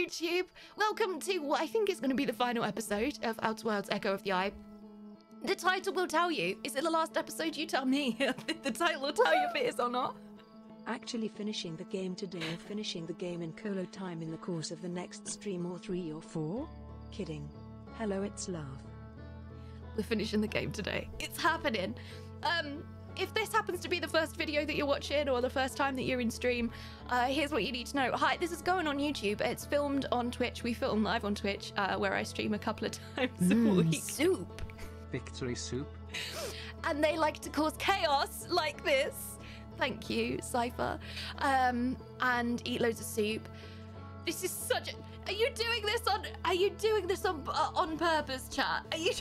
YouTube. Welcome to what I think is going to be the final episode of Outer Worlds Echo of the Eye. The title will tell you. Is it the last episode? You tell me. The title will tell you if it is or not. Actually finishing the game today or finishing the game in Kolo time in the course of the next stream or 3 or 4? Kidding. Hello, it's Love. We're finishing the game today. It's happening. If this happens to be the first video that you're watching or the first time that you're in stream, here's what you need to know. Hi, this is going on YouTube. It's filmed on Twitch. We film live on Twitch, where I stream a couple of times a week. Soup. Victory soup. And they like to cause chaos like this. Thank you, Cypher. And eat loads of soup. This is such a... Are you doing this on purpose, chat? Are you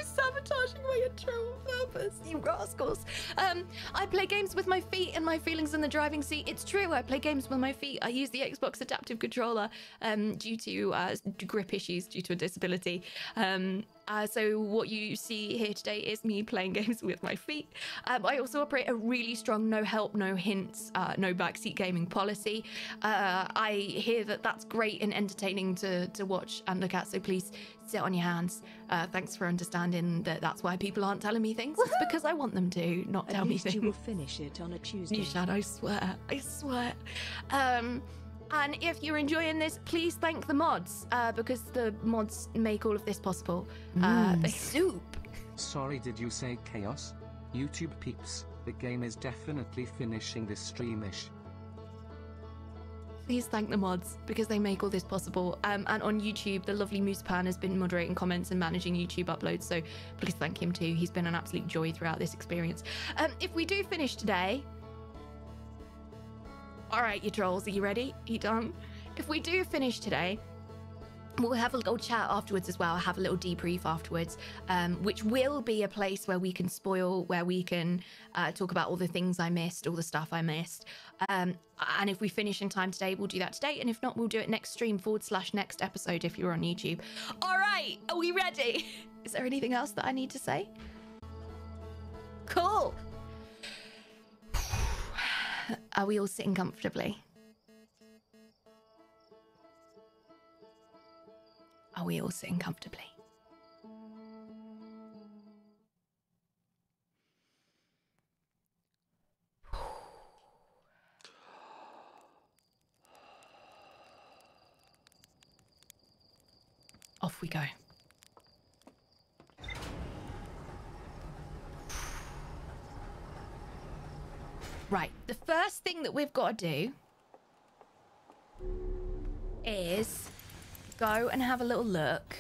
sabotaging my intro on purpose, you rascals? I play games with my feet and my feelings in the driving seat. It's true, I play games with my feet. I use the Xbox adaptive controller due to grip issues due to a disability. So what you see here today is me playing games with my feet. I also operate a really strong no help, no hints, no backseat gaming policy. I hear that that's great and entertaining to watch and look at, so please sit on your hands. Thanks for understanding that that's why people aren't telling me things. It's because I want them to not tell me things. You will finish it on a Tuesday. You shall, I swear. I swear. And if you're enjoying this, please thank the mods, because the mods make all of this possible. Soup. Sorry, did you say chaos? YouTube peeps, the game is definitely finishing this streamish. Please thank the mods, because they make all this possible. And on YouTube, the lovely Moozipan has been moderating comments and managing YouTube uploads, so please thank him too. He's been an absolute joy throughout this experience. If we do finish today... All right, you trolls, are you ready? Are you done? If we do finish today, we'll have a little chat afterwards as well. I'll have a little debrief afterwards, which will be a place where we can spoil, where we can talk about all the things I missed, all the stuff I missed. And if we finish in time today, we'll do that today. And if not, we'll do it next stream / next episode if you're on YouTube. All right, are we ready? Is there anything else that I need to say? Cool. Are we all sitting comfortably? Are we all sitting comfortably? Off we go. Right, the first thing that we've got to do is go and have a little look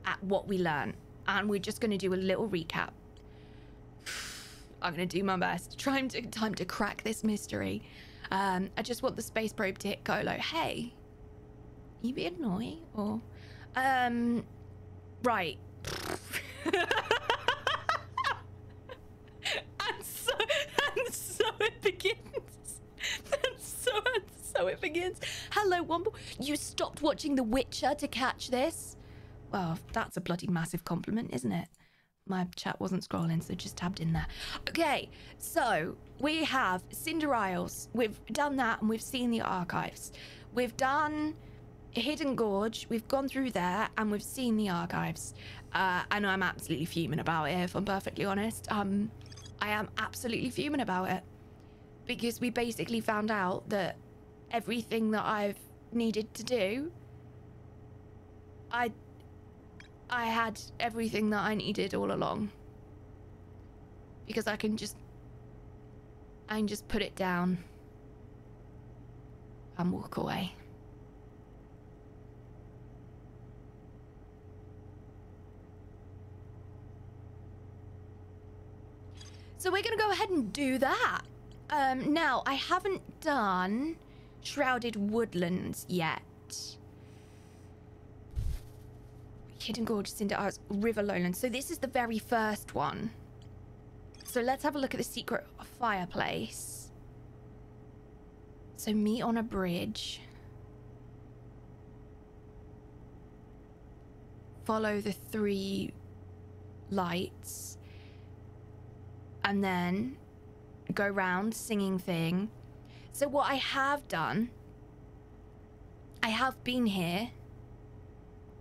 at what we learned. And we're just going to do a little recap. I'm going to do my best. Time to crack this mystery. I just want the space probe to hit Kolo. Hey, you being naughty? Or, right. And so it begins. And so it begins. Hello, Womble. You stopped watching The Witcher to catch this? Well, that's a bloody massive compliment, isn't it? My chat wasn't scrolling, so just tabbed in there. Okay, so we have Cinder Isles. We've done that, and we've seen the archives. We've done Hidden Gorge. We've gone through there, and we've seen the archives. And I'm absolutely fuming about it, if I'm perfectly honest. I am absolutely fuming about it, because we basically found out that everything that I've needed to do, I had everything that I needed all along, because I can just put it down and walk away. So we're going to go ahead and do that. Now, I haven't done Shrouded Woodlands yet. Hidden Gorge, Cinder Isles, River Lowlands. So this is the very first one. So let's have a look at the secret fireplace. So meet on a bridge. Follow the 3 lights. And then go round singing thing. So what I have done, I have been here,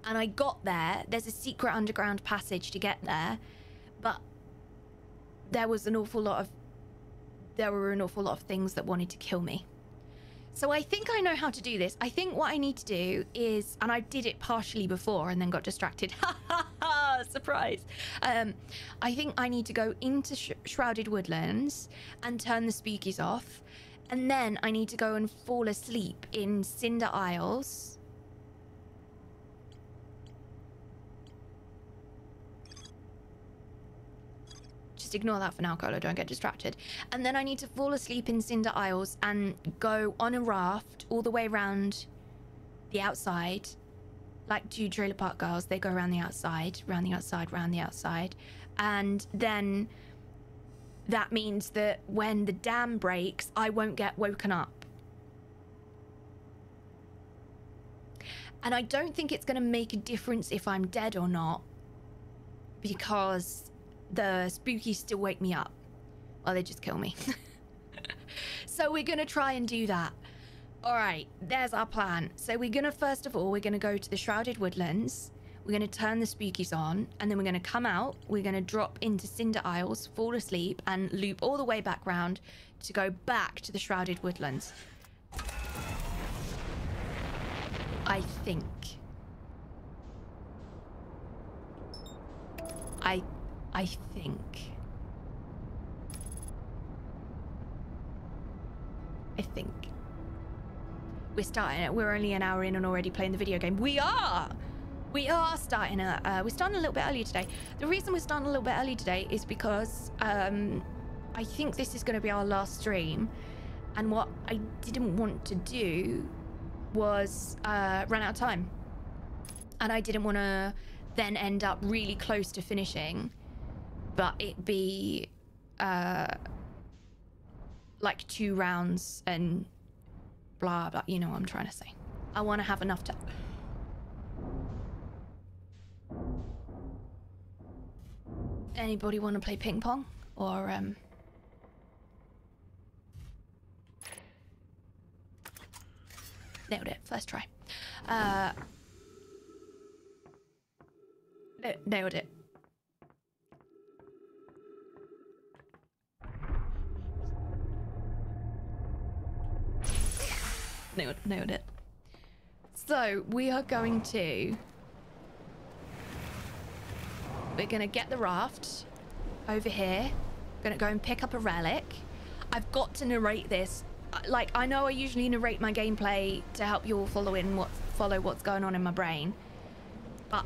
and I got there. There's a secret underground passage to get there, but there were an awful lot of things that wanted to kill me. So I think I know how to do this. I think what I need to do is, and I did it partially before and then got distracted. Ha ha ha! Surprise. I think I need to go into Shrouded Woodlands and turn the spookies off. And then I need to go and fall asleep in Cinder Isles. Just ignore that for now, Kolo. Don't get distracted. And then I need to fall asleep in Cinder Isles and go on a raft all the way around the outside. Like two Trailer Park Girls, they go around the outside, round the outside, round the outside. And then that means that when the dam breaks, I won't get woken up. And I don't think it's going to make a difference if I'm dead or not, because the spookies still wake me up. Well, they just kill me. So we're going to try and do that. All right, there's our plan. So we're going to, first of all, we're going to go to the Shrouded Woodlands. We're going to turn the spookies on, and then we're going to come out. We're going to drop into Cinder Isles, fall asleep, and loop all the way back round to go back to the Shrouded Woodlands. I think. I think. We're starting it. We're only an hour in and already playing the video game. We are starting we're starting a little bit earlier today. The reason we're starting a little bit early today is because I think this is going to be our last stream, and what I didn't want to do was run out of time, and I didn't want to then end up really close to finishing, but it be like 2 rounds and blah blah. You know what I'm trying to say. I want to have enough to. Anybody want to play ping pong or nailed it first try. Nailed it. Nailed it. So we are going to. We're gonna get the raft over here. Gonna go and pick up a relic. I've got to narrate this. Like, I know I usually narrate my gameplay to help you all follow what's going on in my brain, but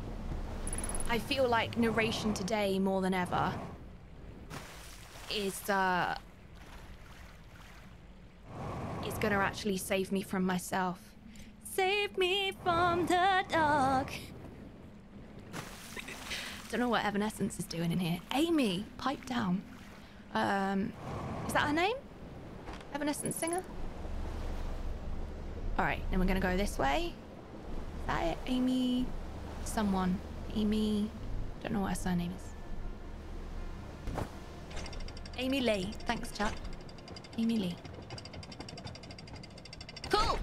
I feel like narration today more than ever is gonna actually save me from myself. Save me from the dark. Don't know what Evanescence is doing in here. Amy, pipe down. Is that her name? Evanescence singer? All right, then we're gonna go this way. Is that it? Amy, someone. Amy, don't know what her surname is. Amy Lee. Thanks, chat. Amy Lee. Cool.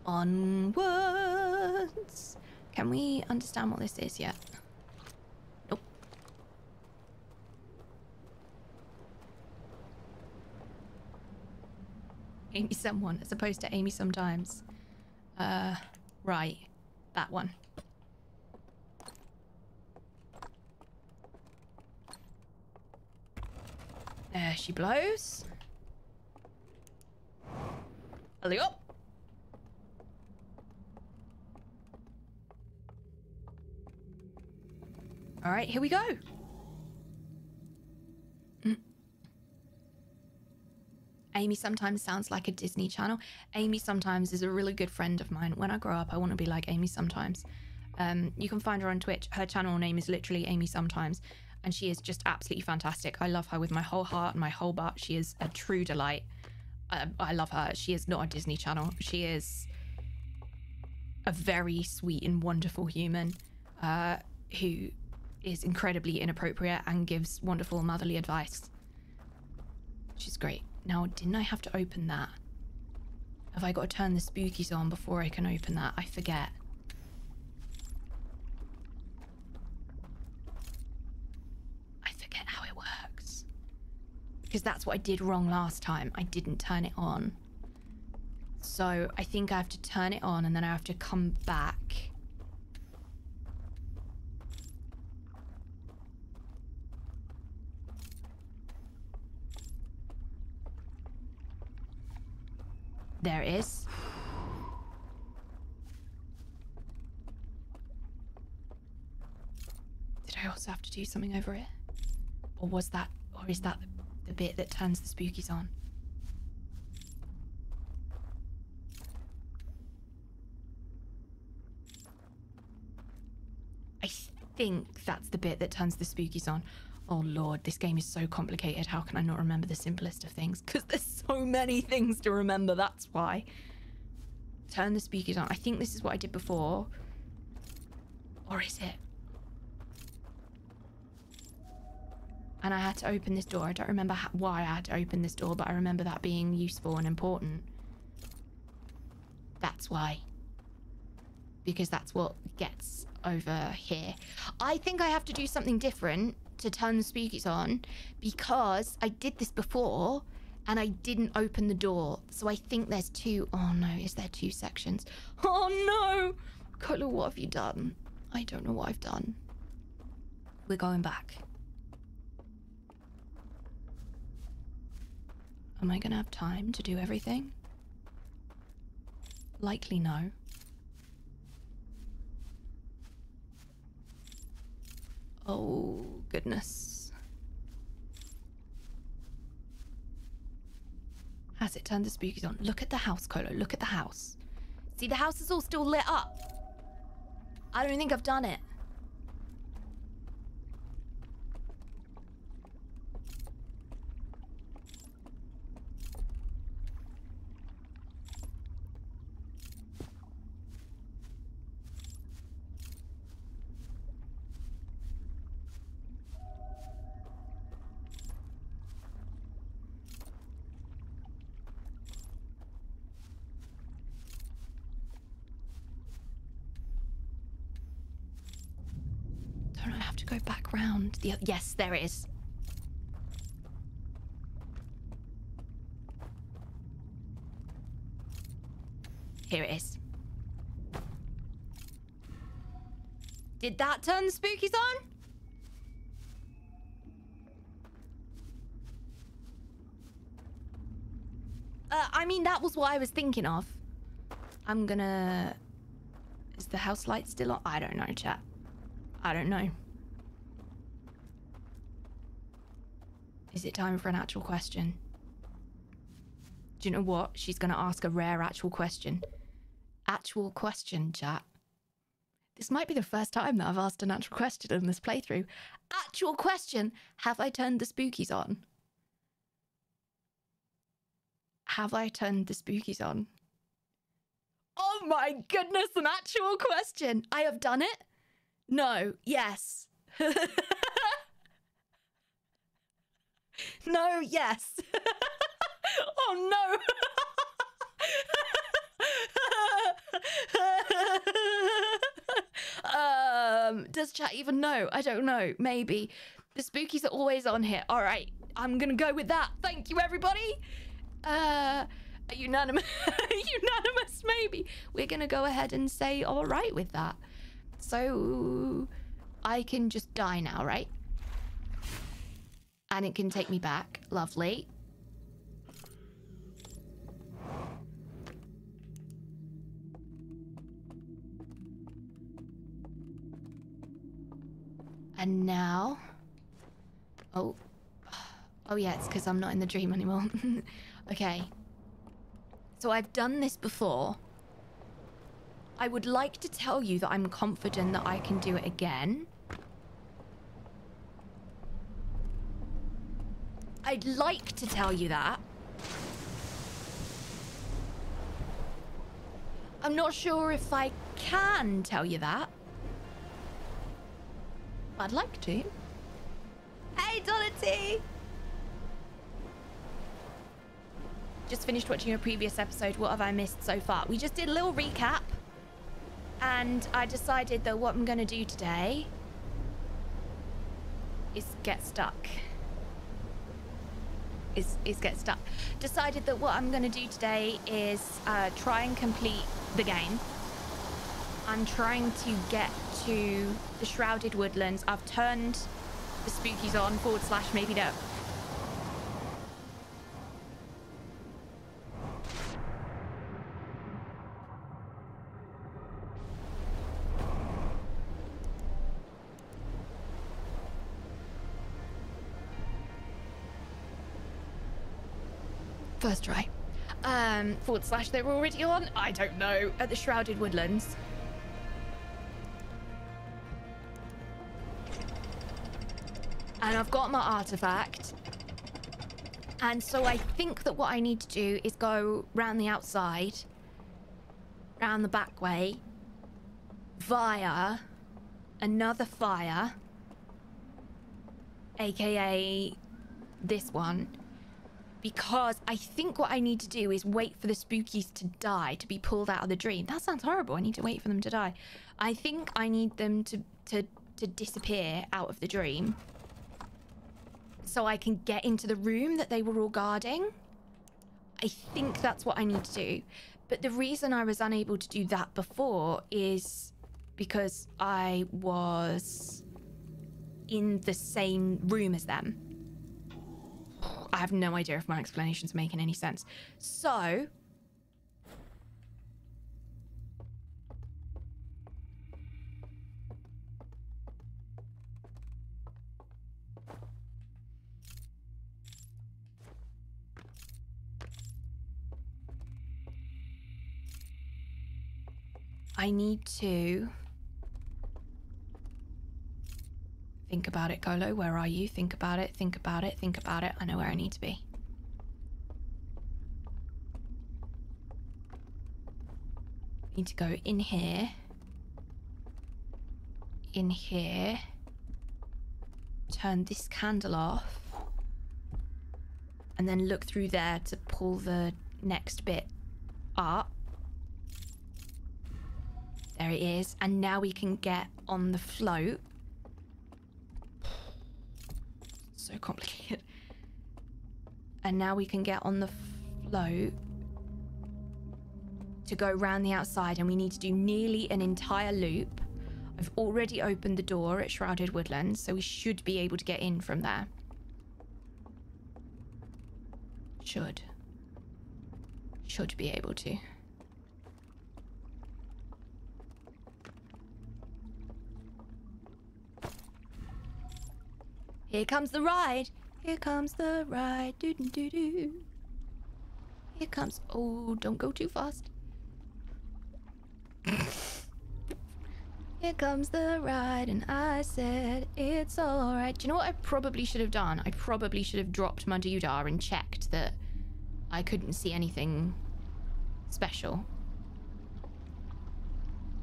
Onwards. Can we understand what this is yet? Nope. Amy someone as opposed to Amy sometimes. Right. That one. There she blows. Alley up. All right, here we go. Amy sometimes sounds like a Disney Channel. Amy sometimes is a really good friend of mine. When I grow up, I want to be like Amy sometimes. You can find her on Twitch. Her channel name is literally Amy Sometimes, and she is just absolutely fantastic. I love her with my whole heart and my whole butt. She is a true delight. I love her. She is not a Disney Channel. She is a very sweet and wonderful human who is incredibly inappropriate and gives wonderful motherly advice. She's great. Now, didn't I have to open that? Have I got to turn the spookies on before I can open that? I forget. I forget how it works. Because that's what I did wrong last time. I didn't turn it on. So I think I have to turn it on and then I have to come back. There it is. Did I also have to do something over it? Or was that, or is that the bit that turns the spookies on? I think that's the bit that turns the spookies on. Oh Lord, this game is so complicated. How can I not remember the simplest of things? Because there's so many things to remember, that's why. Turn the spookies on. I think this is what I did before. Or is it? And I had to open this door. I don't remember why I had to open this door, but I remember that being useful and important. That's why. Because that's what gets over here. I think I have to do something different to turn the spookies on because I did this before and I didn't open the door. So I think there's two. Oh no, is there two sections? Oh no! Kolo, what have you done? I don't know what I've done. We're going back. Am I gonna have time to do everything? Likely no. Oh, goodness. Has it turned the spookies on? Look at the house, Kolo. Look at the house. See, the house is all still lit up. I don't think I've done it. Don't I have to go back round? Yes, there it is. Here it is. Did that turn the spookies on? I mean, that was what I was thinking of. I'm gonna... Is the house light still on? I don't know, chat. I don't know. Is it time for an actual question? Do you know what? She's gonna ask a rare actual question. Actual question, chat. This might be the first time that I've asked an actual question in this playthrough. Actual question. Have I turned the spookies on? Have I turned the spookies on? Oh my goodness, an actual question. I have done it? No. Yes. No. Yes. Oh no. Does chat even know? I don't know. Maybe. The spookies are always on here. All right. I'm gonna go with that. Thank you, everybody. A unanimous maybe. We're gonna go ahead and say all right with that. So I can just die now, right? And it can take me back. Lovely. And now... Oh yeah, it's because I'm not in the dream anymore. Okay. So I've done this before. I would like to tell you that I'm confident that I can do it again. I'd like to tell you that. I'm not sure if I can tell you that. I'd like to. Hey, Donity! just finished watching a previous episode. What have I missed so far? We just did a little recap. And I decided that what I'm going to do today is get stuck. Is get stuck. Decided that what I'm going to do today is try and complete the game. I'm trying to get to the Shrouded Woodlands. I've turned the spookies on, / maybe no. First try. / they were already on, I don't know, at the Shrouded Woodlands. And I've got my artifact. And so I think that what I need to do is go round the outside, round the back way, via another fire, aka this one. Because I think what I need to do is wait for the spookies to die, to be pulled out of the dream. That sounds horrible. I need to wait for them to die. I think I need them to disappear out of the dream so I can get into the room that they were all guarding. I think that's what I need to do. But the reason I was unable to do that before is because I was in the same room as them. I have no idea if my explanation's making any sense. So, I need to think about it, Kolo. Where are you? Think about it, think about it, think about it. I know where I need to be. I need to go in here. In here. Turn this candle off. And then look through there to pull the next bit up. There it is. And now we can get on the float. So complicated. And now we can get on the float to go round the outside, and we need to do nearly an entire loop. I've already opened the door at Shrouded Woodlands, so we should be able to get in from there. Should be able to. Here comes the ride. Here comes the ride. Doo doo doo doo. Here comes. Oh, don't go too fast. Here comes the ride, and I said it's all right. Do you know what I probably should have done? I probably should have dropped my doodah and checked that I couldn't see anything special.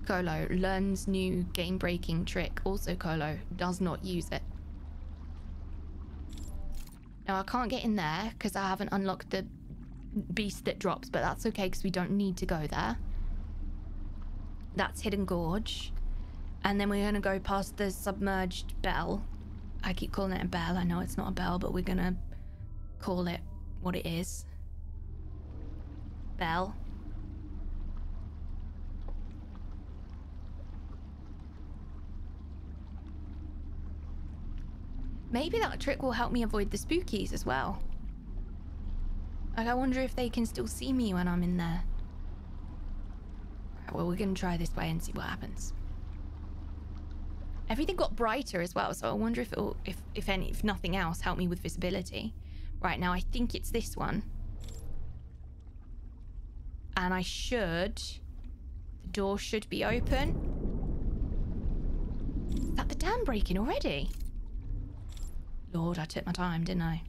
Kolo learns new game-breaking trick. Also, Kolo does not use it. Now, I can't get in there because I haven't unlocked the beast that drops, but that's okay because we don't need to go there. That's Hidden Gorge. And then we're going to go past the submerged bell. I keep calling it a bell. I know it's not a bell, but we're going to call it what it is. Bell. Maybe that trick will help me avoid the spookies as well. Like, I wonder if they can still see me when I'm in there. Right, well, we're going to try this way and see what happens. Everything got brighter as well, so I wonder if it'll, if nothing else, help me with visibility. Right, now I think it's this one. And the door should be open. Is that the dam breaking already? Lord, I took my time, didn't I?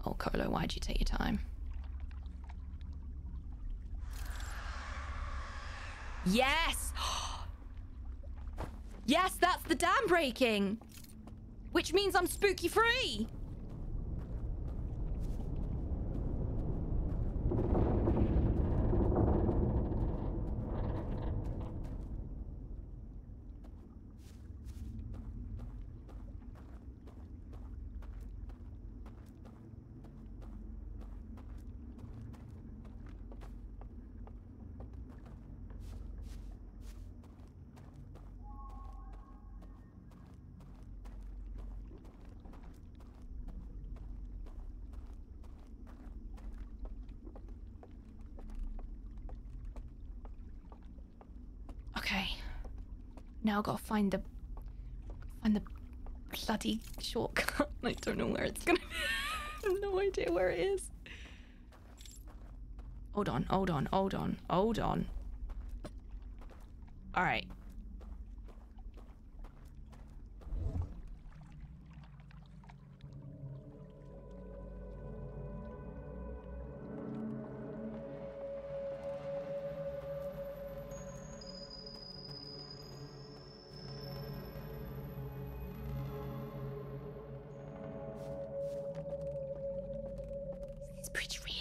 Oh, Kolo, why'd you take your time? Yes! Yes, that's the dam breaking! Which means I'm spooky free! Now I've got to find the bloody shortcut. I don't know where it's gonna be. I have no idea where it is. Hold on. All right. Is this bridge real?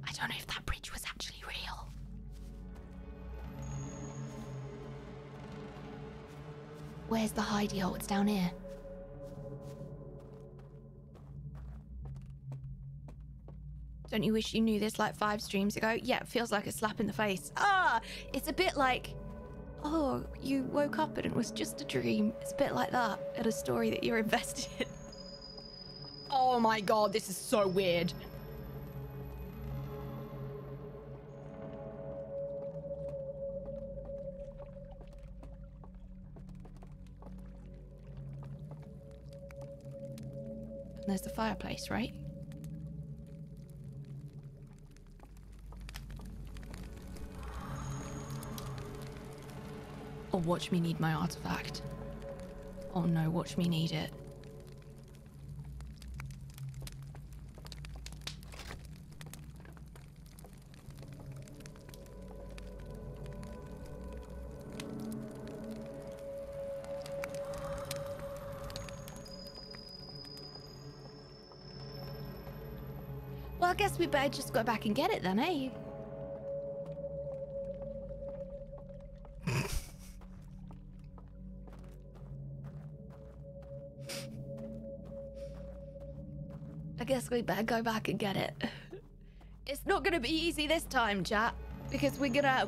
I don't know if that bridge was actually real. Where's the hidey hole? It's down here. Don't you wish you knew this like 5 streams ago? Yeah, it feels like a slap in the face. Ah, it's a bit like, oh, you woke up and it was just a dream. It's a bit like that at a story that you're invested in. Oh my god, this is so weird. And there's the fireplace, right? Oh, watch me need my artifact. Oh no, watch me need it. Well, I guess we better just go back and get it then, eh? I guess we better go back and get it. It's not gonna be easy this time, chat, because we're gonna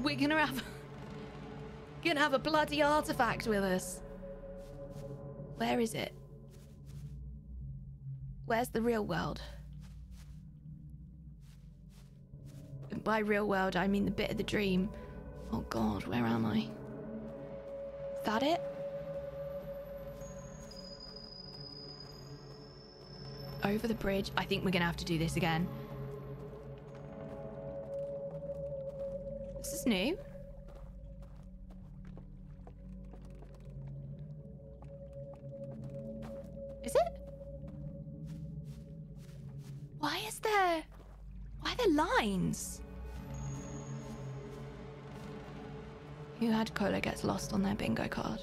have a bloody artifact with us. Where is it? Where's the real world? And by real world, I mean the bit of the dream. Oh god, where am I? Is that it? Over the bridge. I think we're gonna have to do this again. This is new. Is it? Why are there lines? Who had cola gets lost on their bingo card.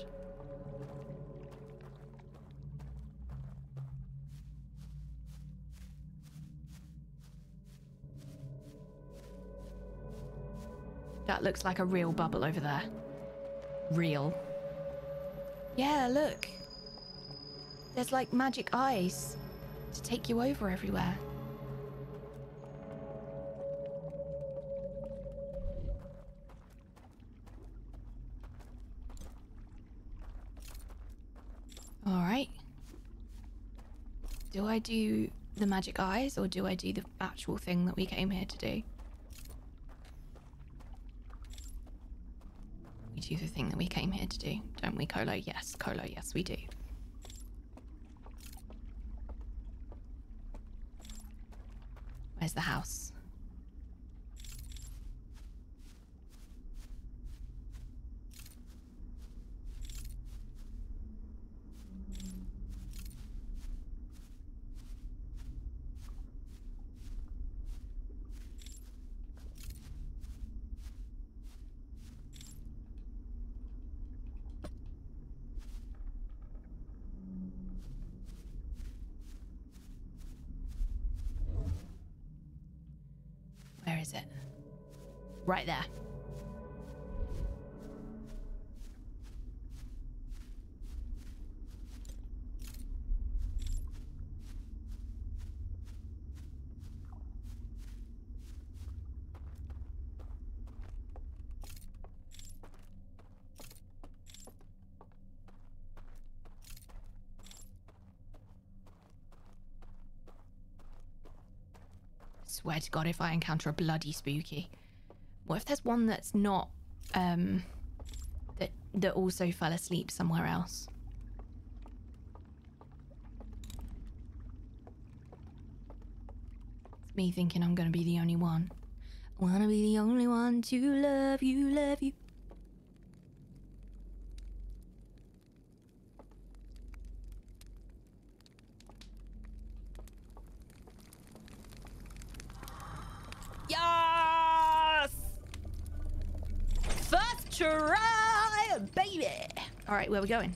That looks like a real bubble over there. Real. Yeah, look. There's like magic eyes to take you over everywhere. All right. Do I do the magic eyes or do I do the actual thing that we came here to do? We do the thing that we came here to do, don't we, Kolo? Yes, Kolo, yes, we do. Where's the house? Where is it? Right there. Swear to God, if I encounter a bloody spooky. What if there's one that's not, that also fell asleep somewhere else? It's me thinking I'm gonna be the only one. Wanna be the only one to love you, love you. Yes! First try, baby! Alright, where are we going?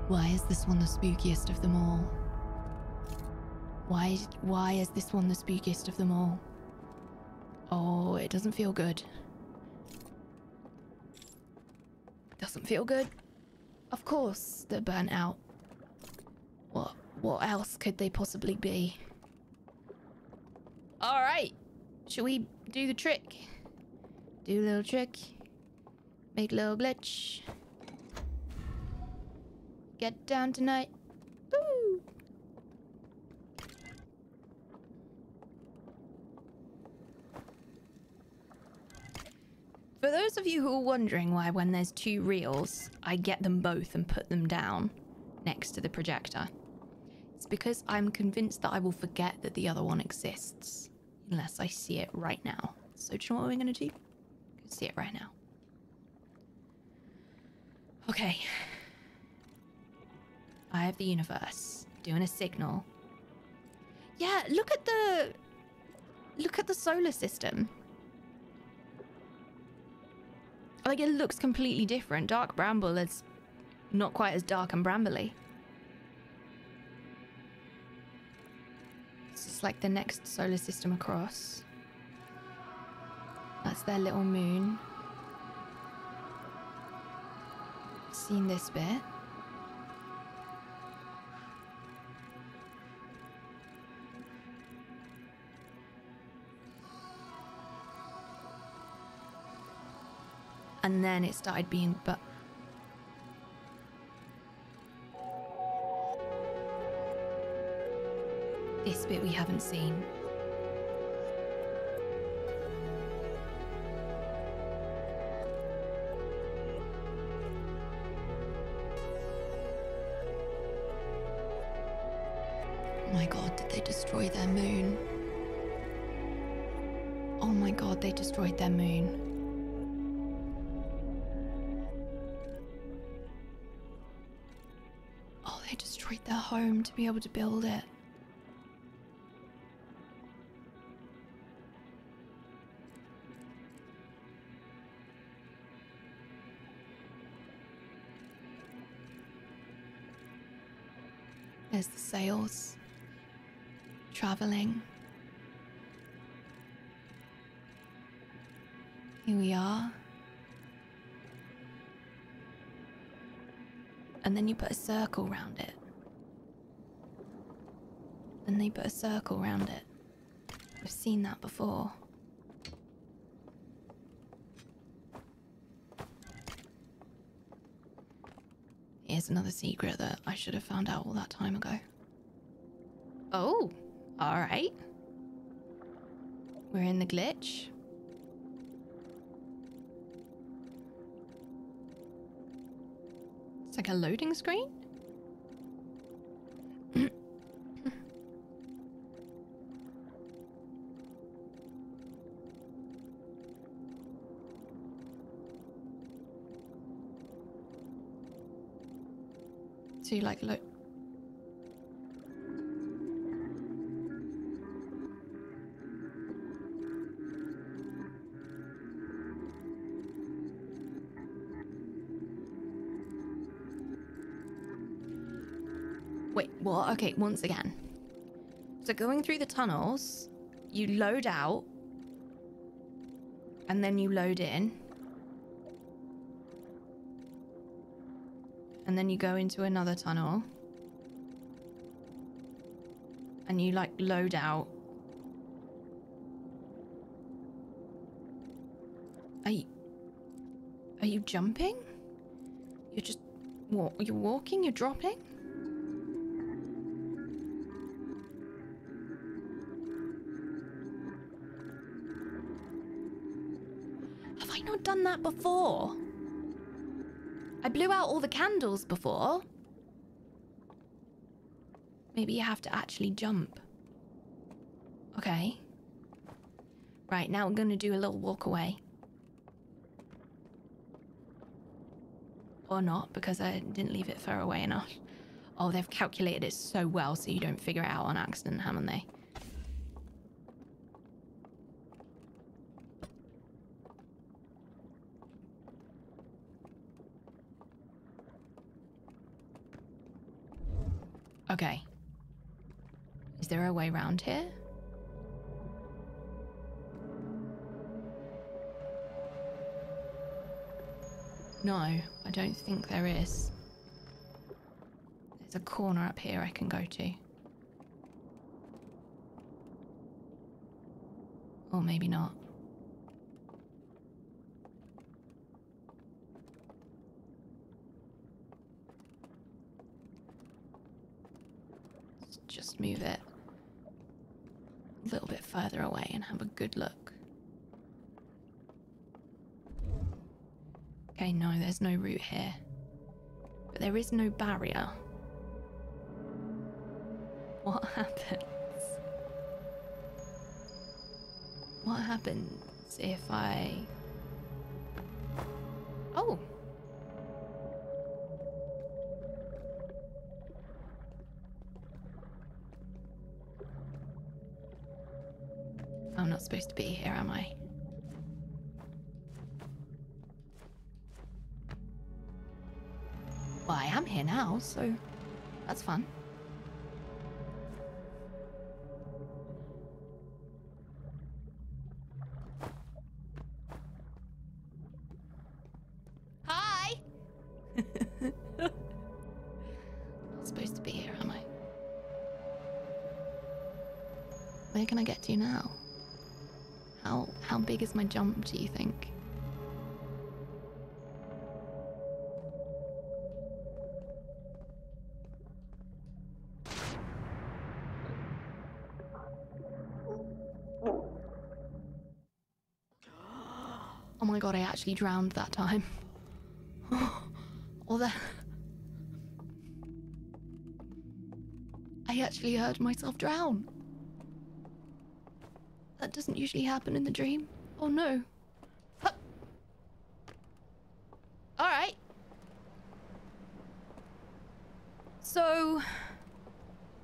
Why is this one the spookiest of them all? Why is this one the spookiest of them all? Oh, it doesn't feel good. Doesn't feel good. Of course, they're burnt out. What else could they possibly be? All right, shall we do the trick? Do a little trick. Make a little glitch. Get down tonight. Woo! For those of you who are wondering why when there's two reels, I get them both and put them down next to the projector, it's because I'm convinced that I will forget that the other one exists unless I see it right now. So do you know what we're gonna do? See it right now. Okay. I have the universe doing a signal. Yeah, look at the solar system. Like, it looks completely different. Dark bramble is not quite as dark and brambly. It's just like the next solar system across. That's their little moon. Seen this bit. And then it started being, but this bit we haven't seen. Oh my God, did they destroy their moon? Oh my God, they destroyed their moon. Their home to be able to build it. There's the sails traveling. Here we are. And then you put a circle around it. And they put a circle around it. We've seen that before. Here's another secret that I should have found out all that time ago. Oh, all right. We're in the glitch. It's like a loading screen. So you like look. Wait, what? Okay, once again. So going through the tunnels, you load out, and then you load in. And then you go into another tunnel. And you, like, load out. Are you jumping? You're just... You're walking? You're dropping? Have I not done that before? I blew out all the candles before. Maybe you have to actually jump. Okay. Right, now I'm gonna do a little walk away. Or not, because I didn't leave it far away enough. Oh, they've calculated it so well so you don't figure it out on accident, haven't they? Okay. Is there a way around here? No, I don't think there is. There's a corner up here I can go to. Or maybe not. Let's just move it a little bit further away and have a good look. Okay, no, there's no route here. But there is no barrier. What happens? What happens if I... Oh! I'm not supposed to be here, am I? Well, I am here now, so that's fun. Hi! Not supposed to be here, am I? Where can I get to now? How big is my jump, do you think? Oh my god, I actually drowned that time. Or that... I actually heard myself drown. That doesn't usually happen in the dream. Oh no. Huh. Alright. So...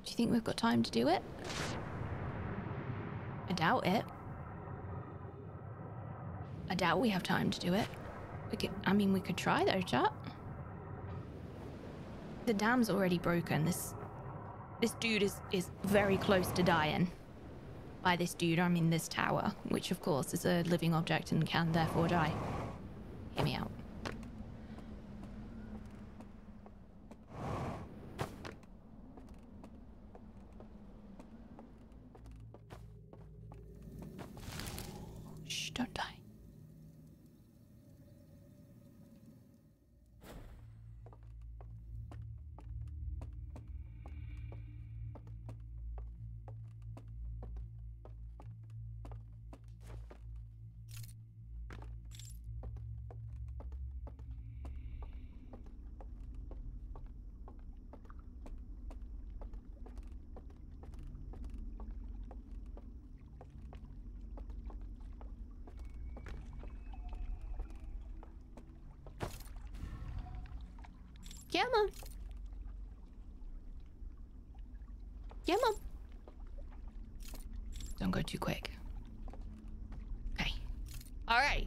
do you think we've got time to do it? I doubt it. I doubt we have time to do it. We could try though, chat. The dam's already broken. This dude is very close to dying. By this dude, I mean this tower, which of course is a living object and can therefore die. Hear me out. Shh, don't die. Yeah, Mum. Yeah, Mum. Don't go too quick. Okay. All right.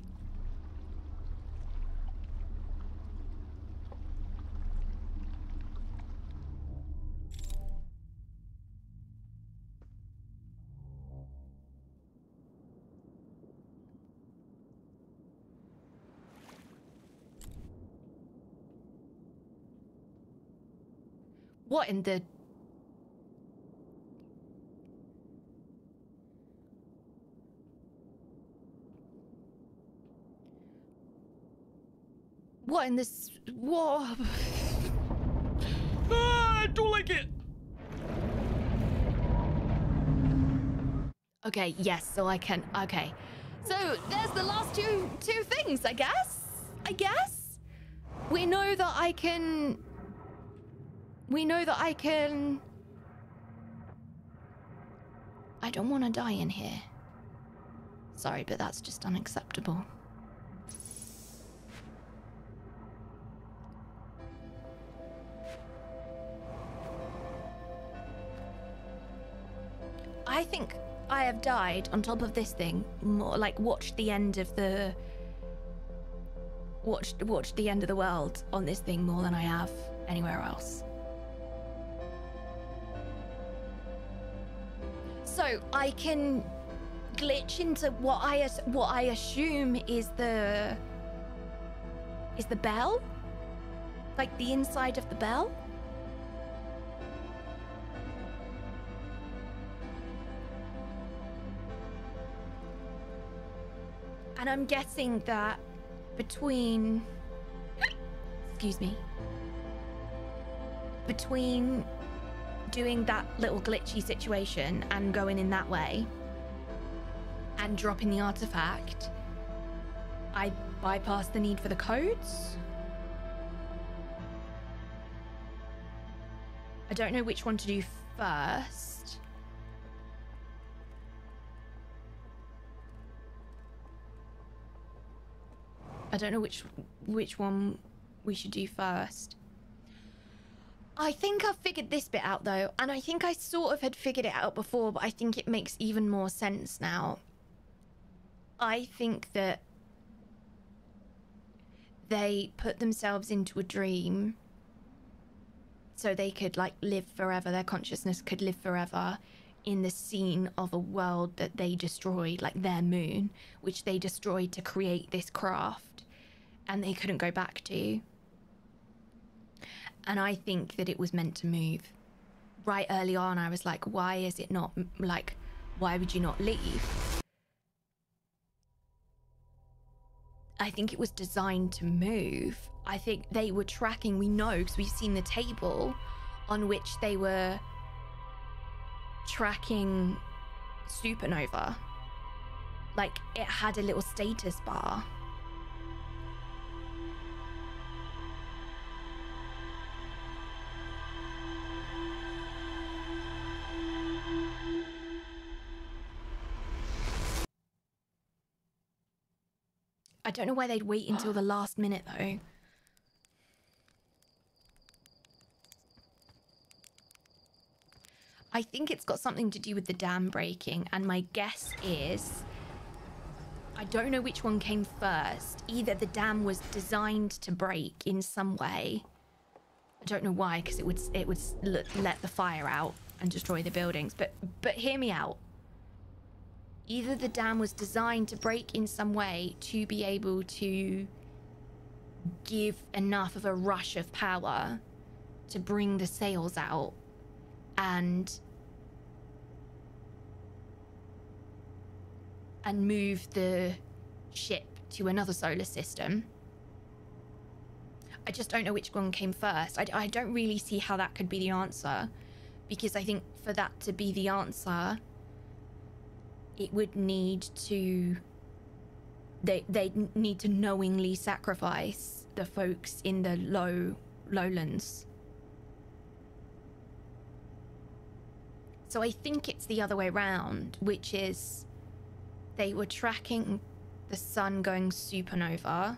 What in the... What in this... What? Ah, I don't like it. Okay, yes, so I can... Okay. So, there's the last two things, I guess? We know that I can... I don't want to die in here. Sorry, but that's just unacceptable. I think I have died on top of this thing, more like watched the end of the world on this thing more than I have anywhere else. So I can glitch into what I assume is the bell, like the inside of the bell. And I'm guessing that between, excuse me, between doing that little glitchy situation and going in that way and dropping the artifact, I bypassed the need for the codes. I don't know which one to do first. I don't know which one we should do first. I think I've figured this bit out though, and I think I sort of had figured it out before, but I think it makes even more sense now. I think that they put themselves into a dream so they could like live forever, their consciousness could live forever in the scene of a world that they destroyed, like their moon, which they destroyed to create this craft. And they couldn't go back to. And I think that it was meant to move. Right early on, I was like, why is it not, like, why would you not leave? I think it was designed to move. I think they were tracking, we know, because we've seen the table on which they were tracking supernova. Like, it had a little status bar. I don't know why they'd wait until the last minute, though. I think it's got something to do with the dam breaking, and my guess is... I don't know which one came first. Either the dam was designed to break in some way. I don't know why, because it would let the fire out and destroy the buildings. But hear me out. Either the dam was designed to break in some way to be able to give enough of a rush of power to bring the sails out and move the ship to another solar system. I just don't know which one came first. I don't really see how that could be the answer, because I think for that to be the answer, it would need to... They'd need to knowingly sacrifice the folks in the lowlands. So I think it's the other way around, which is they were tracking the sun going supernova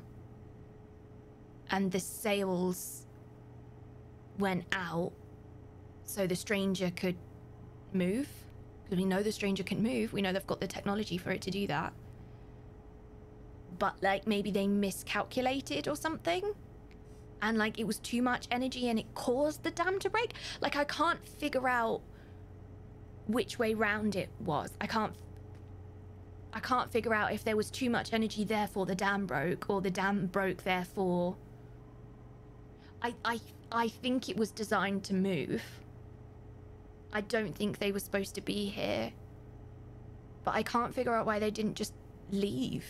and the sails went out so the stranger could move. Because we know the stranger can move. We know they've got the technology for it to do that. But like maybe they miscalculated or something. And like it was too much energy and it caused the dam to break. Like I can't figure out which way round it was. I can't figure out if there was too much energy therefore the dam broke, or the dam broke therefore... I think it was designed to move. I don't think they were supposed to be here. But I can't figure out why they didn't just leave.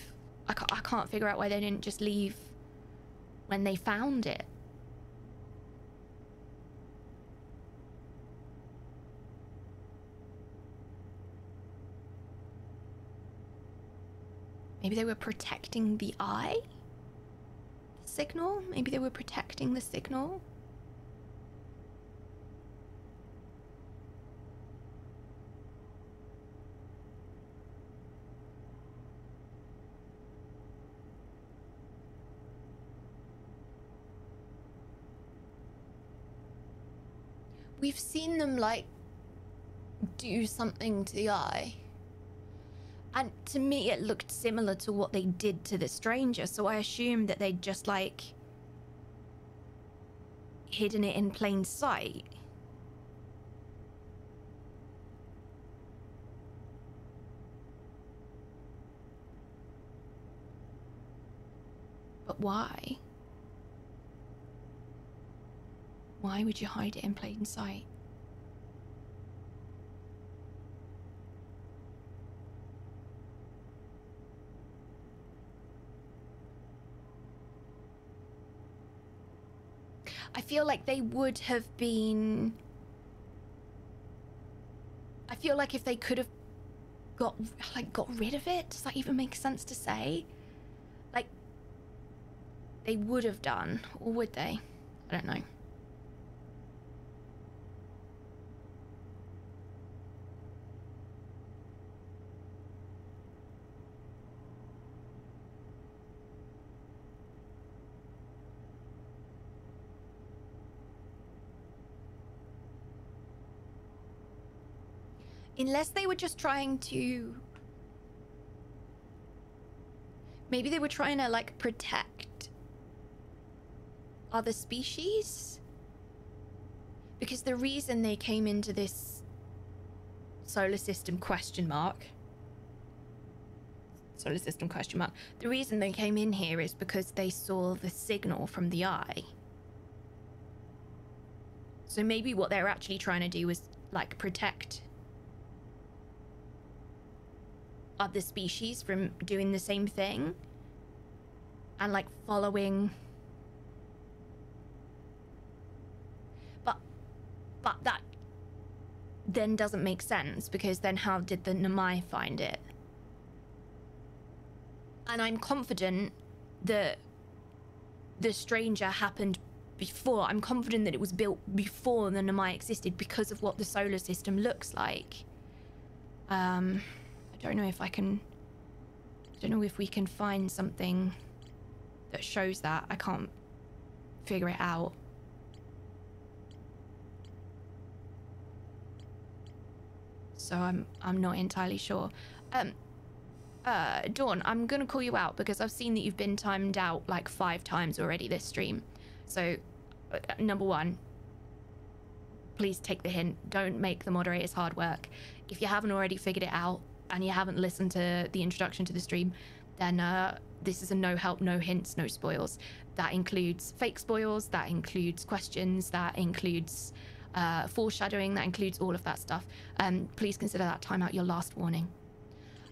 I can't figure out why they didn't just leave when they found it. Maybe they were protecting the eye? The signal? Maybe they were protecting the signal? We've seen them, like, do something to the eye. And to me, it looked similar to what they did to the stranger, so I assumed that they'd just, like, hidden it in plain sight. But why? Why would you hide it in plain sight? I feel like they would have been... I feel like if they could have got rid of it, does that even make sense to say? Like, they would have done, or would they? I don't know. Unless they were just trying to... Maybe they were trying to, like, protect other species? Because the reason they came into this solar system question mark... Solar system question mark. The reason they came in here is because they saw the signal from the eye. So maybe what they're actually trying to do was, like, protect other species from doing the same thing and, like, following. But that then doesn't make sense, because then how did the Namai find it? And I'm confident that the stranger happened before. I'm confident that it was built before the Namai existed because of what the solar system looks like. I don't know if I can... I don't know if we can find something that shows that. I can't figure it out. So I'm not entirely sure. Dawn, I'm gonna call you out because I've seen that you've been timed out like 5 times already this stream. So, number one, please take the hint. Don't make the moderators hard work. If you haven't already figured it out and you haven't listened to the introduction to the stream, then this is a no help, no hints, no spoils. That includes fake spoils, that includes questions, that includes foreshadowing, that includes all of that stuff. Please consider that timeout your last warning.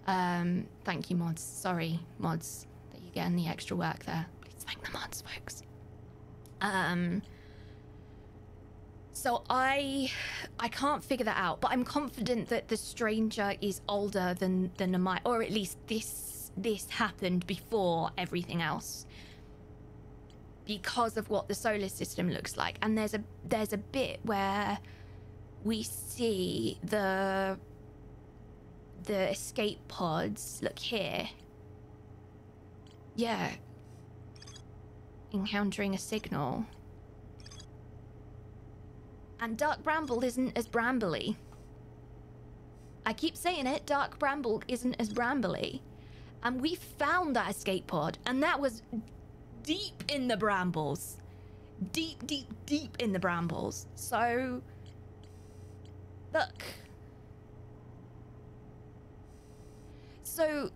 Thank you, mods. Sorry, mods, that you're getting the extra work there. Please thank the mods, folks. So I can't figure that out, but I'm confident that the stranger is older than Namai, or at least this happened before everything else, because of what the solar system looks like. And there's a bit where we see the escape pods. Look here. Yeah. Encountering a signal. And Dark Bramble isn't as brambly. I keep saying it, Dark Bramble isn't as brambly. And we found that escape pod, and that was deep in the brambles. Deep, deep, deep in the brambles. So, look. So,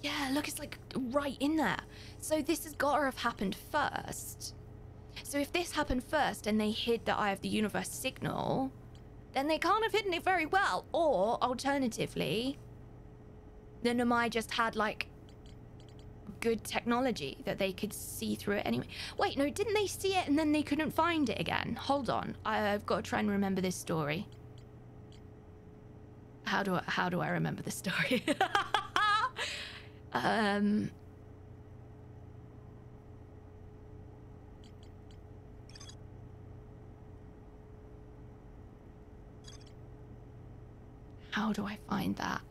yeah, look, it's like right in there. So this has got to have happened first. So if this happened first and they hid the Eye of the Universe signal, then they can't have hidden it very well. Or alternatively, the Nomai just had like good technology that they could see through it anyway. Wait, no, didn't they see it and then they couldn't find it again? Hold on, I've got to try and remember this story. How do I remember this story? How do I find that?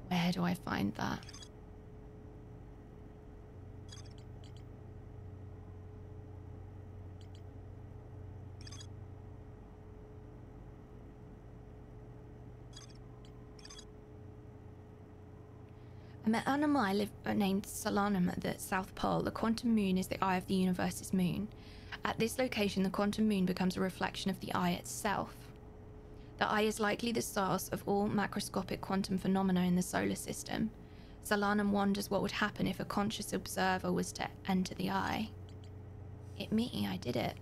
Where do I find that? I met an Nomai named Solanum at the South Pole. The quantum moon is the eye of the universe's moon. At this location, the quantum moon becomes a reflection of the eye itself. The eye is likely the source of all macroscopic quantum phenomena in the solar system. Solanum wonders what would happen if a conscious observer was to enter the eye. Hit me, I did it.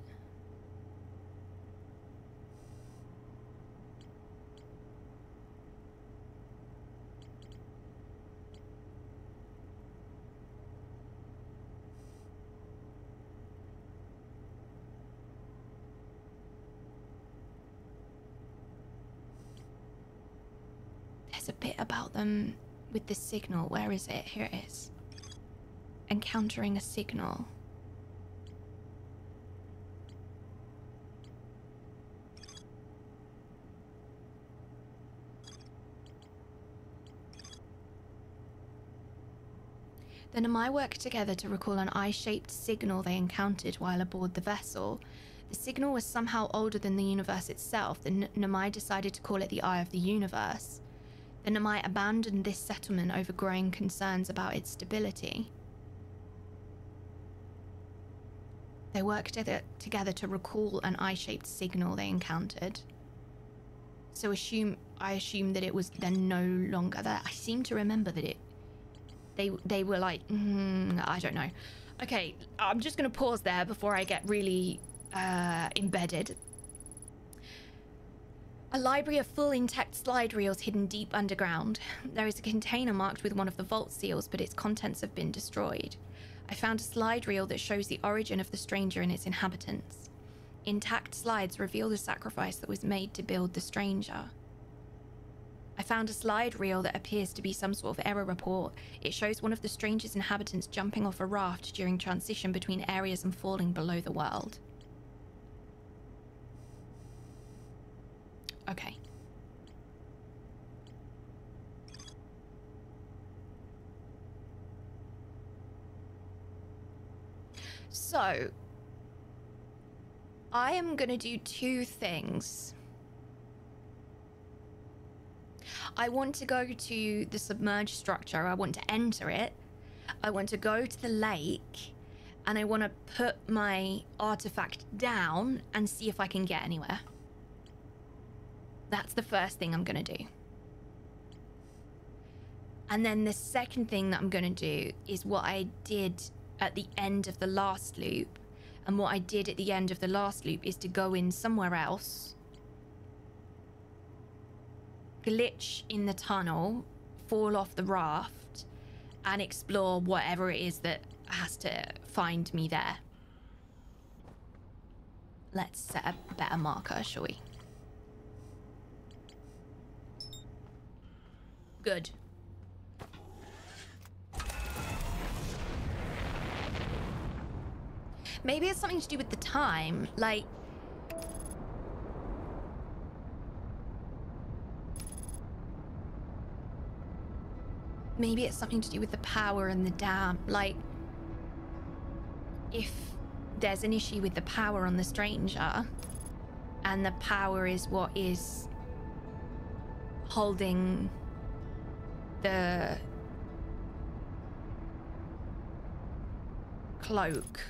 There's a bit about them with the signal. Where is it? Here it is. Encountering a signal. The Nomai worked together to recall an eye-shaped signal they encountered while aboard the vessel. The signal was somehow older than the universe itself. The Nomai decided to call it the Eye of the Universe. The Nomai abandoned this settlement over growing concerns about its stability. They worked together to recall an eye-shaped signal they encountered. So I assume that it was then no longer there. I seem to remember that they were like, I don't know. Okay, I'm just going to pause there before I get really embedded. A library of full intact slide reels hidden deep underground. There is a container marked with one of the vault seals, but its contents have been destroyed. I found a slide reel that shows the origin of the stranger and its inhabitants. Intact slides reveal the sacrifice that was made to build the stranger. I found a slide reel that appears to be some sort of error report. It shows one of the stranger's inhabitants jumping off a raft during transition between areas and falling below the world. Okay. So, I am going to do two things. I want to go to the submerged structure. I want to enter it. I want to go to the lake. And I want to put my artifact down and see if I can get anywhere. That's the first thing I'm going to do. And then the second thing that I'm going to do is what I did at the end of the last loop. And what I did at the end of the last loop is to go in somewhere else, glitch in the tunnel, fall off the raft, and explore whatever it is that has to find me there. Let's set a better marker, shall we? Good. Maybe it's something to do with the time, like... Maybe it's something to do with the power and the dam, like... If there's an issue with the power on the stranger, and the power is what is holding the cloak.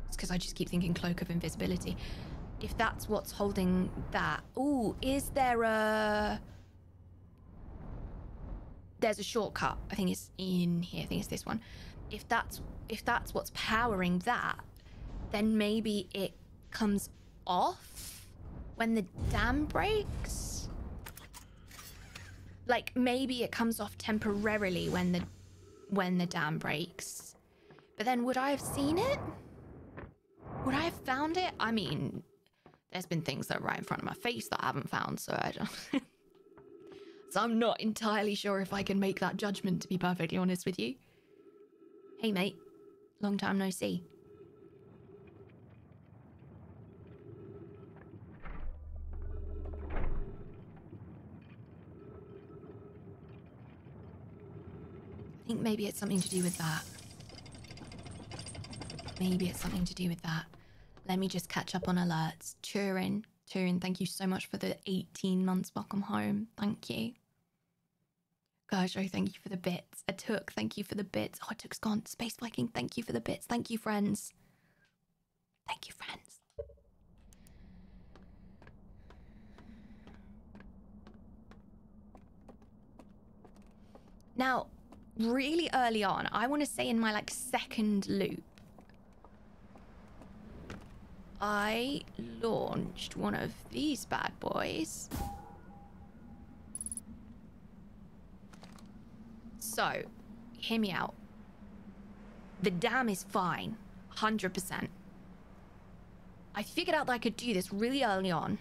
It's because I just keep thinking cloak of invisibility. If that's what's holding that. Ooh, is there a... There's a shortcut. I think it's in here. I think it's this one. If that's what's powering that, then maybe it comes off when the dam breaks. Like maybe it comes off temporarily when the dam breaks. But then would I have seen it? Would I have found it? I mean, there's been things that are right in front of my face that I haven't found, so I don't... So I'm not entirely sure if I can make that judgment, to be perfectly honest with you. Hey, mate. Long time no see. I think maybe it's something to do with that. Maybe it's something to do with that. Let me just catch up on alerts. Turin, thank you so much for the 18 months. Welcome home. Thank you. Gerjo, thank you for the bits. Atuk, thank you for the bits. Oh, Atuk's gone. Space Viking, thank you for the bits. Thank you, friends. Thank you, friends. Now, really early on, I want to say in my like second loop, I launched one of these bad boys. So, hear me out. The dam is fine, 100%. I figured out that I could do this really early on.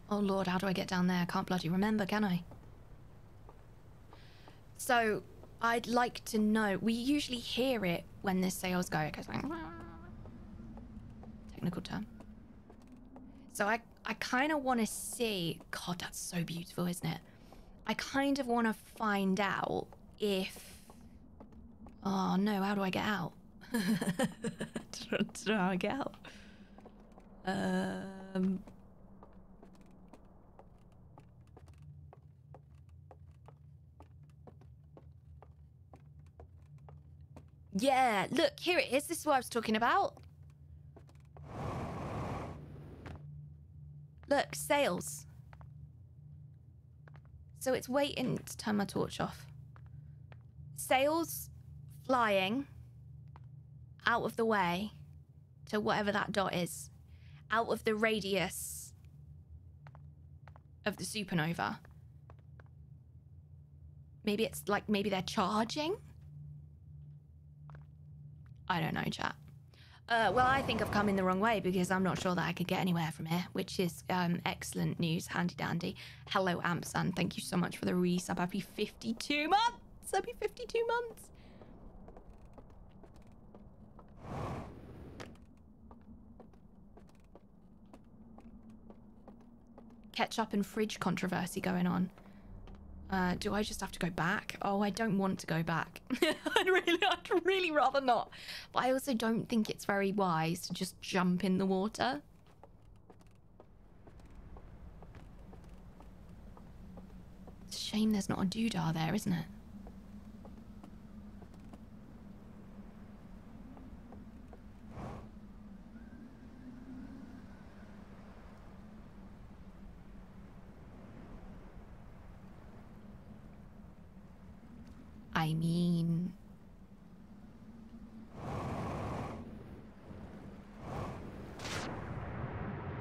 Oh Lord, how do I get down there? I can't bloody remember, can I? So, I'd like to know. We usually hear it when the sails go. It goes like... Technical term. So I kind of want to see... God, that's so beautiful, isn't it? I kind of want to find out if... Oh no, how do I get out? I don't know how I get out. Yeah, look, here it is. This is what I was talking about. Look, sails. So it's waiting to turn my torch off. Sails flying out of the way to whatever that dot is. Out of the radius of the supernova. Maybe it's like, maybe they're charging? I don't know, chat. Well, I think I've come in the wrong way because I'm not sure that I could get anywhere from here, which is excellent news. Handy dandy. Hello, Ampsan. Thank you so much for the resub. Happy 52 months. Happy 52 months. Ketchup and fridge controversy going on. Do I just have to go back? Oh, I don't want to go back. I'd really rather not. But I also don't think it's very wise to just jump in the water. It's a shame there's not a doodah there, isn't it? I mean...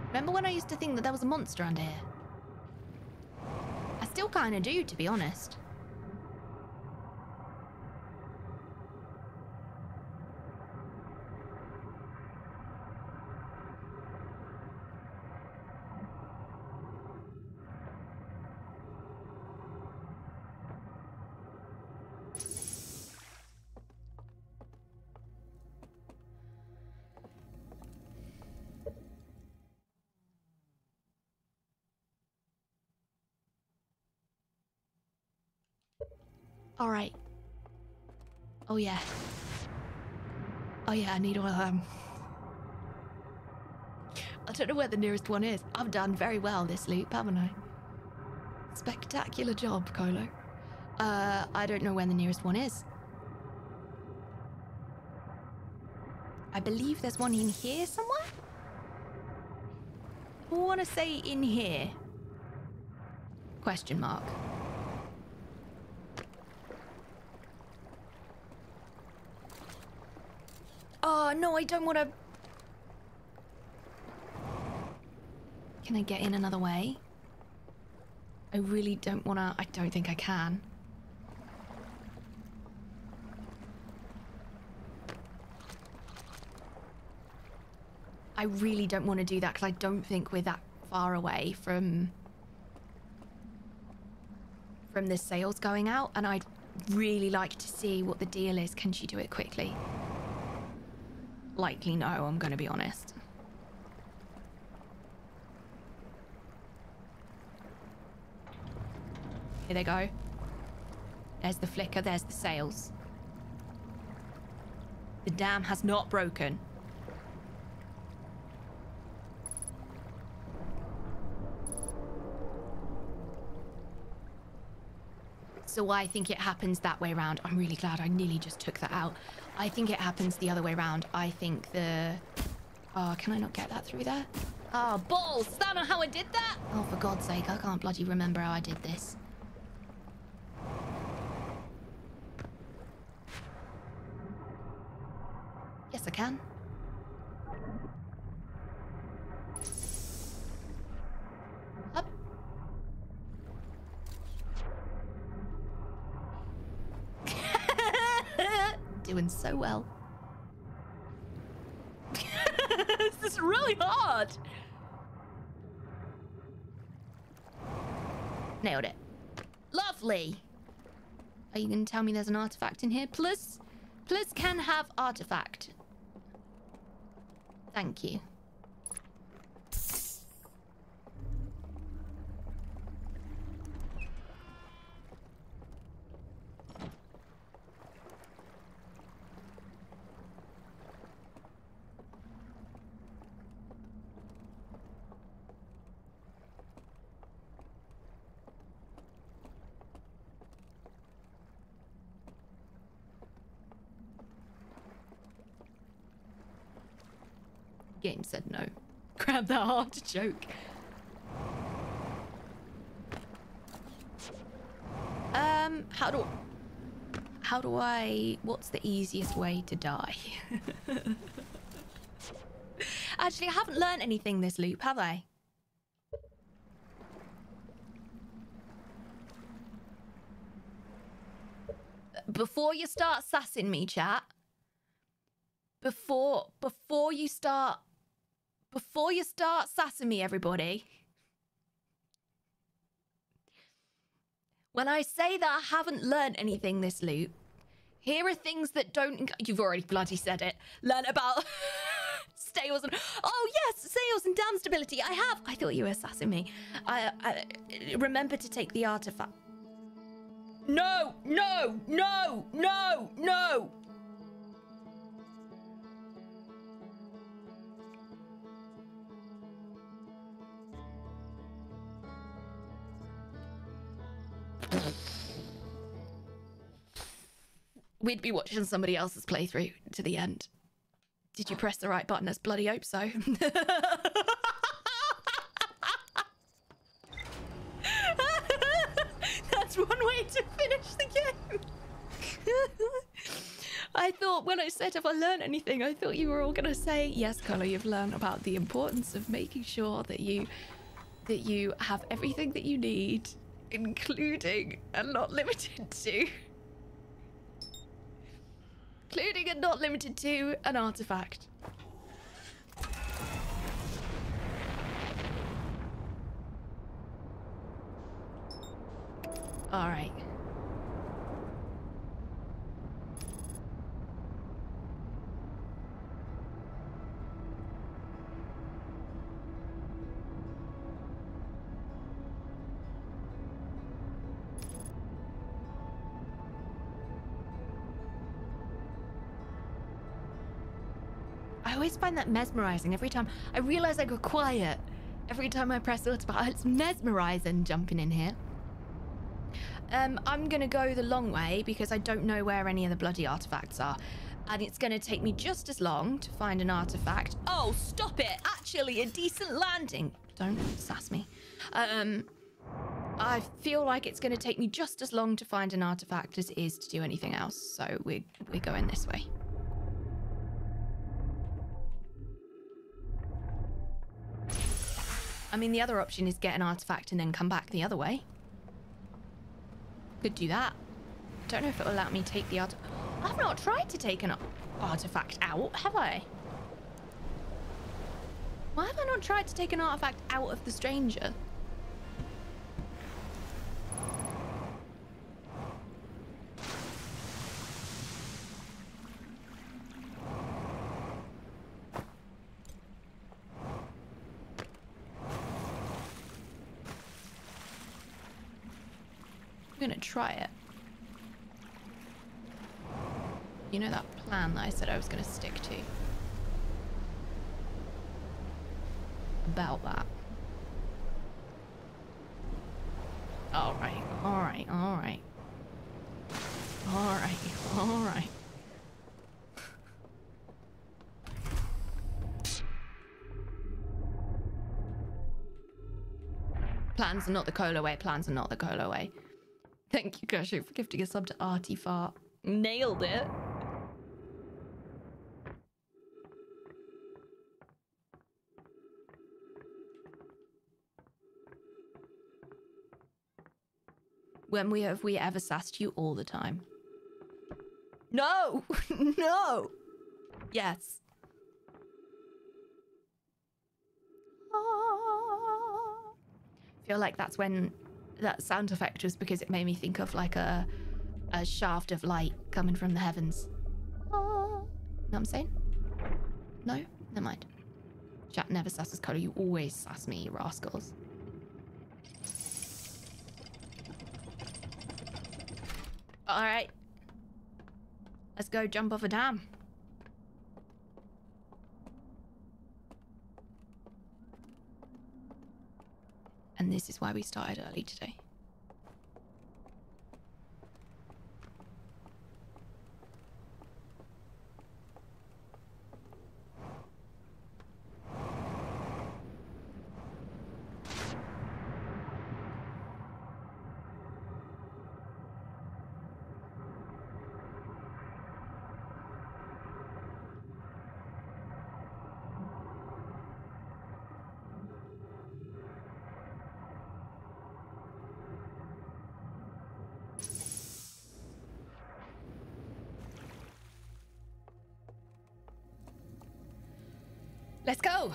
Remember when I used to think that there was a monster under here? I still kind of do, to be honest. All right. Oh yeah. Oh yeah, I need oil. I don't know where the nearest one is. I've done very well this loop, haven't I? Spectacular job, Kolo. I don't know where the nearest one is. I believe there's one in here somewhere? I want to say in here. Question mark. Oh, no, I don't want to... Can I get in another way? I really don't want to... I don't think I can. I really don't want to do that because I don't think we're that far away from the sales going out, and I'd really like to see what the deal is. Can she do it quickly? Likely no, I'm going to be honest. Here they go. There's the flicker, there's the sails. The dam has not broken. So I think it happens that way around. I'm really glad I nearly just took that out. I think it happens the other way around. I think the... Oh, can I not get that through there? Oh, balls! Is that not how I did that? Oh, for God's sake, I can't bloody remember how I did this. Yes, I can. Up. Doing so well. This is really hard. Nailed it. Lovely. Are you going to tell me there's an artifact in here? Plus can have artifact. Thank you. Game said no. Grab that artichoke. How do I... What's the easiest way to die? Actually, I haven't learned anything this loop, have I? Before you start sassing me, chat. Before you start sassing me, everybody. When I say that I haven't learned anything this loop, here are things that don't... You've already bloody said it. Learn about sails and... Oh, yes, sails and dam stability. I have. I thought you were sassing me. I remember to take the artifact. No, no, no, no, no. We'd be watching somebody else's playthrough to the end. Did you press the right button? Let's bloody hope so. That's one way to finish the game. I thought when I said if I learned anything, I thought you were all going to say, yes, Kolo, you've learned about the importance of making sure that you have everything that you need, including and not limited to... Including and not limited to an artifact. All right. I always find that mesmerizing every time. I realize I go quiet every time I press autopilot. It's mesmerizing jumping in here. I'm gonna go the long way because I don't know where any of the bloody artifacts are. And it's gonna take me just as long to find an artifact. Oh, stop it! Actually, a decent landing. Don't sass me. I feel like it's gonna take me just as long to find an artifact as it is to do anything else. So we're going this way. I mean, the other option is get an artifact and then come back the other way. Could do that. Don't know if it will allow me to take the artifact. I've not tried to take an artifact out, have I? Why have I not tried to take an artifact out of the stranger? I'm gonna try it. You know that plan that I said I was gonna stick to? About that. Alright, alright, alright. Alright, alright. Plans are not the Kolo way, plans are not the Kolo way. Thank you, Cashew, for gifting a sub to Artie Fart. Nailed it. When have we ever sassed you? All the time? No! No! Yes. I feel like that's when that sound effect was because it made me think of like a shaft of light coming from the heavens. You know what I'm saying? No? Never mind. Chat never sasses Kolo. You always sass me, you rascals. Alright. Let's go jump off a dam. And this is why we started early today. Let's go.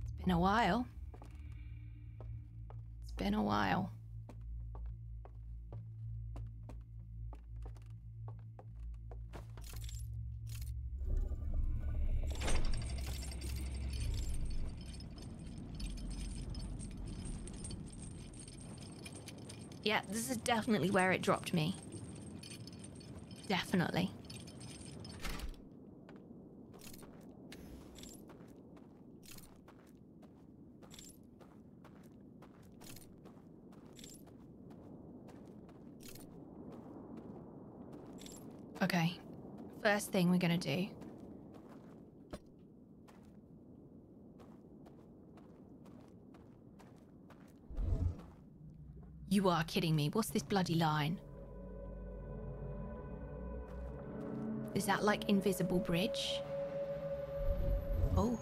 It's been a while. It's been a while. Yeah, this is definitely where it dropped me. Definitely. Okay. First thing we're gonna do. You are kidding me. What's this bloody line? Is that like invisible bridge? Oh.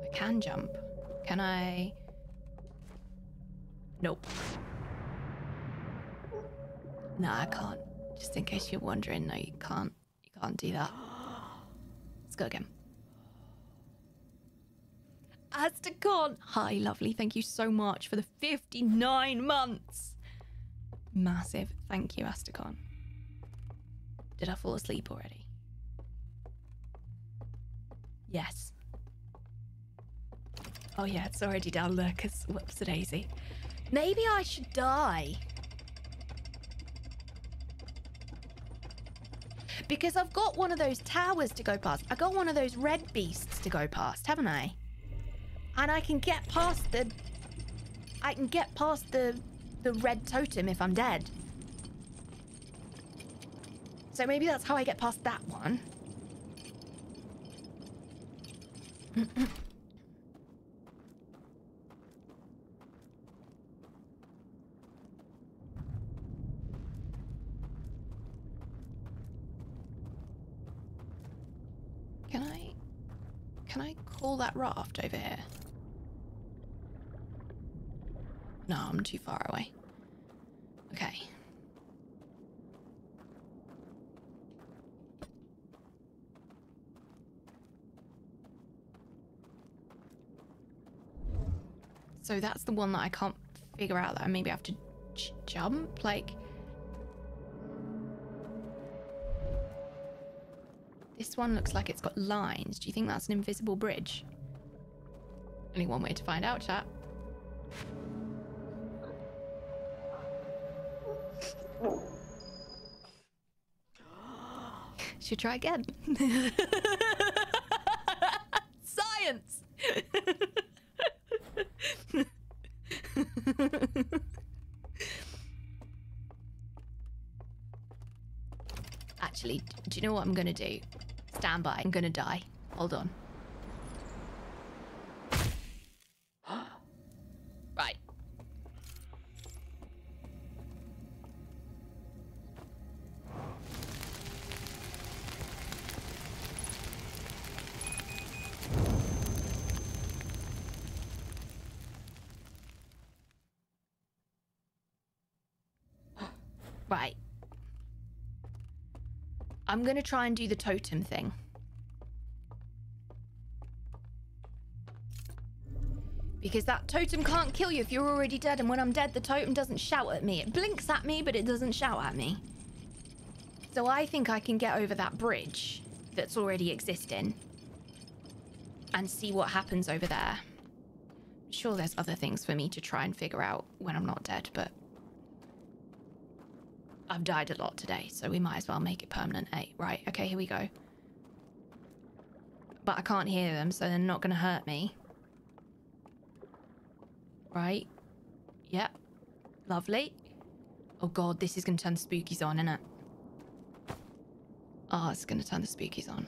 I can jump. Can I? Nope. No, I can't. Just in case you're wondering, no, you can't. You can't do that. Let's go again. Astacon! Hi, lovely. Thank you so much for the 59 months. Massive. Thank you, Astacon. Did I fall asleep already? Yes. Oh yeah, it's already down there because whoops-a-daisy. Maybe I should die. Because I've got one of those towers to go past. I got one of those red beasts to go past, haven't I? And I can get past the... I can get past the red totem if I'm dead. So maybe that's how I get past that one. Can I call that raft over here? No, I'm too far away. Okay. So that's the one that I can't figure out, that I maybe have to jump, like... This one looks like it's got lines. Do you think that's an invisible bridge? Only one way to find out, chat. Should try again. Science! Actually, do you know what I'm gonna do? Stand by. I'm gonna die. Hold on. Right. Right. I'm gonna try and do the totem thing. Because that totem can't kill you if you're already dead, and when I'm dead, the totem doesn't shout at me. It blinks at me, but it doesn't shout at me. So I think I can get over that bridge that's already existing and see what happens over there. I'm sure there's other things for me to try and figure out when I'm not dead, but I've died a lot today, so we might as well make it permanent. Hey, right, okay, here we go. But I can't hear them, so they're not going to hurt me. Right. Yep. Lovely. Oh god, this is going to turn the spookies on, isn't it? Oh, it's going to turn the spookies on.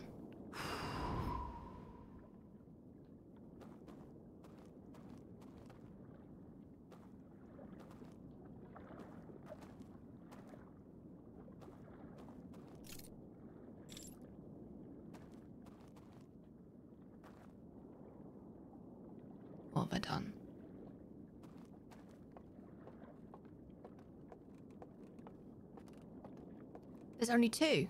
What have I done? There's only two.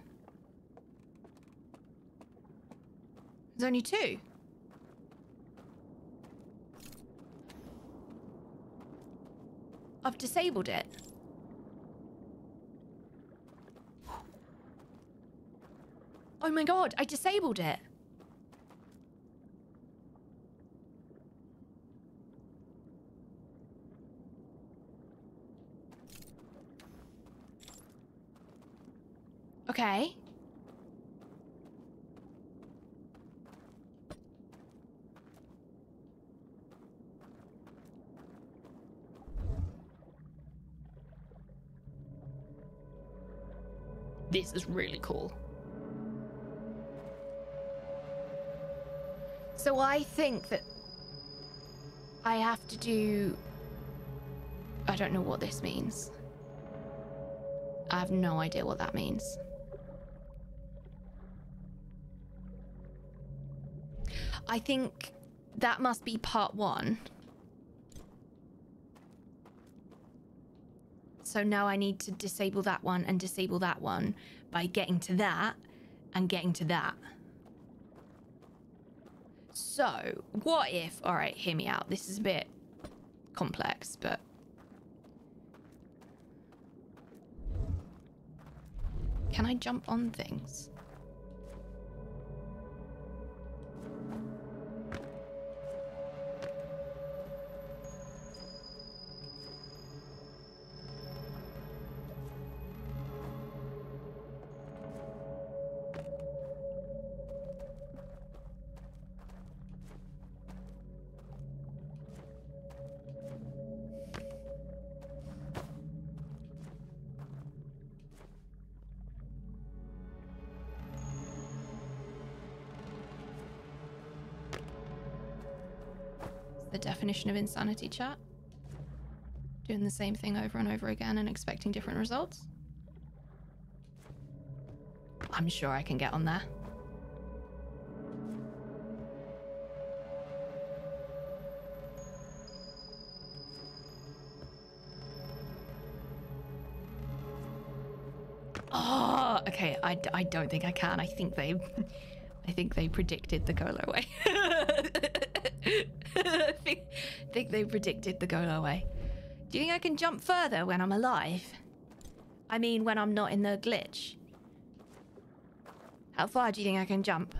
There's only two. I've disabled it. Oh my god, I disabled it. Okay. This is really cool. So I think that I have to do... I don't know what this means. I have no idea what that means. I think that must be part one. So now I need to disable that one and disable that one by getting to that and getting to that. So what if, all right, hear me out. This is a bit complex, but can I jump on things? The definition of insanity, chat. Doing the same thing over and over again and expecting different results. I'm sure I can get on there. Okay, I don't think I can. I think they predicted the Kolo way. I think they predicted the Kolo way. Do you think I can jump further when I'm alive? I mean, when I'm not in the glitch. How far do you think I can jump?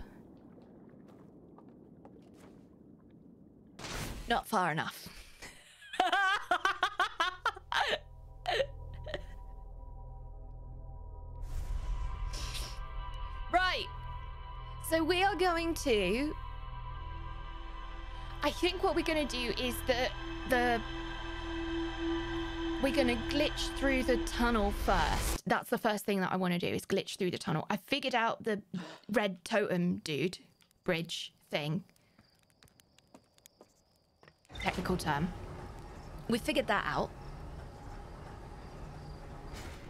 Not far enough. Right. So we are going to... I think what we're going to do is we're going to glitch through the tunnel first. That's the first thing that I want to do, is glitch through the tunnel. I figured out the red totem dude bridge thing. Technical term. We figured that out.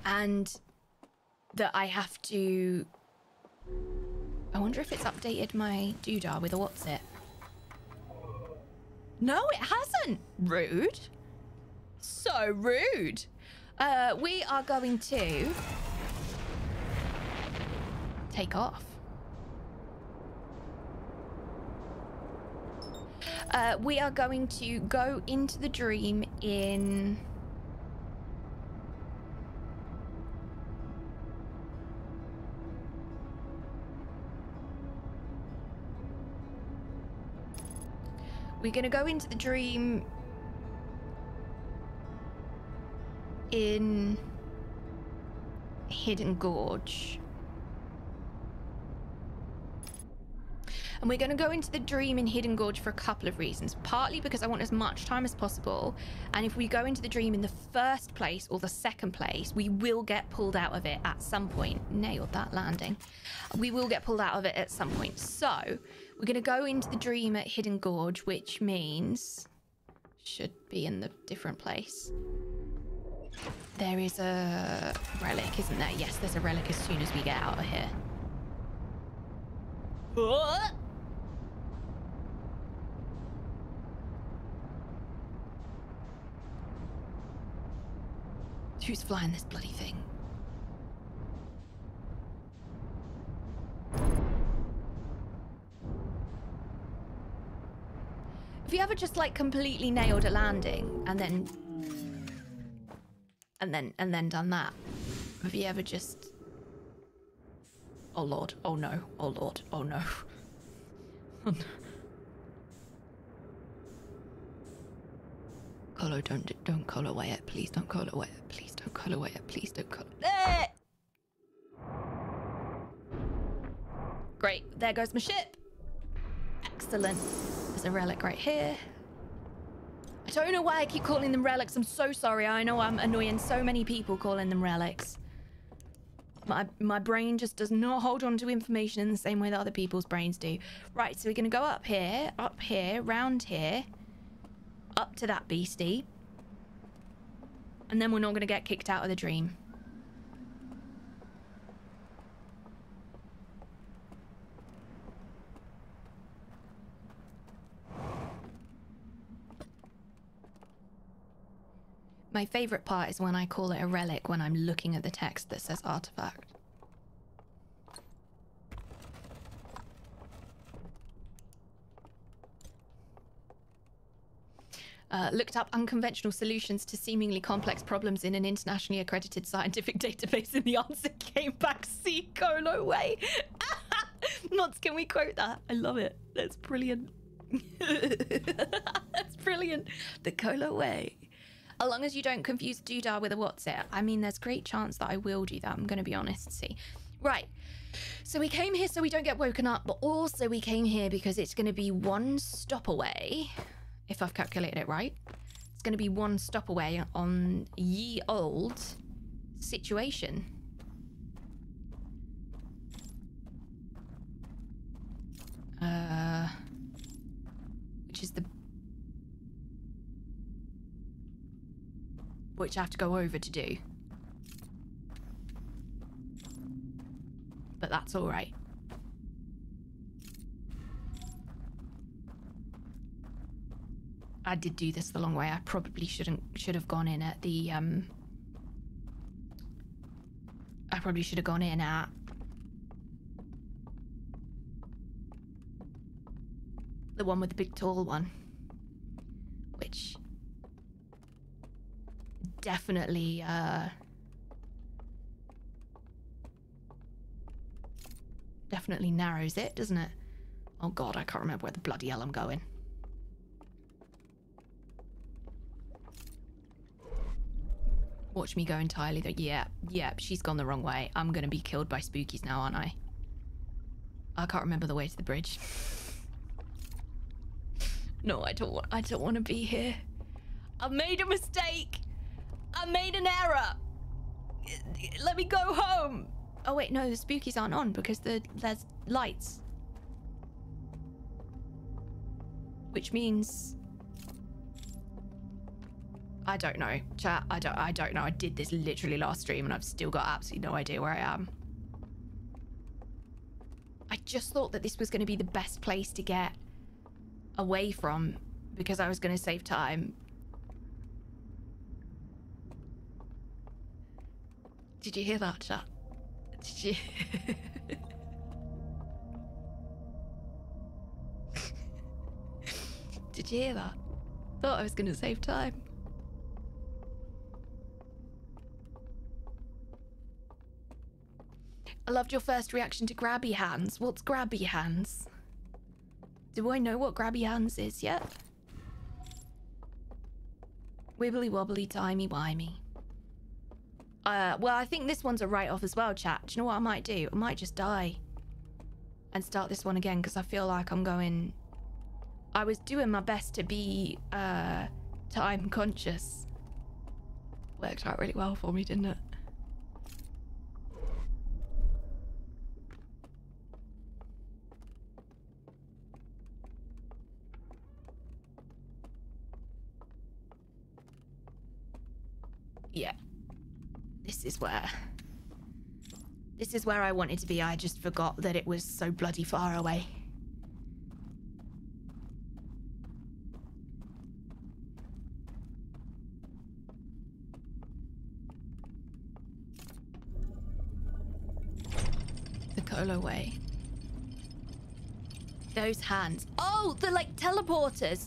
And that I have to... I wonder if it's updated my doodah with a what's it. No, it hasn't. Rude. So rude. We are going to take off. We are going to go into the dream in... We're going to go into the dream in Hidden Gorge. And we're going to go into the dream in Hidden Gorge for a couple of reasons. Partly because I want as much time as possible. And if we go into the dream in the first place or the second place, we will get pulled out of it at some point. Nailed that landing. We will get pulled out of it at some point. So we're going to go into the dream at Hidden Gorge, which means... should be in the different place. There is a relic, isn't there? Yes, there's a relic as soon as we get out of here. What? Who's flying this bloody thing? Have you ever just like completely nailed a landing and then done that? Have you ever just... Oh lord, oh no, oh lord, oh no. Oh no. Kolo, don't Kolo away it, please don't Kolo away it, please don't Kolo away it, please don't Kolo. Great, there goes my ship. Excellent. There's a relic right here. I don't know why I keep calling them relics. I'm so sorry. I know I'm annoying so many people calling them relics. My brain just does not hold on to information in the same way that other people's brains do. Right, so we're going to go up here, round here, up to that beastie. And then we're not going to get kicked out of the dream. My favorite part is when I call it a relic when I'm looking at the text that says artifact. Looked up unconventional solutions to seemingly complex problems in an internationally accredited scientific database, and the answer came back C. Kolo way. Mods, can we quote that? I love it. That's brilliant. That's brilliant. The Kolo way. As long as you don't confuse doodah with a what's it. I mean, there's great chance that I will do that. I'm going to be honest. See. Right. So we came here so we don't get woken up, but also we came here because it's going to be one stop away. If I've calculated it right. It's going to be one stop away on ye old situation. Which is the... which I have to go over to do. But that's all right. I did do this the long way. I probably should have gone in at the I probably should have gone in at... the one with the big tall one. Which... definitely, definitely narrows it, doesn't it? Oh god, I can't remember where the bloody hell I'm going. Watch me go entirely though. Yeah, she's gone the wrong way. I'm gonna be killed by spookies now, aren't I? I can't remember the way to the bridge. No, I don't want to be here. I've made a mistake. I made an error. Let me go home. Oh wait, no, the spookies aren't on because there's lights. Which means... I don't know, chat. I don't know. I did this literally last stream and I've still got absolutely no idea where I am. I just thought that this was going to be the best place to get away from because I was going to save time. Did you hear that, chat? Did you? Did you hear that? Thought I was going to save time. I loved your first reaction to grabby hands. What's grabby hands? Do I know what grabby hands is yet? Wibbly wobbly timey wimey. Well, I think this one's a write-off as well, chat. Do you know what I might do? I might just die and start this one again because I feel like I'm going... I was doing my best to be time conscious. Worked out really well for me, didn't it? Yeah. This is where I wanted to be. I just forgot that it was so bloody far away. The Kolo way. Those hands. Oh, they're like teleporters.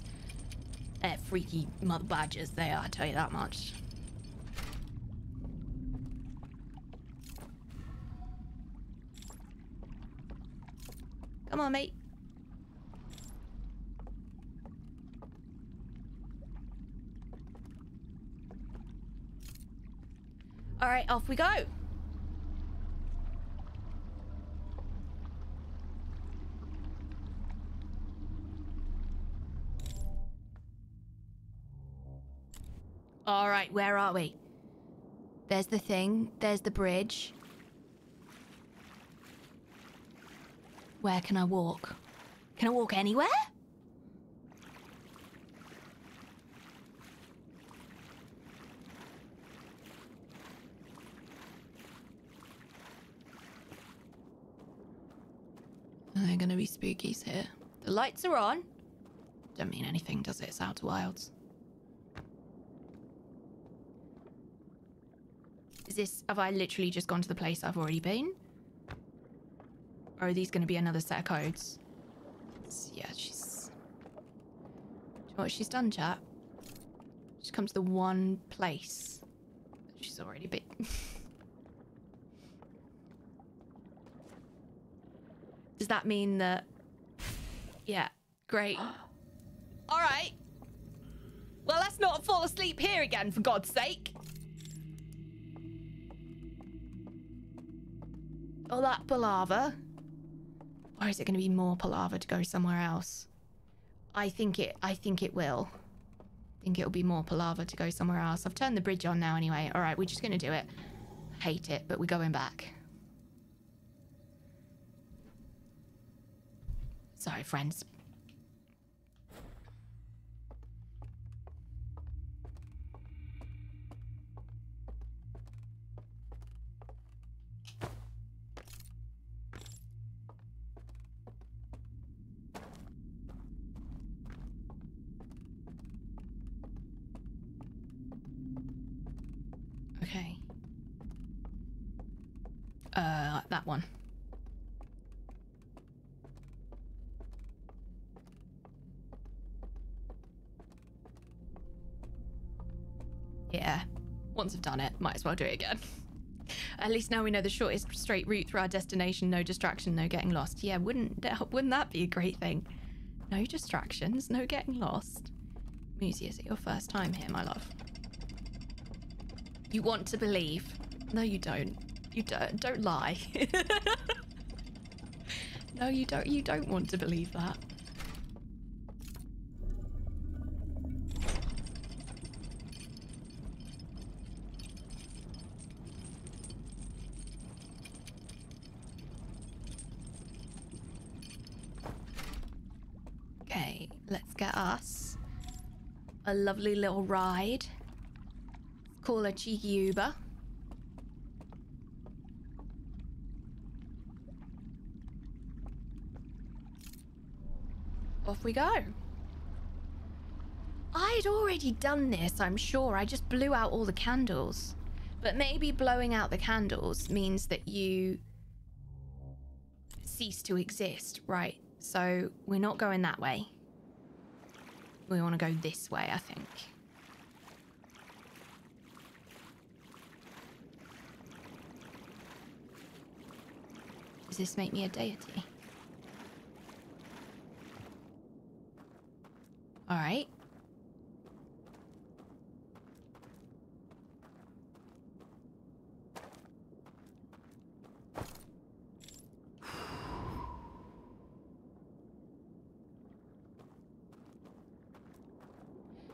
They're freaky mother badgers, they are, I tell you that much. Come on, mate. All right, off we go. All right, where are we? There's the thing. There's the bridge. Where can I walk? Can I walk anywhere? Are there gonna be spookies here? The lights are on. Don't mean anything, does it? It's Outer Wilds. Is this... have I literally just gone to the place I've already been? Or are these going to be another set of codes? Yeah, she's... do you know what she's done, chat? She's come to the one place she's already been. Does that mean that... yeah, great. All right. Well, let's not fall asleep here again, for God's sake. All that palaver. Or is it going to be more palaver to go somewhere else? I think it will. I think it'll be more palaver to go somewhere else. I've turned the bridge on now anyway. All right, we're just going to do it. Hate it, but we're going back. Sorry, friends. Okay. That one. Yeah. Once I've done it, might as well do it again. At least now we know the shortest straight route through our destination. No distraction, no getting lost. Yeah, wouldn't that be a great thing? No distractions, no getting lost. Moozy, is it your first time here, my love? You want to believe. No, you don't. You don't. Don't lie. No, you don't. You don't want to believe that. Okay, let's get us a lovely little ride. Call a cheeky Uber. Off we go. I'd already done this, I'm sure. I just blew out all the candles. But maybe blowing out the candles means that you cease to exist, right? So we're not going that way. We want to go this way, I think. Does this make me a deity? All right.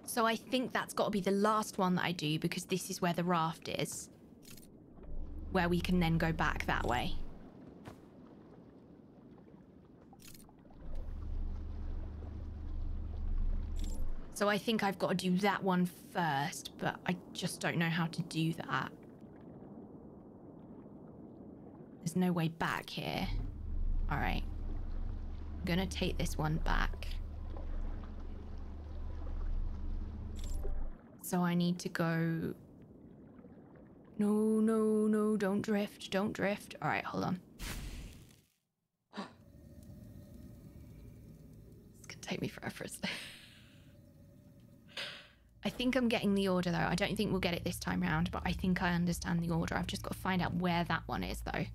So I think that's got to be the last one that I do, because this is where the raft is. Where we can then go back that way. So I think I've got to do that one first, but I just don't know how to do that. There's no way back here. All right. I'm gonna take this one back. So I need to go... No, don't drift, don't drift. All right, hold on. It's gonna take me forever, isn't it? I think I'm getting the order, though. I don't think we'll get it this time round, but I think I understand the order. I've just got to find out where that one is, though.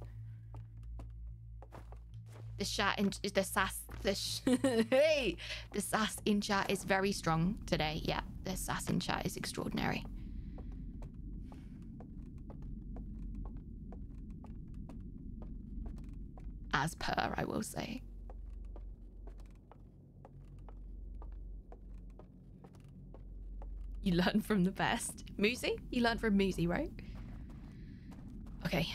The chat in the sass, hey, the sass in chat is very strong today. Yeah, the sass in chat is extraordinary. As per, I will say. You learn from the best. Moozy? You learn from Moozy, right? Okay.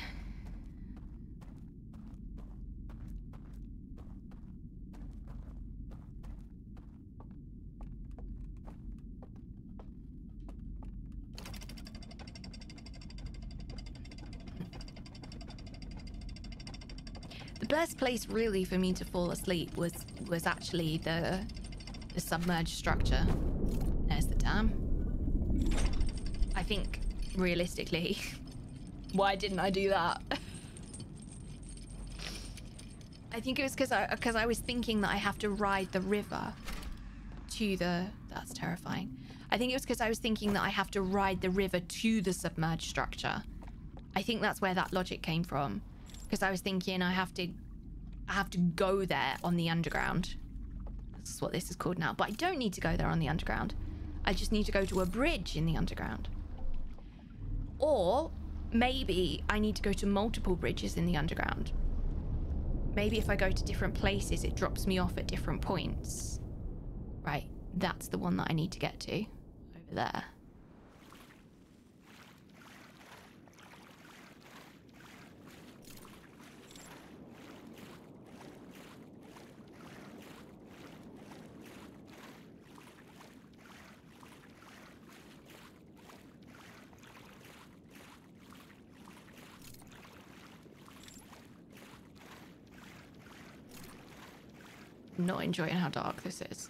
The best place really for me to fall asleep was actually the submerged structure. There's the dam. I think, realistically, why didn't I do that? I think it was because I was thinking that I have to ride the river to the... That's terrifying. I think it was because I was thinking that I have to ride the river to the submerged structure. I think that's where that logic came from. Because I was thinking I have to go there on the underground. This is what this is called now. But I don't need to go there on the underground. I just need to go to a bridge in the underground. Or maybe I need to go to multiple bridges in the underground. Maybe if I go to different places, it drops me off at different points. Right, that's the one that I need to get to. Over there. Not enjoying how dark this is.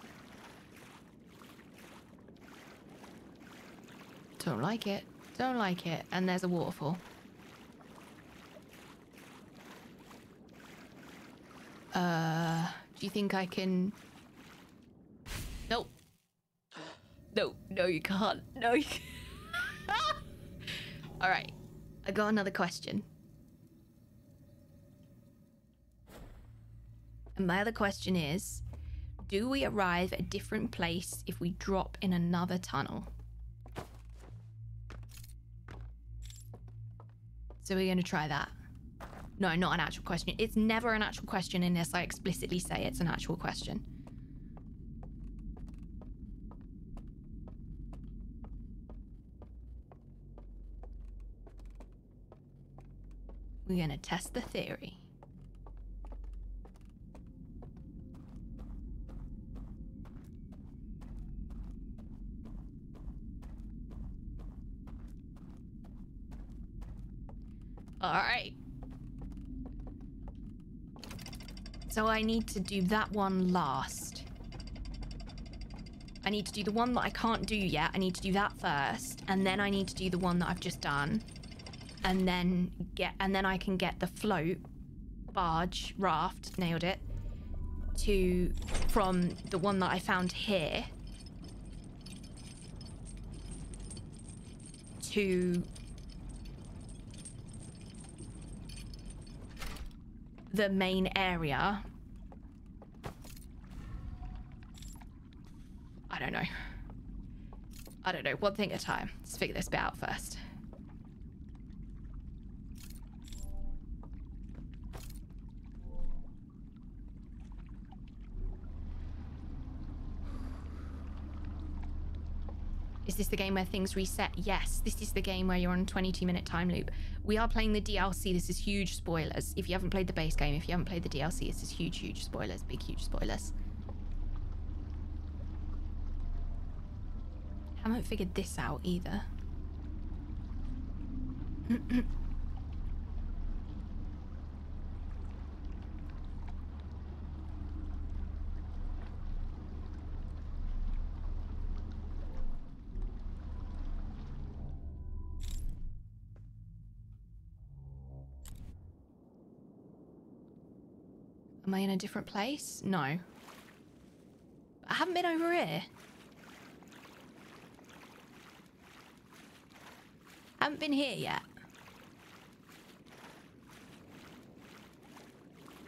Don't like it. Don't like it. And there's a waterfall. Do you think I can... Nope. No, no, you can't. No, you can't. All right. I got another question. And my other question is, do we arrive at a different place if we drop in another tunnel? So we're going to try that. No, not an actual question. It's never an actual question unless I explicitly say it's an actual question. We're going to test the theory. All right. So I need to do that one last. I need to do the one that I can't do yet. I need to do that first, and then I need to do the one that I've just done, and then I can get the float, barge, raft, nailed it, from the one that I found here to the main area. I don't know. One thing at a time. Let's figure this bit out first. Is this the game where things reset? Yes, this is the game where you're on a 22-minute time loop. We are playing the DLC. This is huge spoilers. If you haven't played the base game, if you haven't played the DLC, this is huge, huge spoilers. Big, huge spoilers. Haven't figured this out either. Am I in a different place? No. I haven't been over here. Haven't been here yet.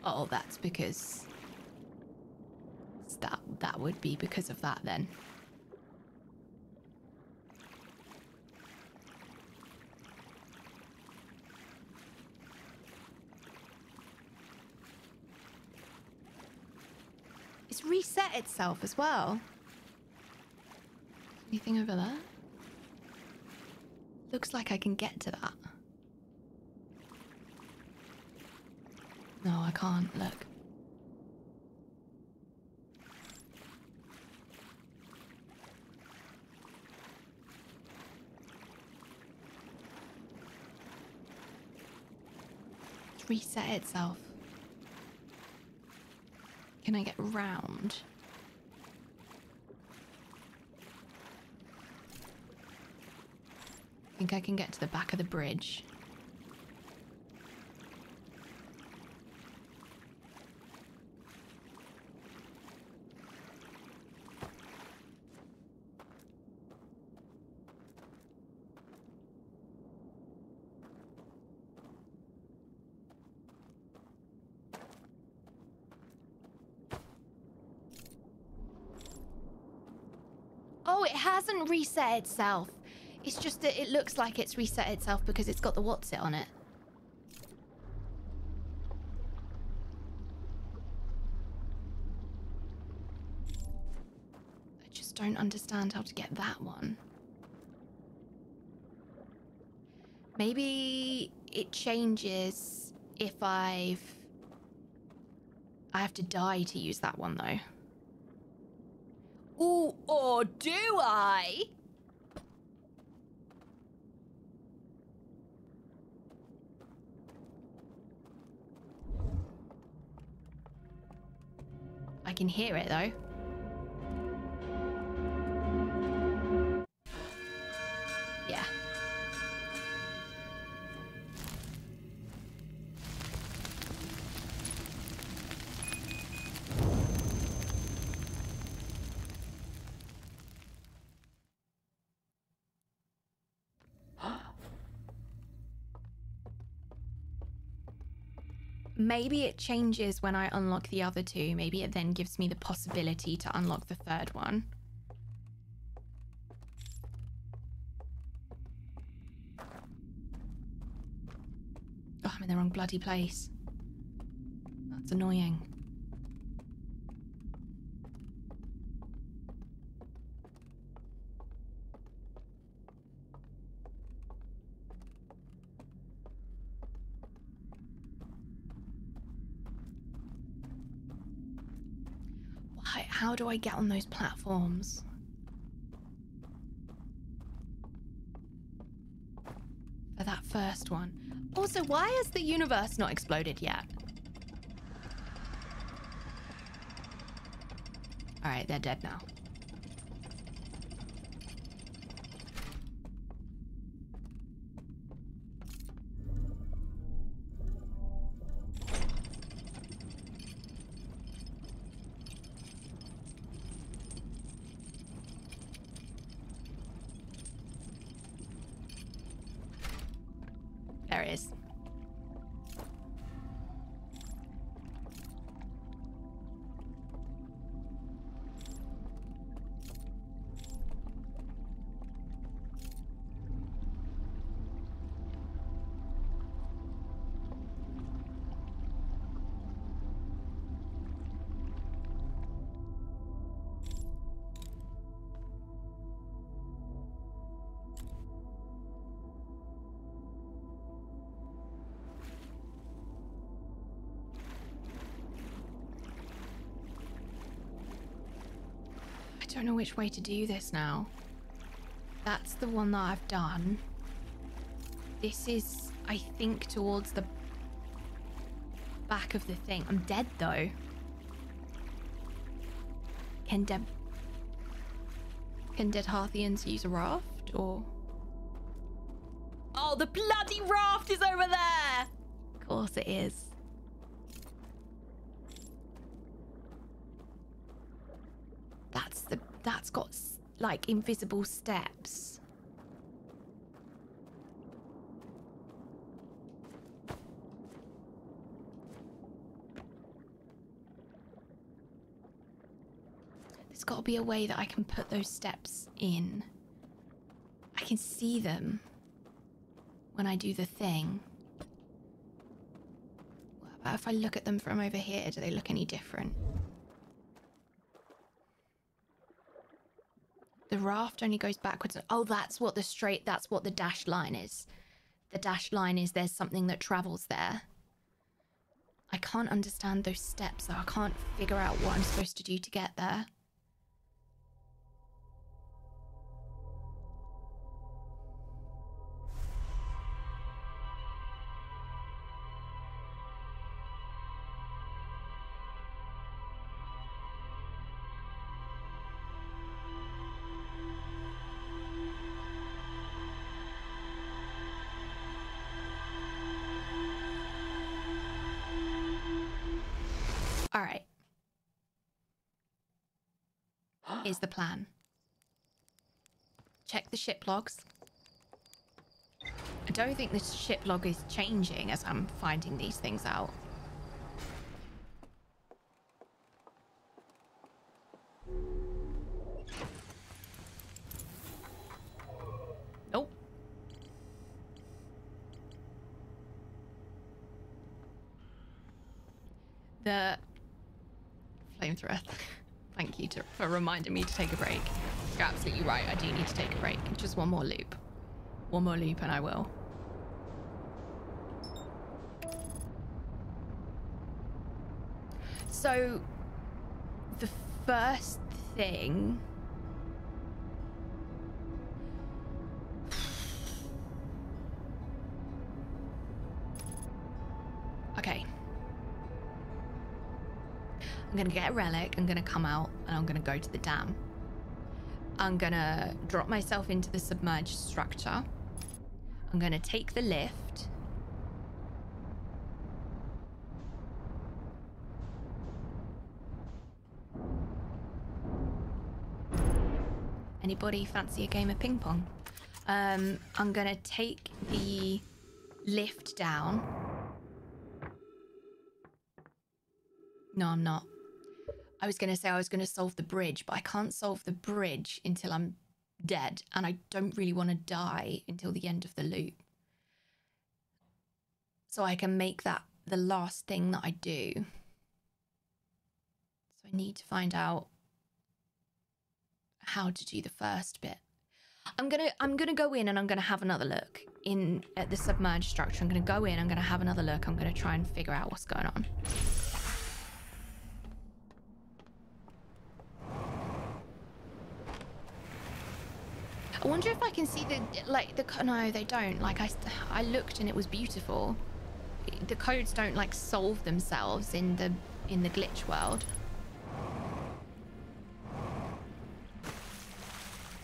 Oh, that's because... That would be because of that then. It's reset itself as well. Anything over there? Looks like I can get to that. No, I can't. Look. It's reset itself. Can I get round? I think I can get to the back of the bridge. Oh, it hasn't reset itself. It's just that it looks like it's reset itself because it's got the what's it on it. I just don't understand how to get that one. Maybe it changes if I have to die to use that one though. Ooh, or do I? I can hear it though. Yeah. maybe it changes when I unlock the other two. Maybe it then gives me the possibility to unlock the third one. Oh, I'm in the wrong bloody place. That's annoying. How do I get on those platforms? For that first one. Also, why has the universe not exploded yet? Alright, they're dead now. There it is. I don't know which way to do this now. That's the one that I've done. This is, I think, towards the back of the thing. I'm dead though. Can dead Hearthians use a raft or? Oh, the bloody raft is over there! Of course it is. That's got like invisible steps. There's got to be a way that I can put those steps in. I can see them when I do the thing. What about if I look at them from over here? Do they look any different? The raft only goes backwards. Oh, that's what the dashed line is. The dashed line is there's something that travels there. I can't understand those steps, though. I can't figure out what I'm supposed to do to get there. All right. Here's the plan. Check the ship logs. I don't think this ship log is changing as I'm finding these things out. Nope. The flamethrower. Thank you for reminding me to take a break. You're absolutely right. I do need to take a break. Just one more loop. One more loop and I will. So, the first thing... Okay. I'm going to get a relic, I'm going to come out, and I'm going to go to the dam. I'm going to drop myself into the submerged structure. I'm going to take the lift. Anybody fancy a game of ping pong? I'm going to take the lift down. No, I'm not. I was going to say I was going to solve the bridge, but I can't solve the bridge until I'm dead, and I don't really want to die until the end of the loop. So I can make that the last thing that I do. So I need to find out how to do the first bit. I'm gonna go in and I'm gonna have another look at the submerged structure. I'm gonna go in, I'm gonna have another look, I'm gonna try and figure out what's going on. I wonder if I can see no, they don't. Like I looked and it was beautiful. The codes don't like solve themselves in the glitch world.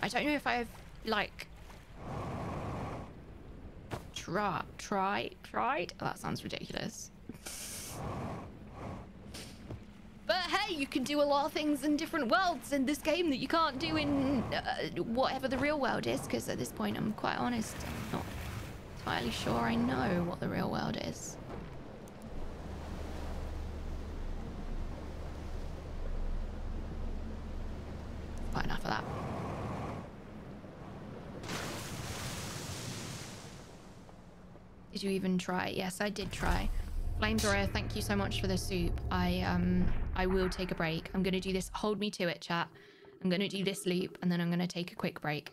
I don't know if I've like tried. Oh, that sounds ridiculous. But hey, you can do a lot of things in different worlds in this game that you can't do in whatever the real world is, because at this point, I'm quite honest, I'm not entirely sure I know what the real world is. Quite enough of that. Did you even try? Yes, I did try. Flamethrower, thank you so much for the soup. I will take a break. I'm gonna do this. Hold me to it, chat. I'm gonna do this loop and then I'm gonna take a quick break.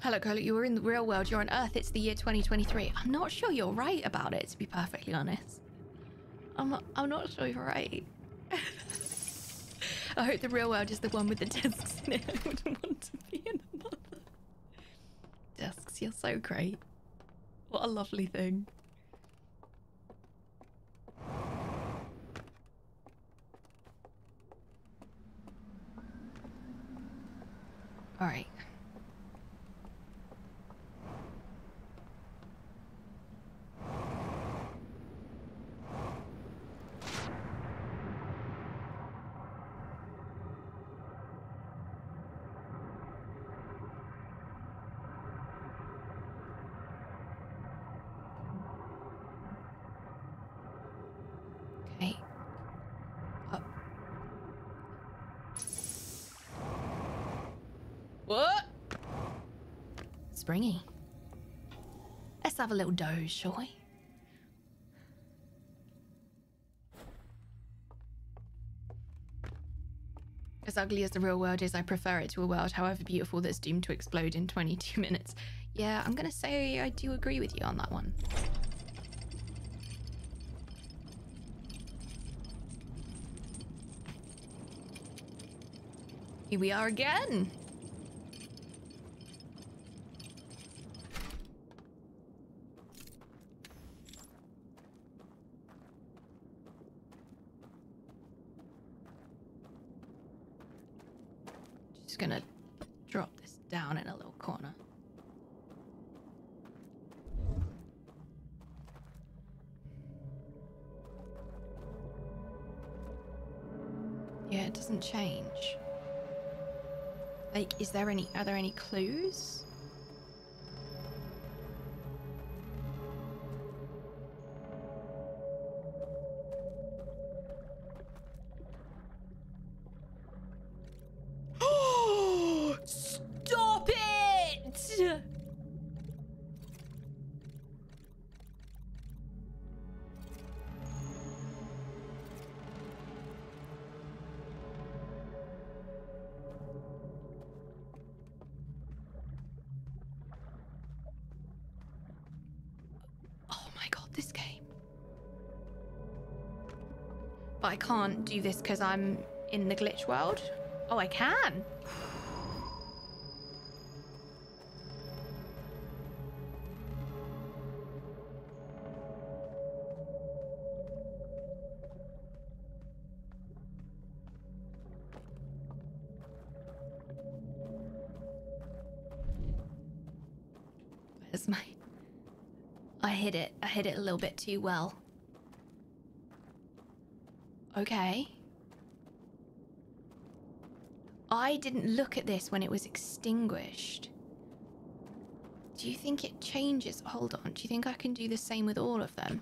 HelloItsKolo, you were in the real world. You're on Earth. It's the year 2023. I'm not sure you're right about it, to be perfectly honest. I'm not sure you're right. I hope the real world is the one with the desks in it. I wouldn't want to be in another. Desks, you're so great. What a lovely thing. All right. Okay. Up. What? Springy. Let's have a little doze, shall we? As ugly as the real world is, I prefer it to a world, however beautiful, that's doomed to explode in 22 minutes. Yeah, I'm gonna say I do agree with you on that one. Here we are again. Just gonna drop this down in a little corner. Yeah, it doesn't change. Like, are there any clues? Stop it! Oh my god, this game. But I can't do this because I'm in the glitch world? Oh, I can. Where's my... I hit it a little bit too well. Okay. I didn't look at this when it was extinguished. Do you think it changes? Hold on. Do you think I can do the same with all of them?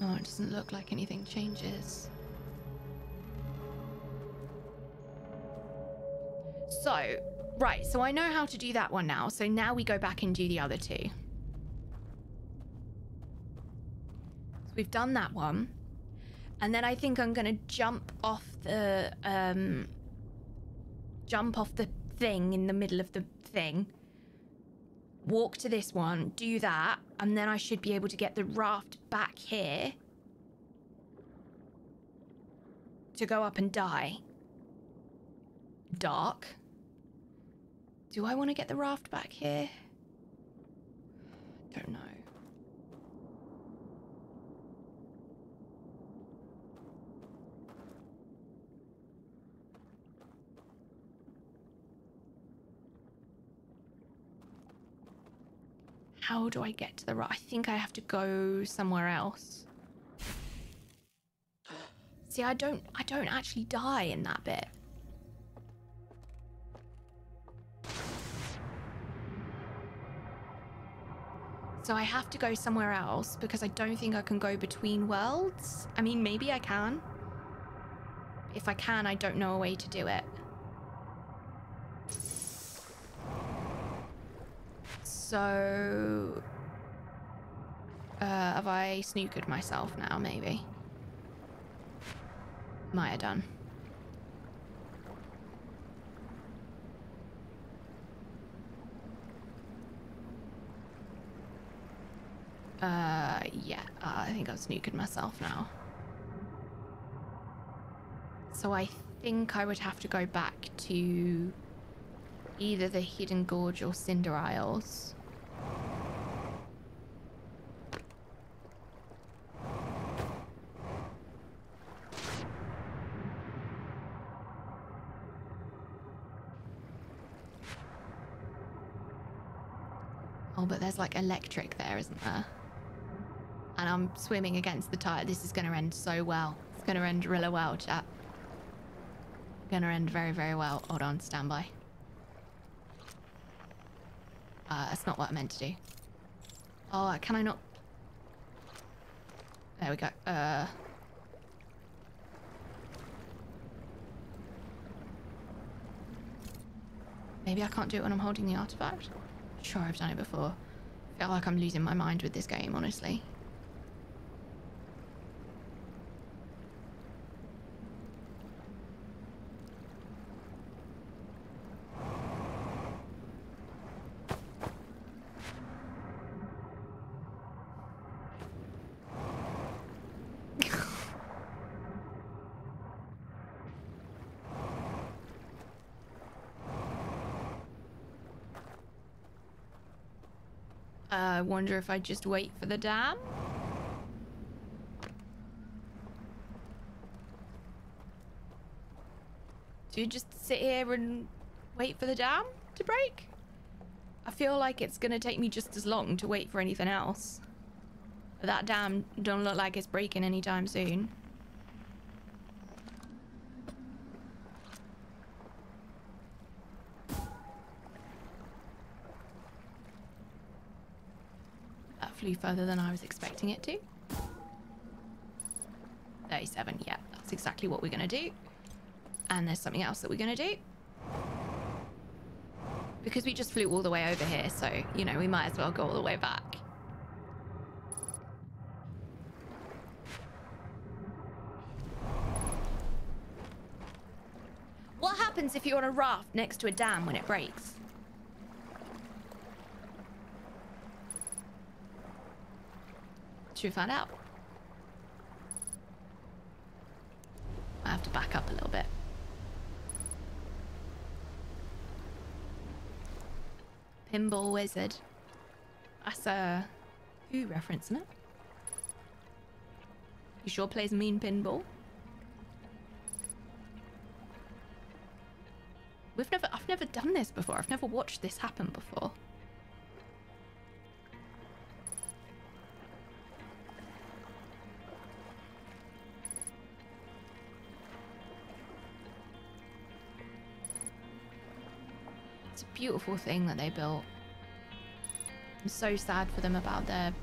Oh, it doesn't look like anything changes. So, right, so I know how to do that one now. So now we go back and do the other two. So we've done that one. And then I think I'm going to jump off the thing in the middle of the thing. Walk to this one, do that, and then I should be able to get the raft back here to go up and die. Dark. Do I want to get the raft back here? Don't know. How do I get to the raft? I think I have to go somewhere else. See, I don't actually die in that bit. So I have to go somewhere else because I don't think I can go between worlds. I mean, maybe I can. If I can, I don't know a way to do it. So... have I snookered myself now, maybe? Might have done. Yeah, I think I've snookered myself now. So I think I would have to go back to either the Hidden Gorge or Cinder Isles. Oh, but there's like electric there, isn't there? And I'm swimming against the tide. This is going to end so well. It's going to end really well, chat. Going to end very, very well. Hold on, stand by. That's not what I meant to do. Oh, can I not? There we go. Maybe I can't do it when I'm holding the artifact. Sure, I've done it before. I feel like I'm losing my mind with this game, honestly. I wonder if I just wait for the dam? Do you just sit here and wait for the dam to break? I feel like it's gonna take me just as long to wait for anything else. That dam don't look like it's breaking anytime soon. Flew further than I was expecting it to. 37, yeah, that's exactly what we're gonna do. And there's something else that we're gonna do. Because we just flew all the way over here, so, you know, we might as well go all the way back. What happens if you're on a raft next to a dam when it breaks? Should we find out? I have to back up a little bit. Pinball Wizard. That's a Who reference, isn't it? You sure plays mean pinball? I've never done this before. I've never watched this happen before. It's a beautiful thing that they built. I'm so sad for them about their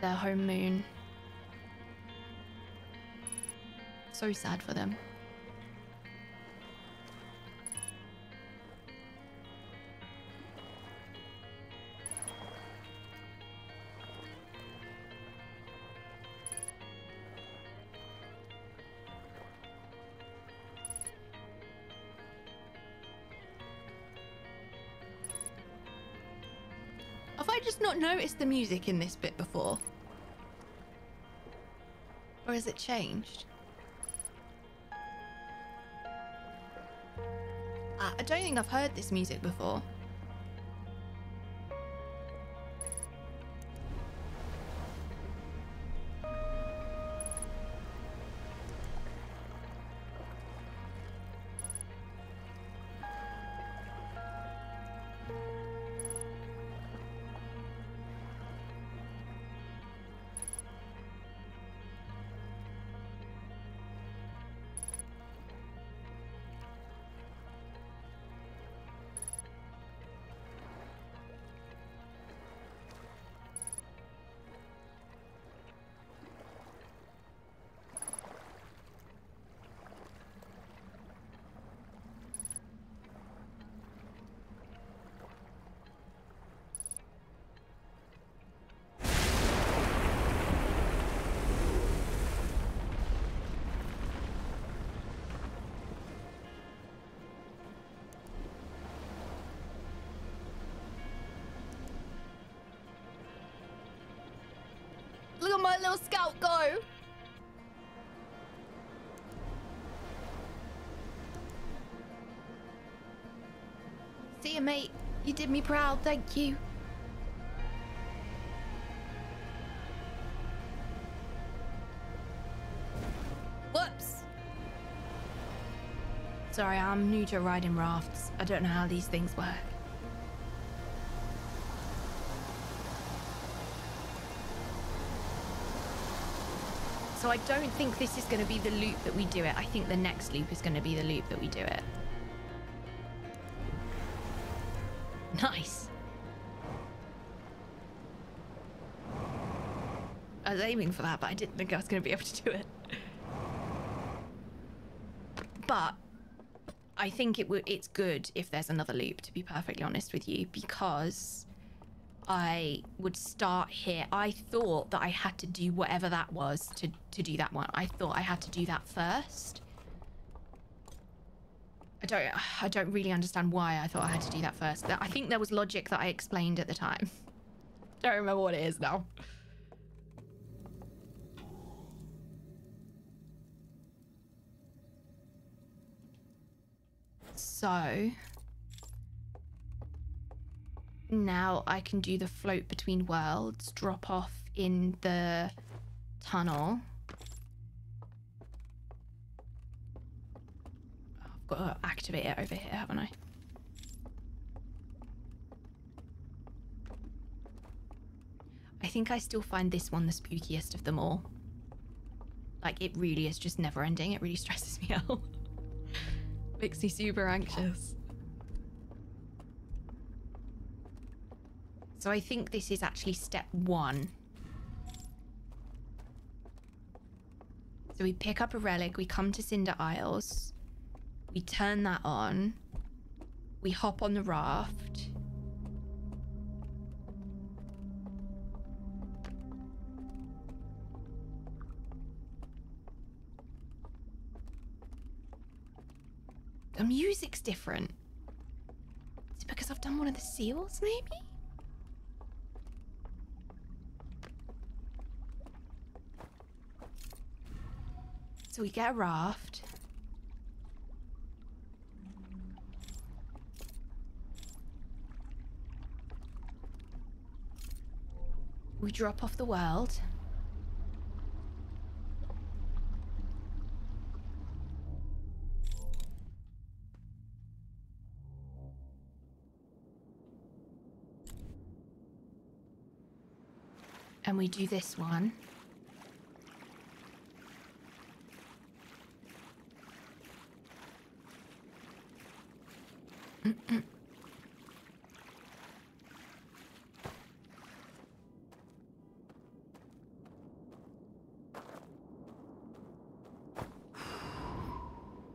home moon. So sad for them. Have I just not noticed the music in this bit before? Or has it changed? I don't think I've heard this music before. Look at my little scout go. See you, mate. You did me proud. Thank you. Whoops. Sorry, I'm new to riding rafts. I don't know how these things work. So I don't think this is going to be the loop that we do it. I think the next loop is going to be the loop that we do it. Nice. I was aiming for that, but I didn't think I was going to be able to do it. But I think it's good if there's another loop, to be perfectly honest with you, because I would start here. I thought that I had to do whatever that was to do that one. I thought I had to do that first. I don't really understand why I thought I had to do that first. I think there was logic that I explained at the time. Don't remember what it is now. So now I can do the float between worlds, drop off in the tunnel. I've got to activate it over here, haven't I? I think I still find this one the spookiest of them all. Like, it really is just never ending. It really stresses me out. Makes me super anxious. So I think this is actually step 1. So we pick up a relic, we come to Cinder Isles, we turn that on, we hop on the raft. The music's different. Is it because I've done one of the seals, maybe? So we get a raft. We drop off the world. And we do this one.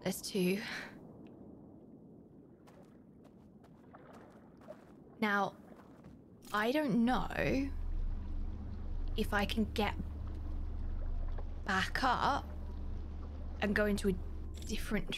There's two. Now, I don't know if I can get back up and go into a different...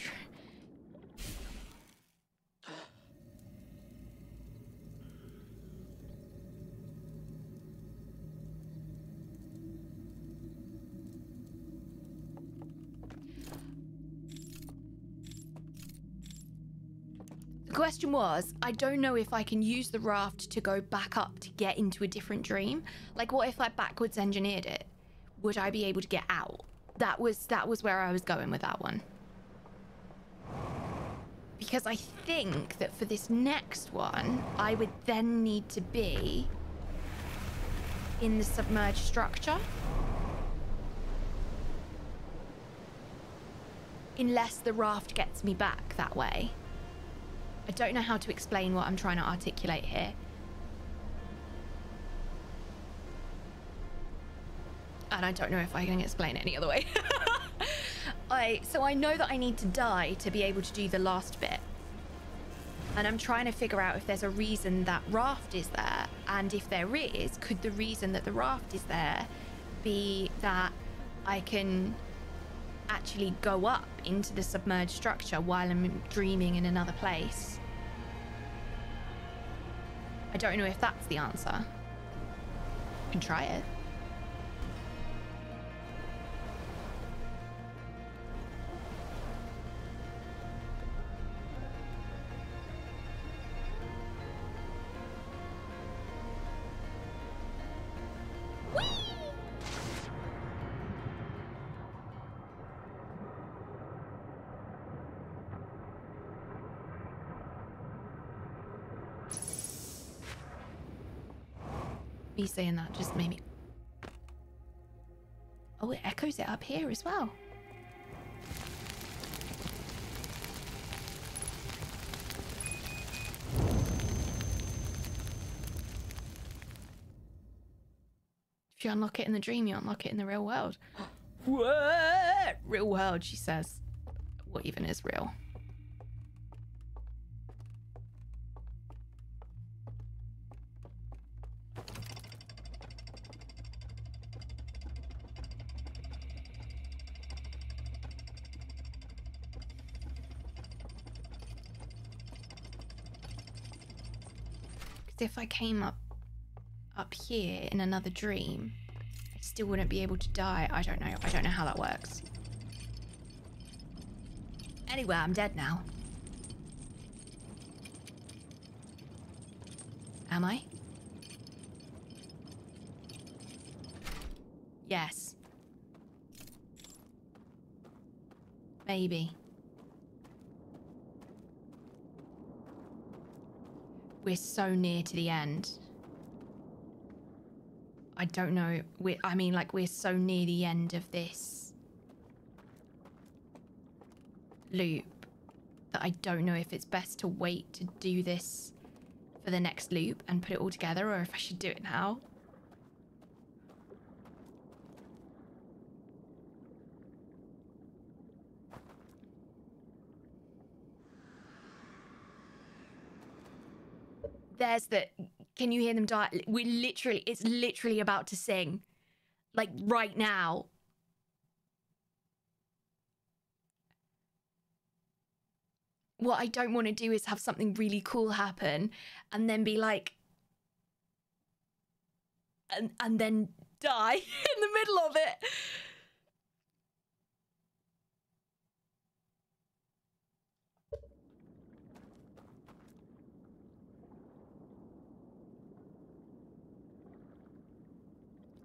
The question was, I don't know if I can use the raft to go back up to get into a different dream. Like, what if I backwards engineered it? Would I be able to get out? That was where I was going with that one. Because I think that for this next one, I would then need to be in the submerged structure. Unless the raft gets me back that way. I don't know how to explain what I'm trying to articulate here. And I don't know if I can explain it any other way. So I know that I need to die to be able to do the last bit. And I'm trying to figure out if there's a reason that raft is there. And if there is, could the reason that the raft is there be that I can actually go up into the submerged structure while I'm dreaming in another place? I don't know if that's the answer. I can try it. Me saying that just made me... Oh, it echoes it up here as well. If you unlock it in the dream, you unlock it in the real world. What? Real world, she says. What even is real? If I came up here in another dream, I still wouldn't be able to die. I don't know how that works. Anyway, I'm dead now. Am I? Yes. Maybe. We're so near to the end. I don't know. I mean, like, we're so near the end of this loop that I don't know if it's best to wait to do this for the next loop and put it all together, or if I should do it now. There's the... Can you hear them die? It's literally about to sing. Like, right now. What I don't want to do is have something really cool happen and then be like... And then die in the middle of it.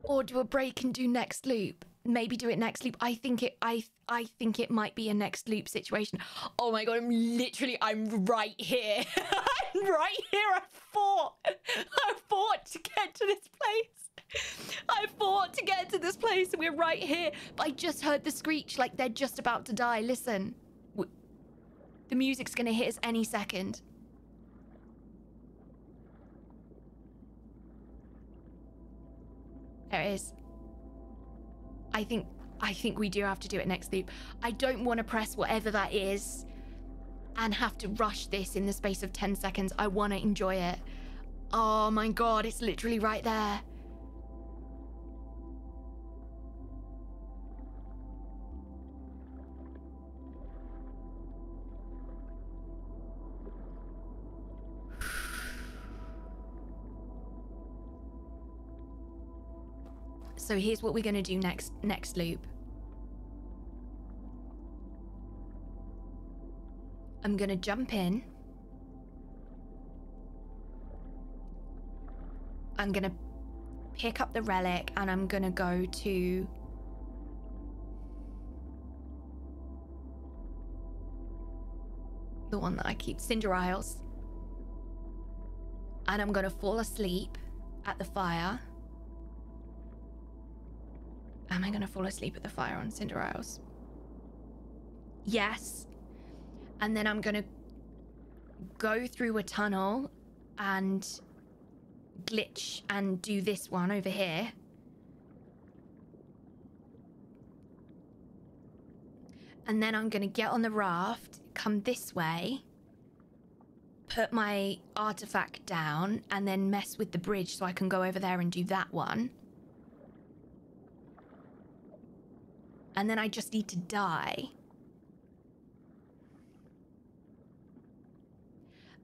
Or do a break and do next loop. Maybe do it next loop. I think it might be a next loop situation. Oh my god, I'm right here. I'm right here. I fought to get to this place. I fought to get to this place. We're right here. But I just heard the screech like they're just about to die. Listen. The music's gonna hit us any second. There it is. I think we do have to do it next loop. I don't want to press whatever that is and have to rush this in the space of 10 seconds. I want to enjoy it. Oh my god, it's literally right there. So here's what we're going to do next loop. I'm going to jump in. I'm going to pick up the relic and I'm going to go to the one that I keep, Cinder Isles. And I'm going to fall asleep at the fire. Am I going to fall asleep at the fire on Cinder Isles? Yes. And then I'm going to go through a tunnel and glitch and do this one over here. And then I'm going to get on the raft, come this way, put my artifact down, and then mess with the bridge so I can go over there and do that one. And then I just need to die.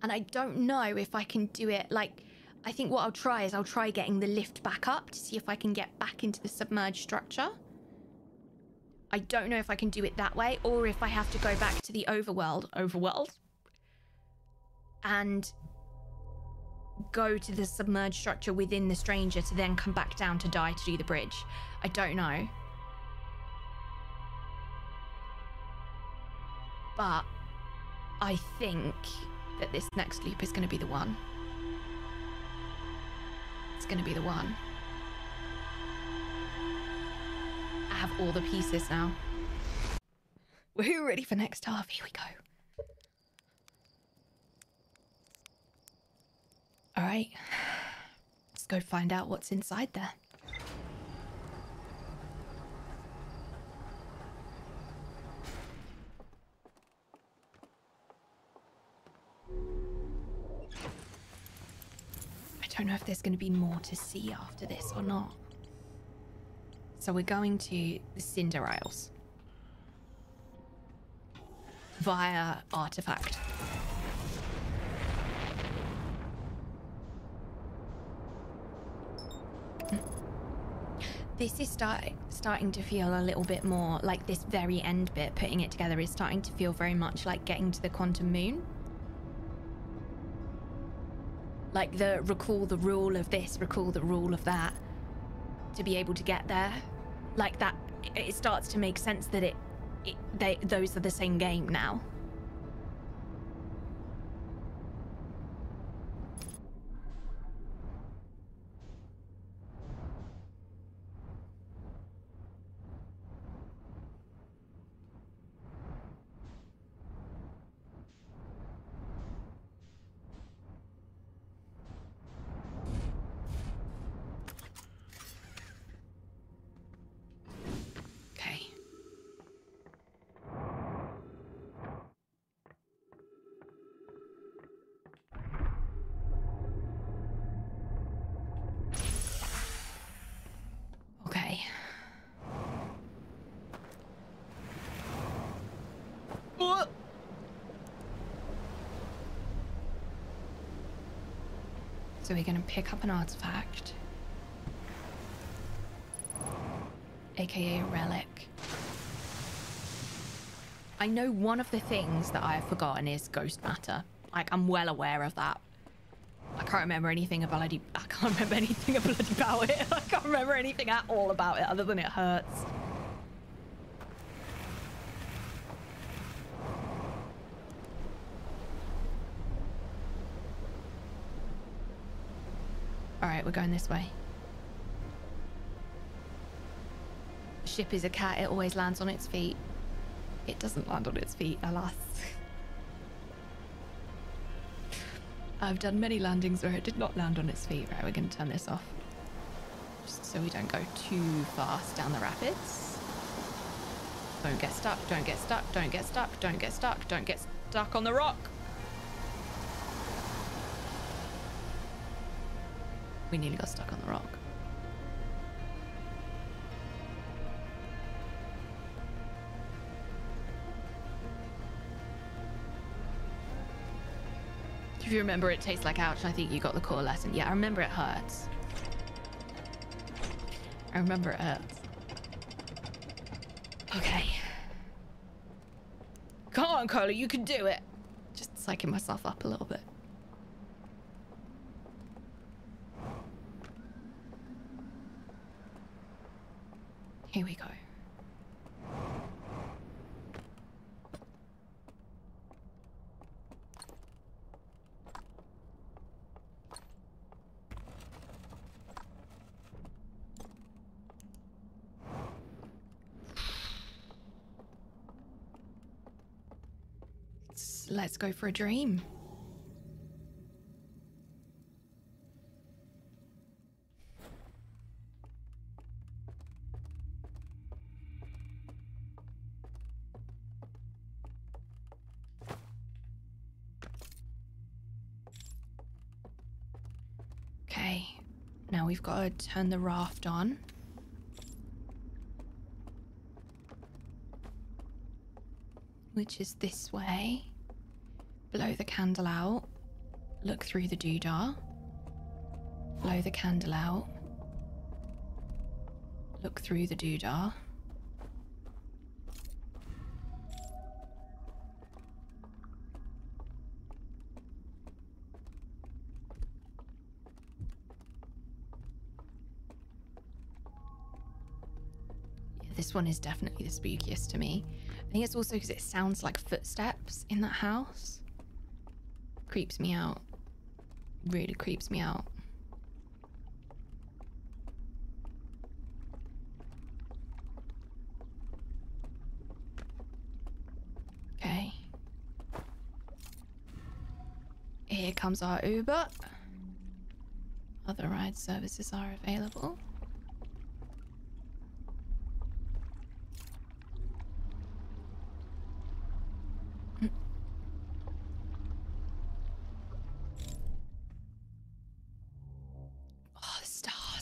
And I don't know if I can do it, like, I think what I'll try is I'll try getting the lift back up to see if I can get back into the submerged structure. I don't know if I can do it that way or if I have to go back to the overworld, and go to the submerged structure within the stranger to then come back down to die to do the bridge. I don't know. But I think that this next loop is going to be the one. It's going to be the one. I have all the pieces now. We're ready for next half. Here we go. All right. Let's go find out what's inside there. I don't know if there's going to be more to see after this or not. So we're going to the Cinder Isles via artifact. This is starting to feel a little bit more like this very end bit, putting it together, is starting to feel very much like getting to the quantum moon. Like the recall the rule of this, recall the rule of that, to be able to get there. Like that, it starts to make sense that those are the same game now. So we're going to pick up an artifact, aka a relic. I know one of the things that I have forgotten is ghost matter. Like, I'm well aware of that. Like, can't remember anything about it. I can't remember anything about it. I can't remember anything at all about it other than it hurts. All right, we're going this way. The ship is a cat. It always lands on its feet. It doesn't land on its feet, alas. I've done many landings where it did not land on its feet. Right, we're going to turn this off. Just so we don't go too fast down the rapids. Don't get stuck, don't get stuck, don't get stuck, don't get stuck, don't get stuck on the rock. We nearly got stuck on the rock. If you remember, it tastes like ouch. I think you got the core lesson. Yeah, I remember it hurts. I remember it hurts. Okay. Come on, Cola, you can do it. Just psyching myself up a little bit. Here we go. Let's go for a dream. Okay, now we've got to turn the raft on. Which is this way. Blow the candle out. Look through the doodah. Blow the candle out. Look through the doodah. Yeah, this one is definitely the spookiest to me. I think it's also because it sounds like footsteps in that house. Creeps me out. Really creeps me out. Okay. Here comes our Uber. Other ride services are available.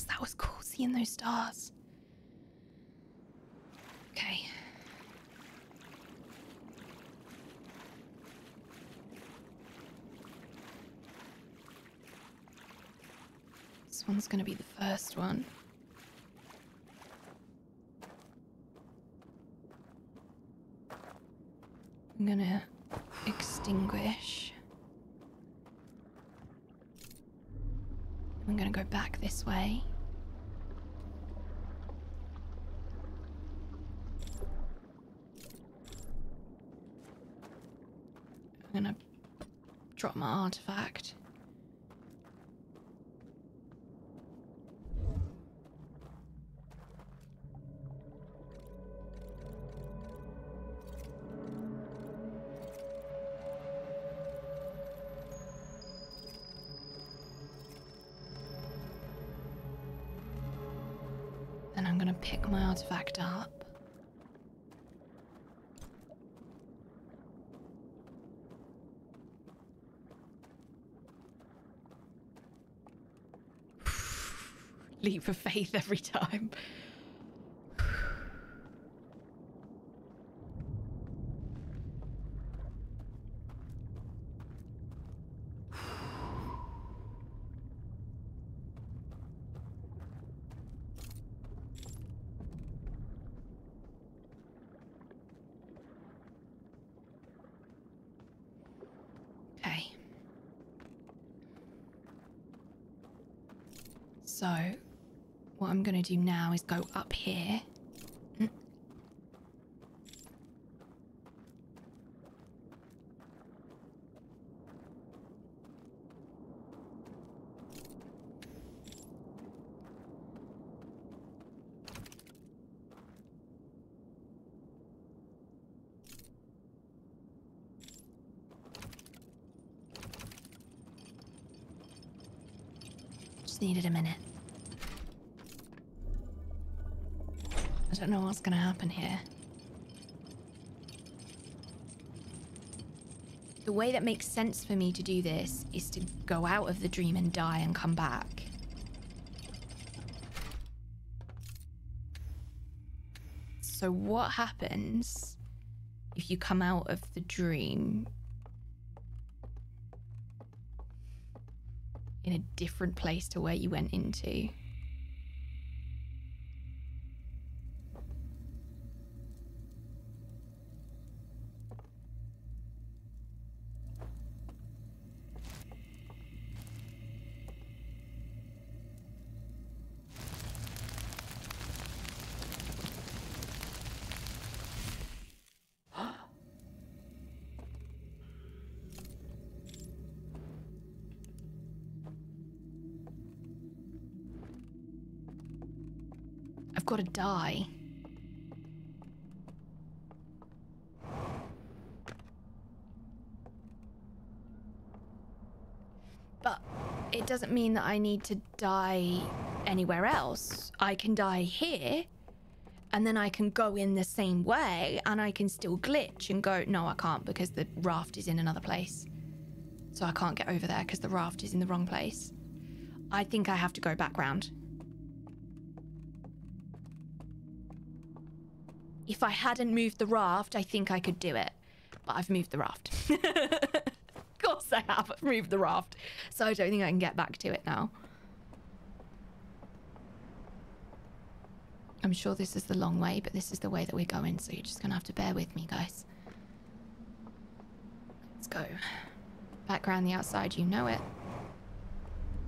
That was cool seeing those stars. Okay. This one's gonna be the first one. I'm gonna extinguish. I'm gonna go back this way. I'm gonna drop my artifact. Then I'm gonna pick my artifact up. Leap of faith every time. Okay. So, what I'm going to do now is go up here. Just needed a minute. I don't know what's going to happen here. The way that makes sense for me to do this is to go out of the dream and die and come back. So what happens if you come out of the dream in a different place to where you went into? I've got to die. But it doesn't mean that I need to die anywhere else. I can die here, and then I can go in the same way, and I can still glitch and go, no, I can't because the raft is in another place. So I can't get over there because the raft is in the wrong place. I think I have to go back round. If I hadn't moved the raft, I think I could do it. But I've moved the raft. Of course I have. I've moved the raft. So I don't think I can get back to it now. I'm sure this is the long way, but this is the way that we're going. So you're just going to have to bear with me, guys. Let's go. Back around the outside, you know it.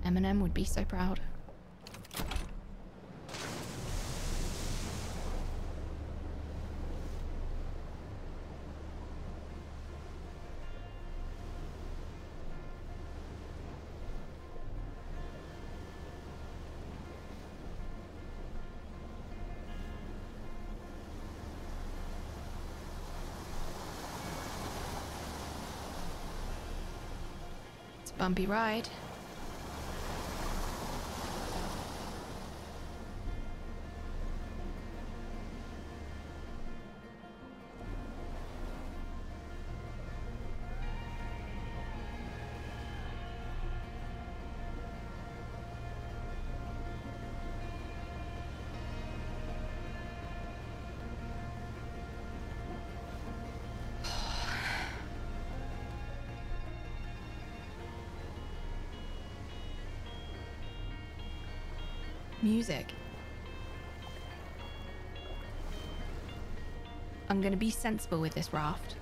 Eminem would be so proud. Bumpy ride. Music. I'm gonna be sensible with this raft.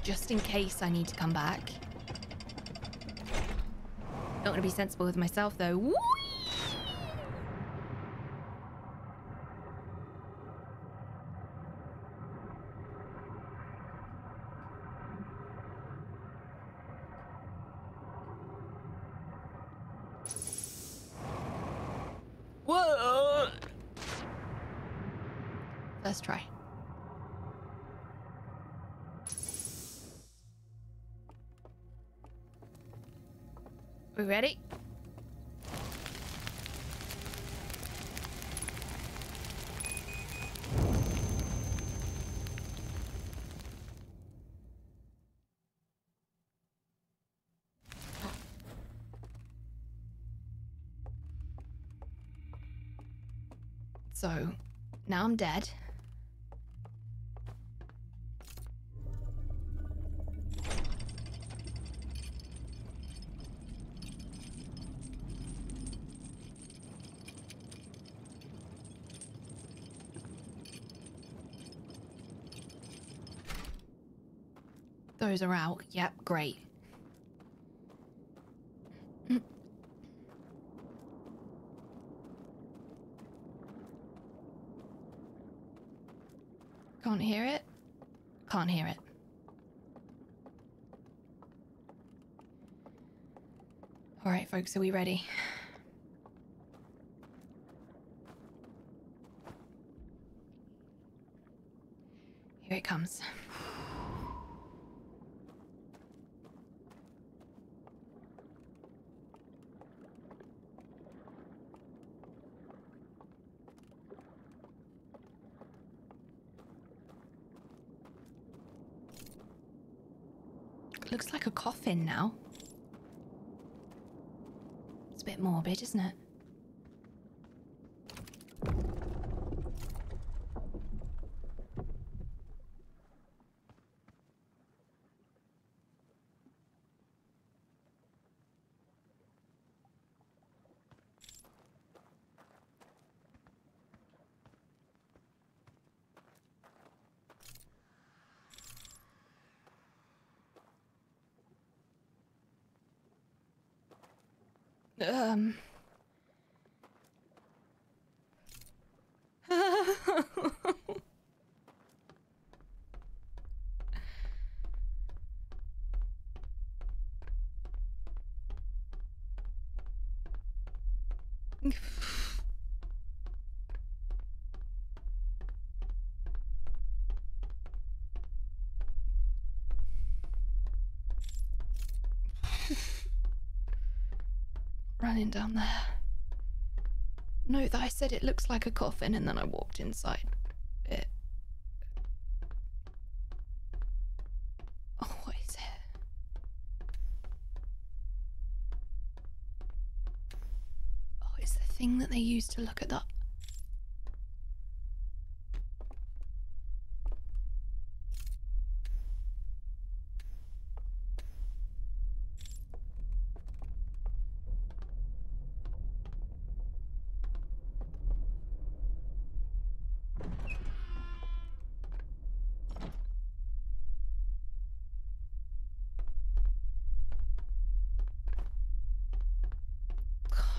Just in case I need to come back. Don't want to be sensible with myself though. Whee! Whoa! First try. We ready? So, now I'm dead. Those are out. Yep, great. Can't hear it. Can't hear it. All right, folks, are we ready? Here it comes. Looks like a coffin now. It's a bit morbid, isn't it? Running down there. Note that I said it looks like a coffin and then I walked inside it. Oh, what is it? Oh, it's the thing that they use to look at that.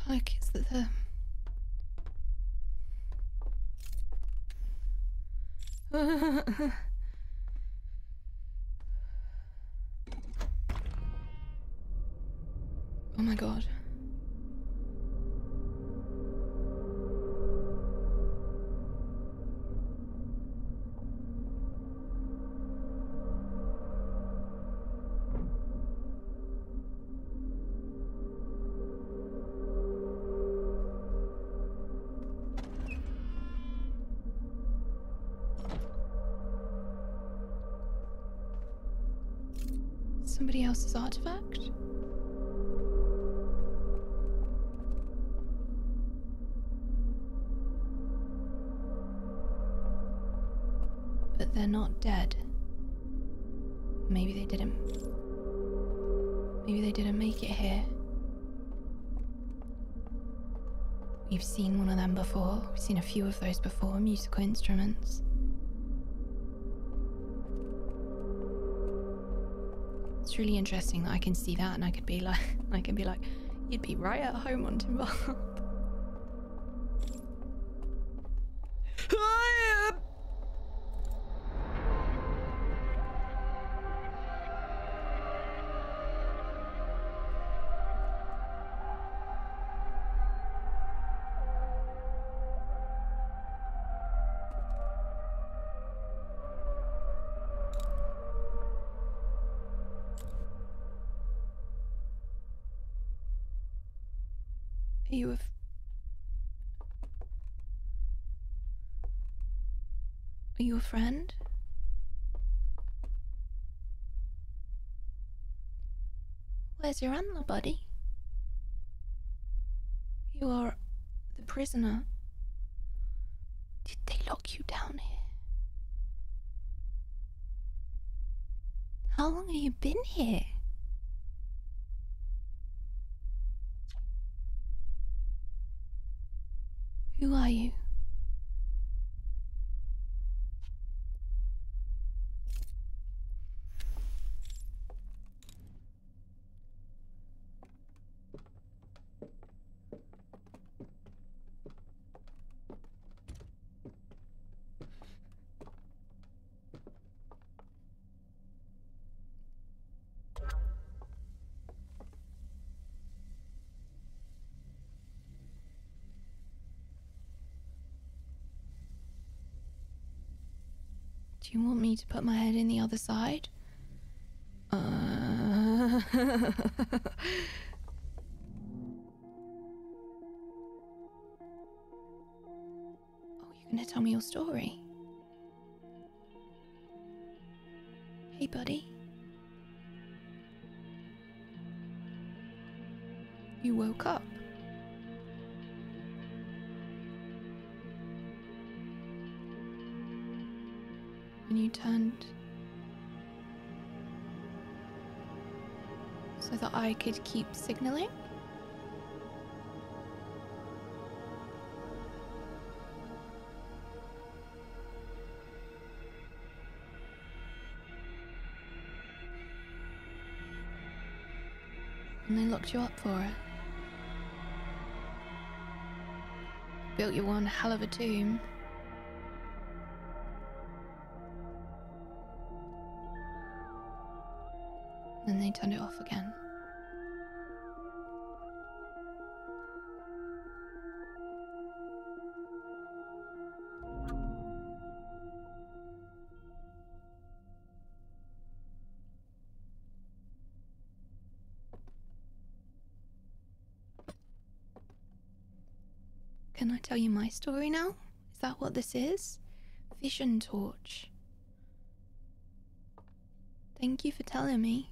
Look, it's the Oh my god. Somebody else's artifact? But they're not dead. Maybe they didn't. Maybe they didn't make it here. We've seen one of them before. We've seen a few of those before, musical instruments. It's really interesting that I can see that and I could be like, you'd be right at home on Timber. Are you a friend? Where's your antler, buddy? You are the prisoner. Did they lock you down here? How long have you been here? Who are you? Do you want me to put my head in the other side? Oh, you're gonna tell me your story? Hey, buddy. You woke up. And you turned so that I could keep signaling? And they locked you up for it. Built you one hell of a tomb. Then they turned it off again. Can I tell you my story now? Is that what this is? Vision torch. Thank you for telling me.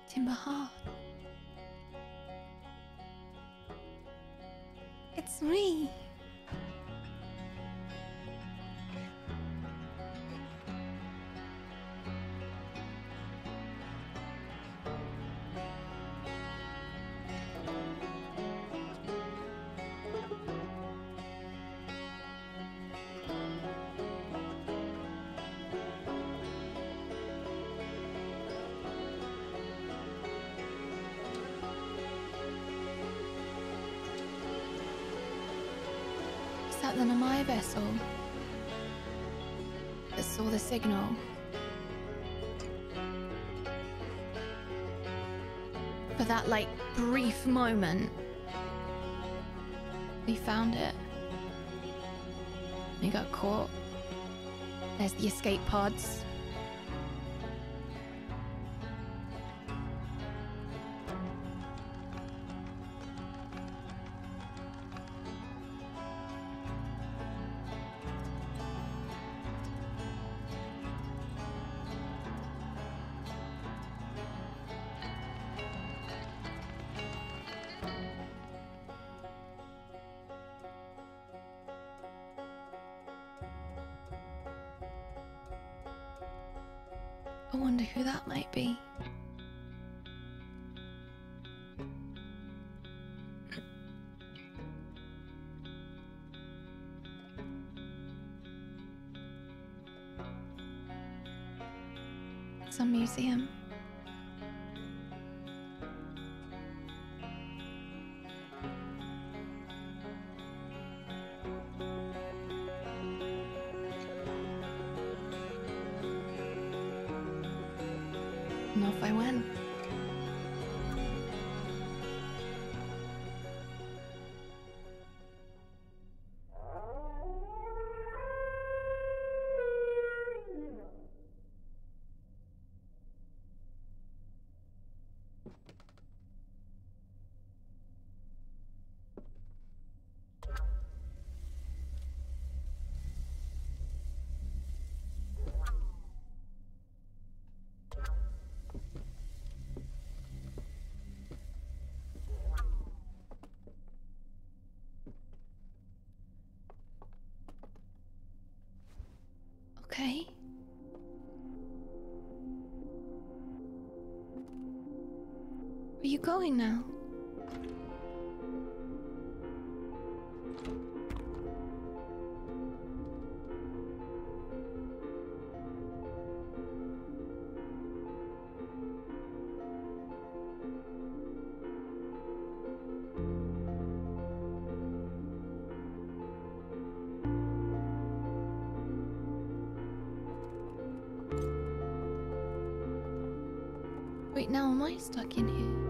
Timber Heart. It's me. Is that the Namai vessel that saw the signal? For that, like, brief moment, we found it. We got caught. There's the escape pods. I wonder who that might be. Some museum. And off I went. Okay. Are you going now? Wait, now am I stuck in here?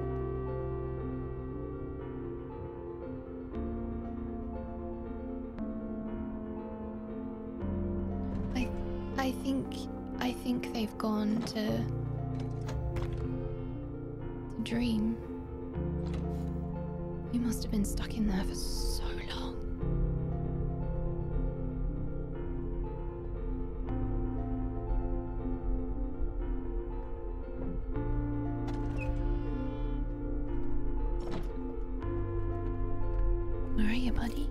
I think they've gone to Dream. We must have been stuck in there for so long. Where are you, buddy?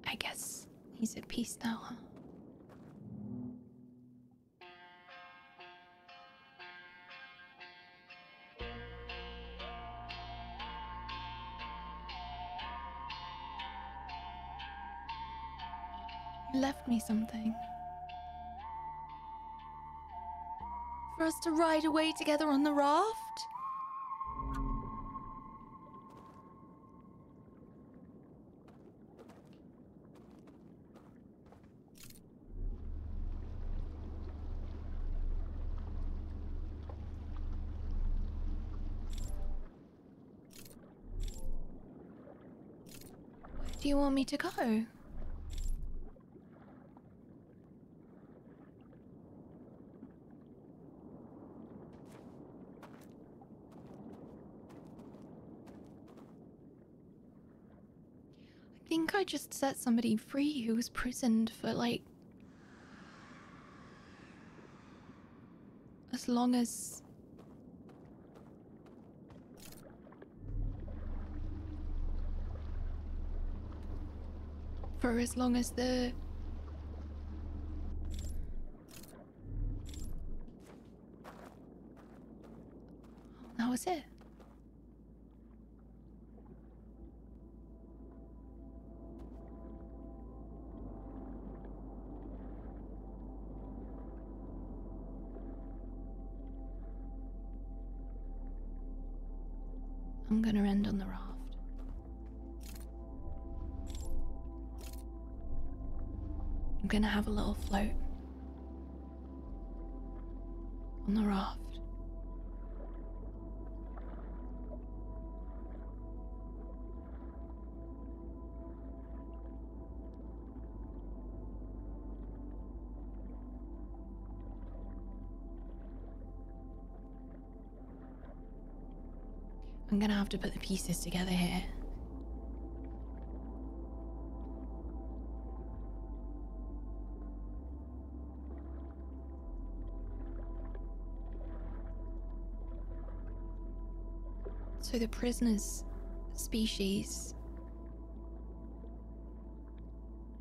I guess he's at peace now, huh? You left me something. For us to ride away together on the raft? Where do you want me to go? I think I just set somebody free who was prisoned for like as long as the that was it. I'm gonna end on the raft. I'm gonna have a little float on the raft. I'm gonna have to put the pieces together here. So the prisoner's species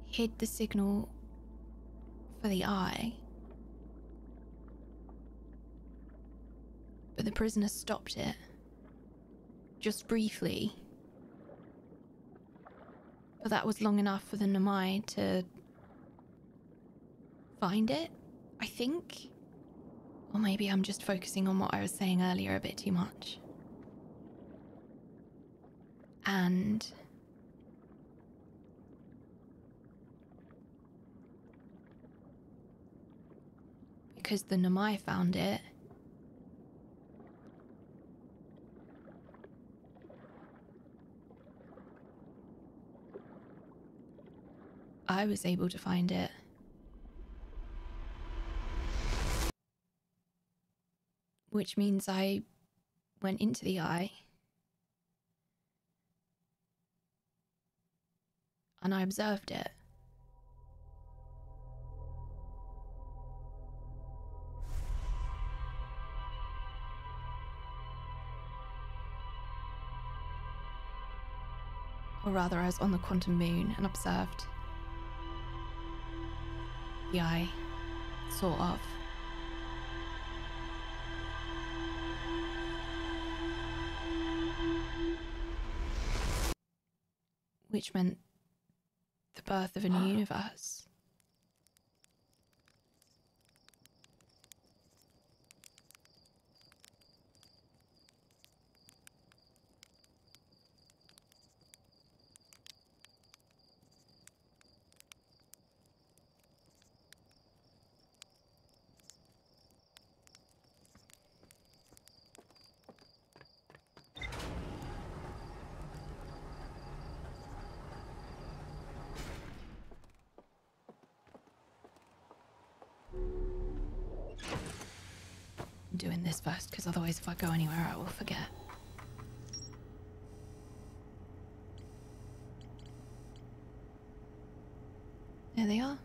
hid the signal for the eye, but the prisoner stopped it. Just briefly. But that was long enough for the Namai to find it, I think. Or maybe I'm just focusing on what I was saying earlier a bit too much. And because the Namai found it, I was able to find it. Which means I went into the eye and I observed it. Or rather, I was on the quantum moon and observed the eye, sort of. Which meant the birth of a new universe. Doing this first, because otherwise if I go anywhere I will forget. There they are.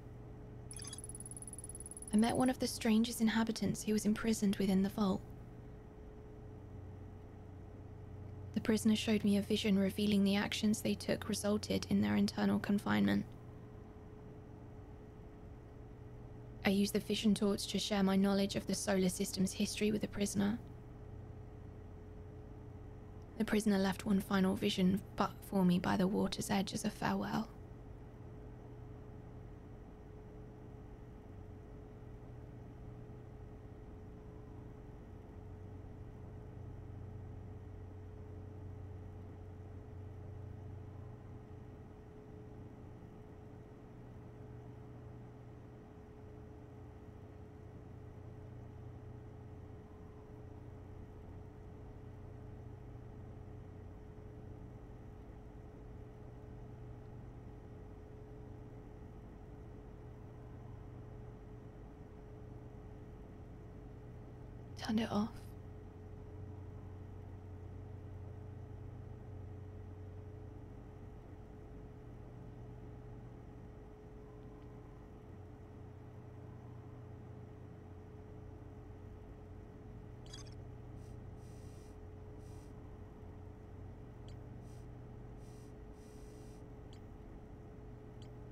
I met one of the strangest inhabitants who was imprisoned within the vault. The prisoner showed me a vision revealing the actions they took resulted in their internal confinement. I used the vision torch to share my knowledge of the solar system's history with the prisoner. The prisoner left one final vision but for me by the water's edge as a farewell. Turned it off.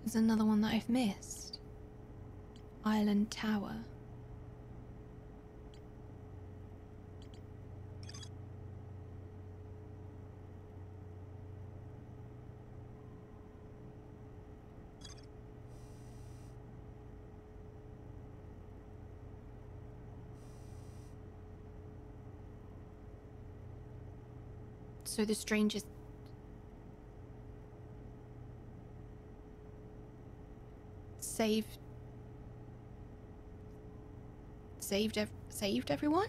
There's another one that I've missed. Island Tower. So the strangest saved everyone?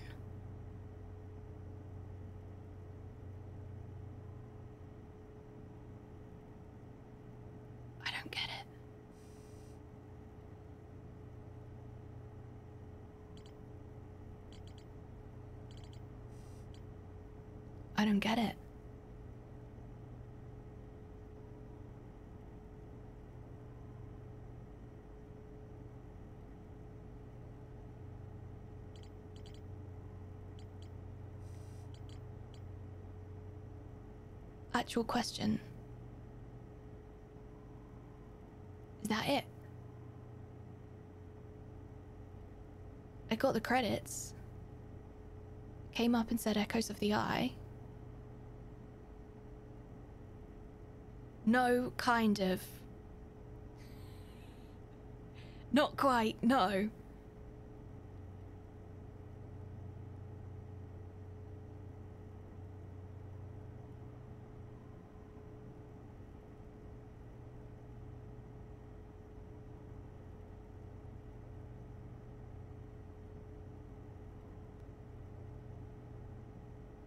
I don't get it. I don't get it. Actual question. Is that it? I got the credits. Came up and said Echoes of the Eye. No, kind of. Not quite, no.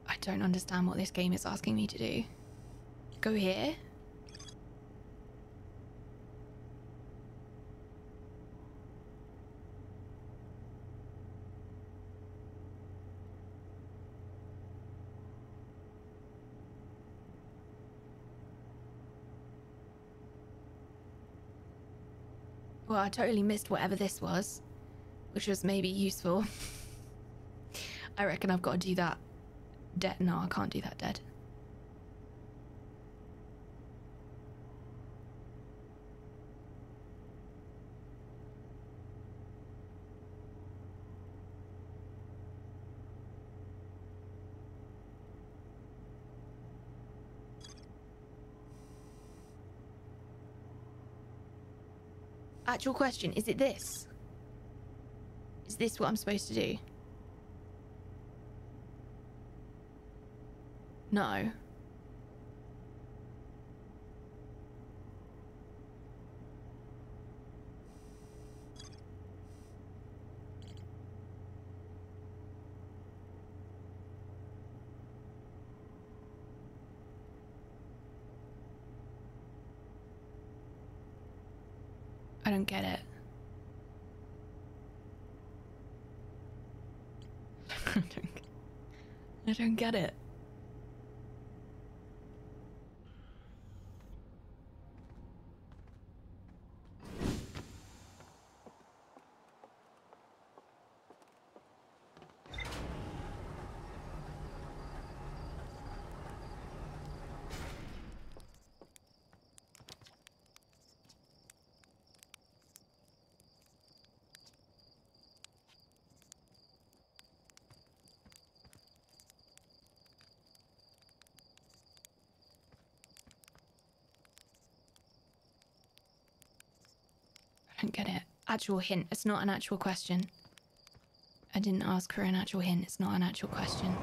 I don't understand what this game is asking me to do. Go here? Well, I totally missed whatever this was, which was maybe useful. I reckon I've got to do that dead. No, I can't do that dead. Actual question, is it this? Is this what I'm supposed to do? No. I don't get it. I don't get it. I don't get it. Actual hint. It's not an actual question. I didn't ask for an actual hint. It's not an actual question.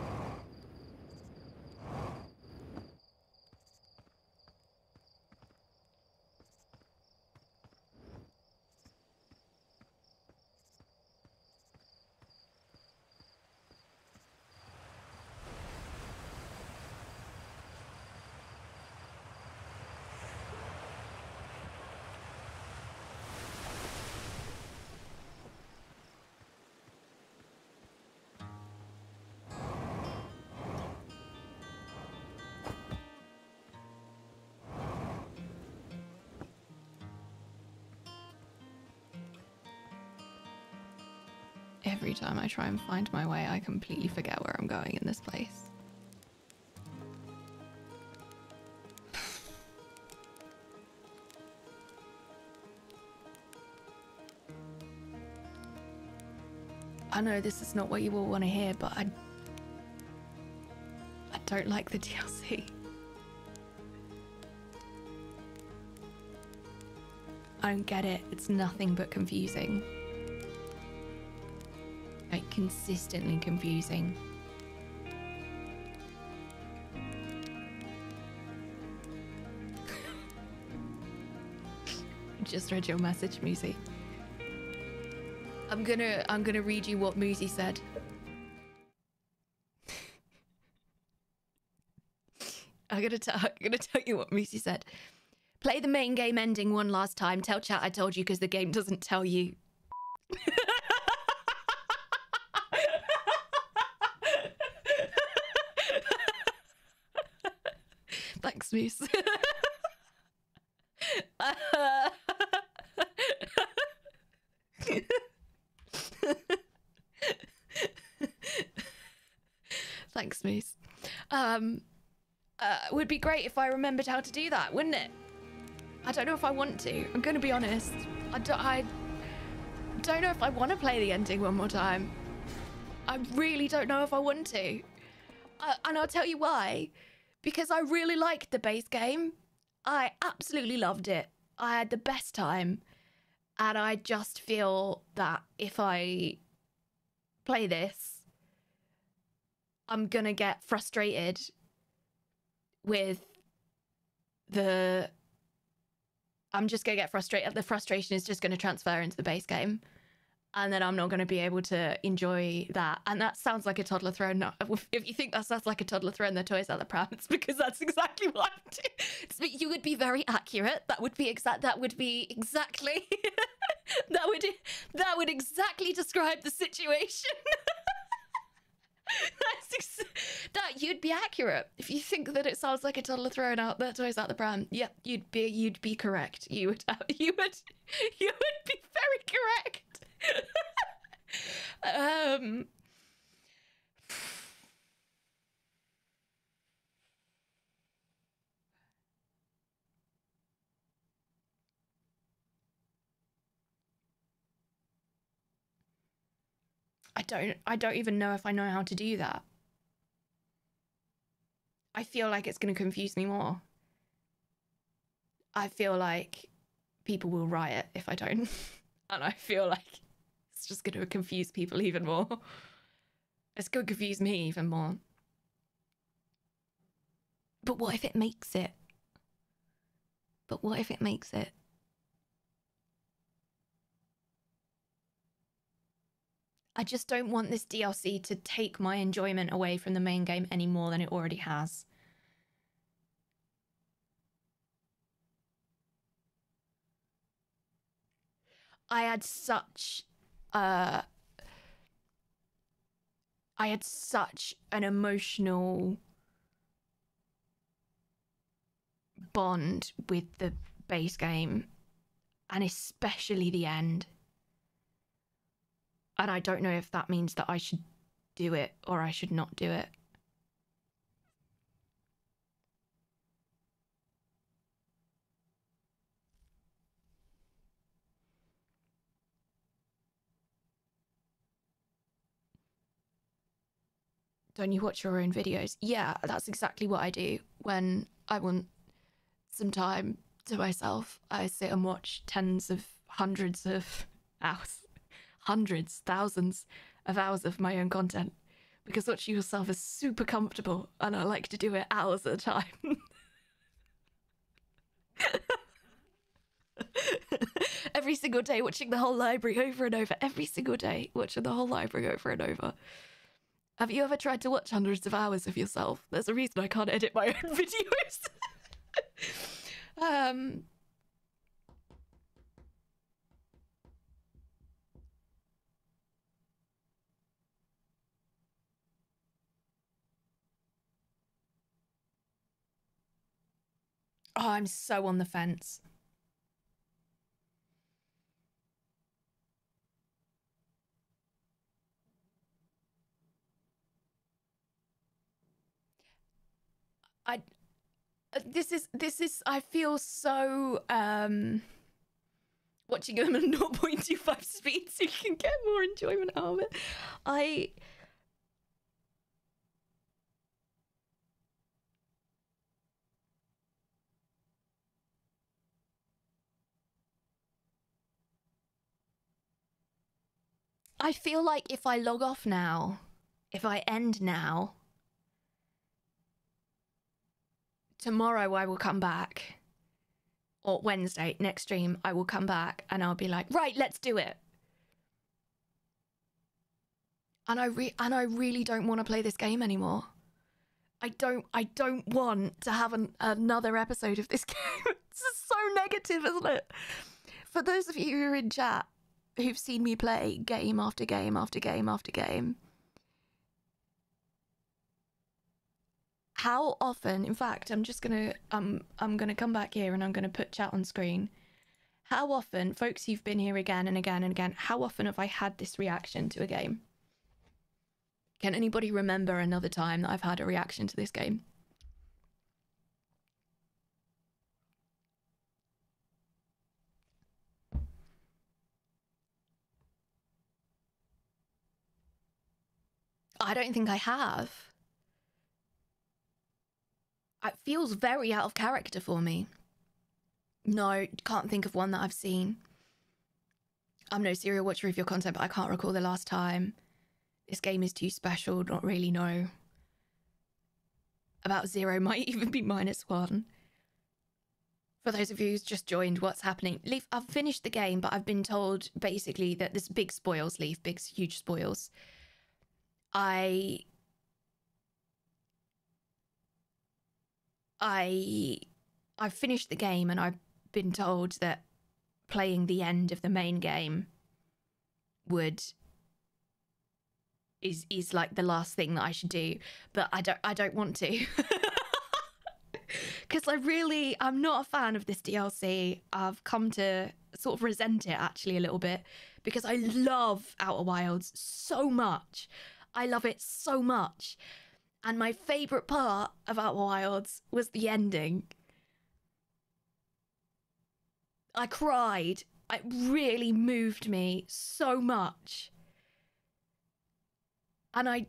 Every time I try and find my way, I completely forget where I'm going in this place. I know this is not what you all want to hear, but I don't like the DLC. I don't get it. It's nothing but confusing. Like, consistently confusing. Just read your message, Moozy. I'm gonna read you what Moozy said. I'm gonna tell you what Moozy said. Play the main game ending one last time. Tell chat I told you because the game doesn't tell you. Thanks, Moose. Thanks, Moose. Would be great if I remembered how to do that, wouldn't it? I don't know if I want to. I'm gonna be honest. I don't know if I want to play the ending one more time. I really don't know if I want to. And I'll tell you why. Because I really liked the base game. I absolutely loved it. I had the best time. And I just feel that if I play this, I'm gonna get frustrated with I'm just gonna get frustrated. The frustration is just gonna transfer into the base game. And then I'm not going to be able to enjoy that. And that sounds like a toddler throwing... No, if you think that sounds like a toddler throwing their toys out the pram, it's because that's exactly what I'm doing. You would be very accurate. That would be exactly... that would exactly describe the situation. That you'd be accurate. If you think that it sounds like a toddler throwing out their toys out the pram, yep, you'd be correct. You would be very correct. I don't even know if I know how to do that. I feel like it's going to confuse me more. I feel like people will riot if I don't. And I feel like it's just going to confuse people even more. It's going to confuse me even more. But what if it makes it? But what if it makes it? I just don't want this DLC to take my enjoyment away from the main game any more than it already has. I had such an emotional bond with the base game, and especially the end. And I don't know if that means that I should do it or I should not do it. Don't you watch your own videos? Yeah, that's exactly what I do when I want some time to myself. I sit and watch hundreds, thousands of hours of my own content, because watching yourself is super comfortable and I like to do it hours at a time. Every single day watching the whole library over and over. Every single day watching the whole library over and over. Have you ever tried to watch hundreds of hours of yourself? There's a reason I can't edit my own videos. Oh, I'm so on the fence. This is I feel so watching them at 0.25 speed so you can get more enjoyment out of it. I feel like if I log off now, if I end now, tomorrow I will come back, or Wednesday, next stream, I will come back and I'll be like, right, let's do it. And I really don't want to play this game anymore. I don't want to have another episode of this game. It's so negative, isn't it? For those of you who are in chat who've seen me play game after game after game after game, how often, in fact, I'm gonna come back here and I'm gonna put chat on screen. How often, folks who've been here again and again and again, how often have I had this reaction to a game? Can anybody remember another time that I've had a reaction to this game? I don't think I have. It feels very out of character for me. No, can't think of one that I've seen. I'm no serial watcher of your content, but I can't recall the last time. This game is too special, not really know. About 0 might even be -1. For those of you who's just joined, what's happening? Leaf, I've finished the game, but I've been told basically that there's big spoils, Leaf, big, huge spoils. I finished the game and I've been told that playing the end of the main game is like the last thing that I should do, but I don't want to. Because I'm not a fan of this DLC. I've come to sort of resent it actually a little bit, because I love Outer Wilds so much. I love it so much. And my favourite part of Outer Wilds was the ending. I cried. It really moved me so much. And I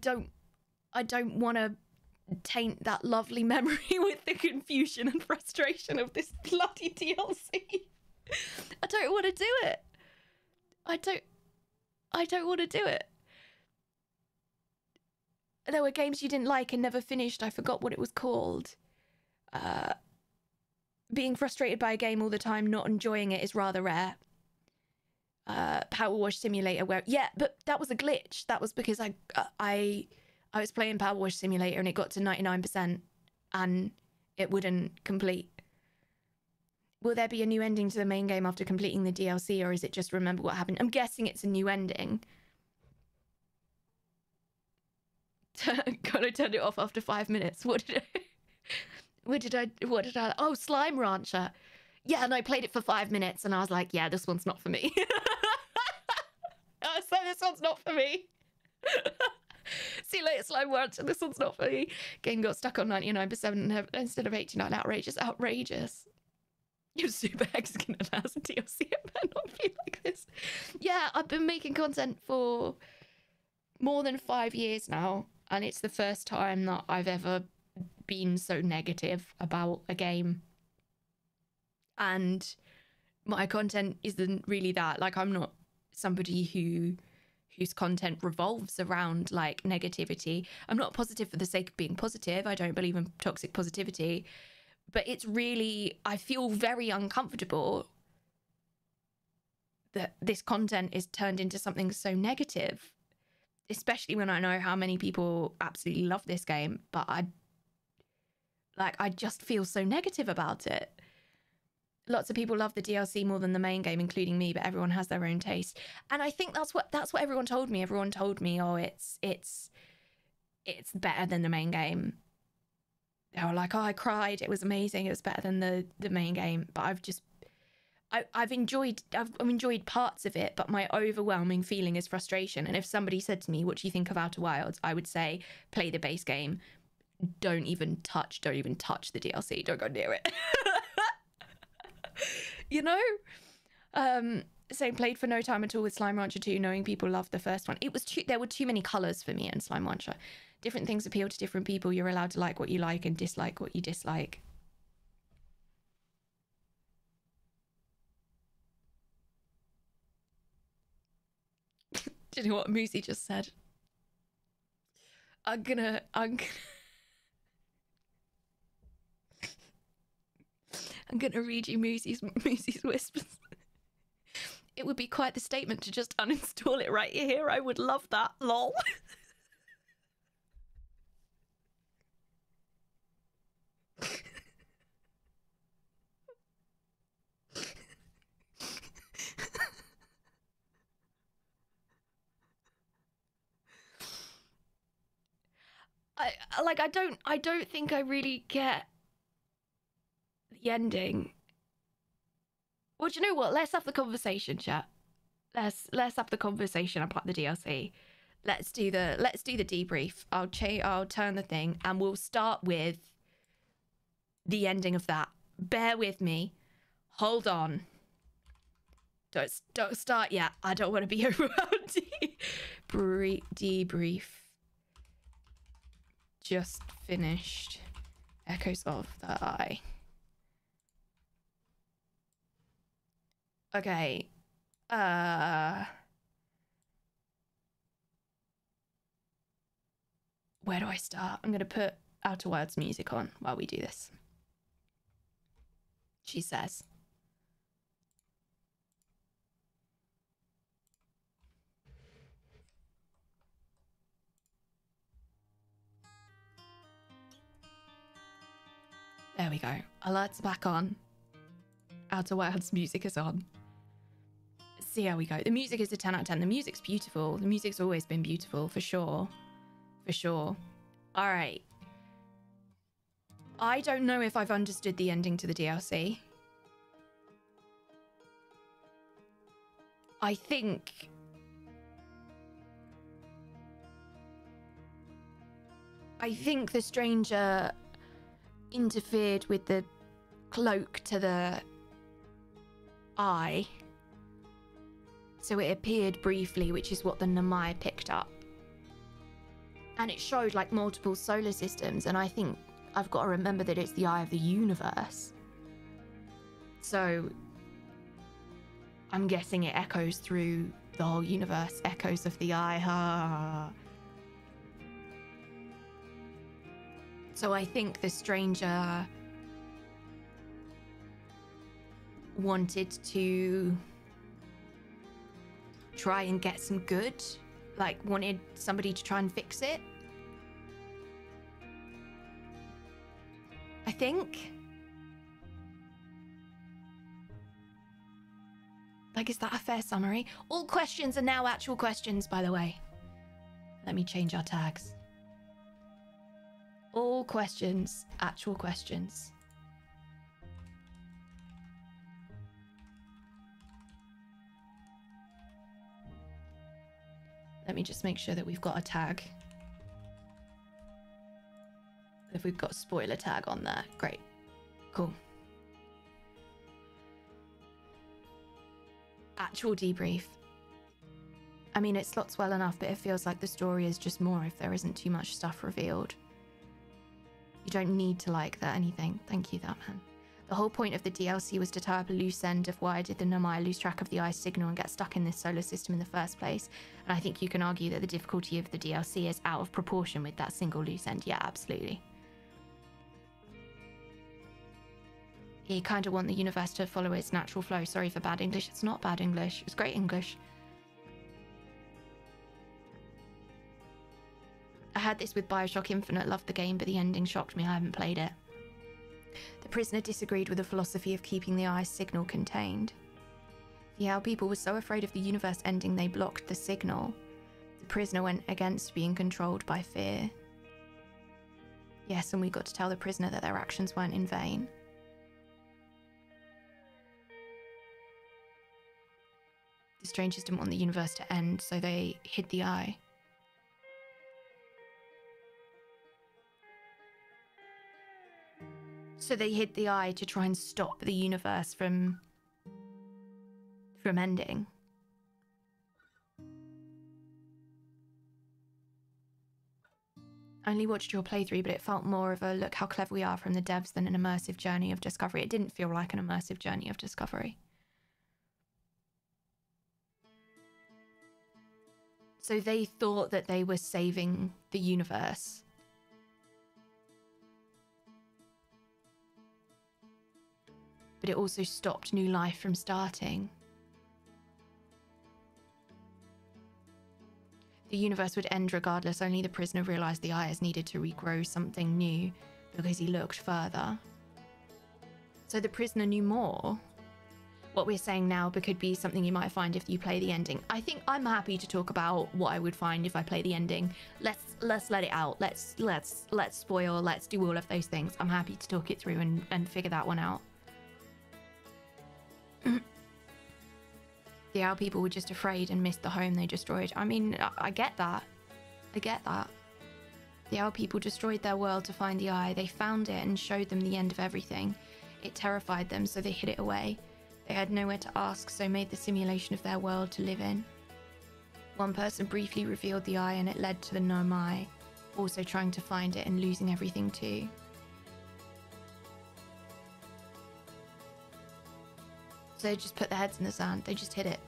don't want to taint that lovely memory with the confusion and frustration of this bloody DLC. I don't want to do it. I don't want to do it. There were games you didn't like and never finished. I forgot what it was called. Being frustrated by a game all the time, not enjoying it is rather rare. Power Wash Simulator, where but that was a glitch. That was because I was playing Power Wash Simulator and it got to 99% and it wouldn't complete. Will there be a new ending to the main game after completing the DLC, or is it just remember what happened? I'm guessing it's a new ending. I turned it off after 5 minutes. What did I? Oh, Slime Rancher. Yeah, and I played it for 5 minutes and I was like, yeah, this one's not for me. I said, this one's not for me. See you later, Slime Rancher. This one's not for me. Game got stuck on 99% instead of 89. Outrageous. Your super hexagon allows a DLC. It better not be like this. Yeah, I've been making content for more than 5 years now, and it's the first time that I've ever been so negative about a game. And my content isn't really that. Like, I'm not somebody whose content revolves around like negativity. I'm not positive for the sake of being positive. I don't believe in toxic positivity. But it's really, I feel very uncomfortable that this content is turned into something so negative, especially when I know how many people absolutely love this game, but I just feel so negative about it. Lots of people love the DLC more than the main game, including me, but everyone has their own taste. And I think that's what everyone told me. Everyone told me, oh, it's better than the main game. They were like, oh, I cried. It was amazing. It was better than the main game. But I've enjoyed parts of it, but my overwhelming feeling is frustration. And if somebody said to me, what do you think of Outer Wilds? I would say, play the base game. Don't even touch the DLC. Don't go near it. You know? Same, played for no time at all with Slime Rancher 2, knowing people loved the first one. There were too many colours for me in Slime Rancher. Different things appeal to different people. You're allowed to like what you like and dislike what you dislike. Do you know what Moozy just said? I'm gonna read you Moozy's whispers. It would be quite the statement to just uninstall it right here. I would love that. Lol. I don't think I really get the ending. Well, do you know what? Let's have the conversation, chat. Let's have the conversation about the DLC. Let's do the debrief. I'll turn the thing and we'll start with the ending of that. Bear with me. Hold on. Don't start yet. I don't want to be overwhelmed. Debrief. Just finished. Echoes of the Eye. Okay. Where do I start? I'm going to put Outer Wilds music on while we do this. She says. There we go. Alerts back on. Outer Wilds music is on. See how we go. The music is a 10 out of 10. The music's beautiful. The music's always been beautiful, for sure. For sure. All right. I don't know if I've understood the ending to the DLC. I think the stranger interfered with the cloak to the eye. So it appeared briefly, which is what the Namai picked up. And it showed like multiple solar systems, and I think I've got to remember that it's the eye of the universe. So I'm guessing it echoes through the whole universe, echoes of the eye. Ha. So I think the stranger wanted to try and get some good, like wanted somebody to try and fix it. I think. Like, is that a fair summary? All questions are now actual questions, by the way. Let me change our tags. All questions, actual questions. Let me just make sure that we've got a tag. If we've got a spoiler tag on there, great. Cool. Actual debrief. I mean, it slots well enough, but it feels like the story is just more if there isn't too much stuff revealed. You don't need to like that anything. Thank you, that man. The whole point of the DLC was to tie up a loose end of why did the Nomai lose track of the eye signal and get stuck in this solar system in the first place. And I think you can argue that the difficulty of the DLC is out of proportion with that single loose end. Yeah, absolutely. You kind of want the universe to follow its natural flow. Sorry for bad English. It's not bad English. It's great English. I had this with BioShock Infinite. Loved the game, but the ending shocked me. I haven't played it. The prisoner disagreed with the philosophy of keeping the eye signal contained. The Owl people were so afraid of the universe ending they blocked the signal. The prisoner went against being controlled by fear. Yes, and we got to tell the prisoner that their actions weren't in vain. The strangers didn't want the universe to end, so they hid the eye. So they hid the eye to try and stop the universe from ending. I only watched your playthrough, but it felt more of a look how clever we are from the devs than an immersive journey of discovery. It didn't feel like an immersive journey of discovery. So they thought that they were saving the universe. But it also stopped new life from starting. The universe would end regardless, only the prisoner realised the eye is needed to regrow something new because he looked further. So the prisoner knew more. What we're saying now could be something you might find if you play the ending. I think I'm happy to talk about what I would find if I play the ending. Let's let it out. Let's spoil, let's do all of those things. I'm happy to talk it through and figure that one out. The Owl people were just afraid and missed the home they destroyed. I mean, I get that. I get that. The Owl people destroyed their world to find the eye. They found it and showed them the end of everything. It terrified them, so they hid it away. They had nowhere to ask, so made the simulation of their world to live in. One person briefly revealed the eye and it led to the Nomai, also trying to find it and losing everything too. So they just put their heads in the sand. They just hid it.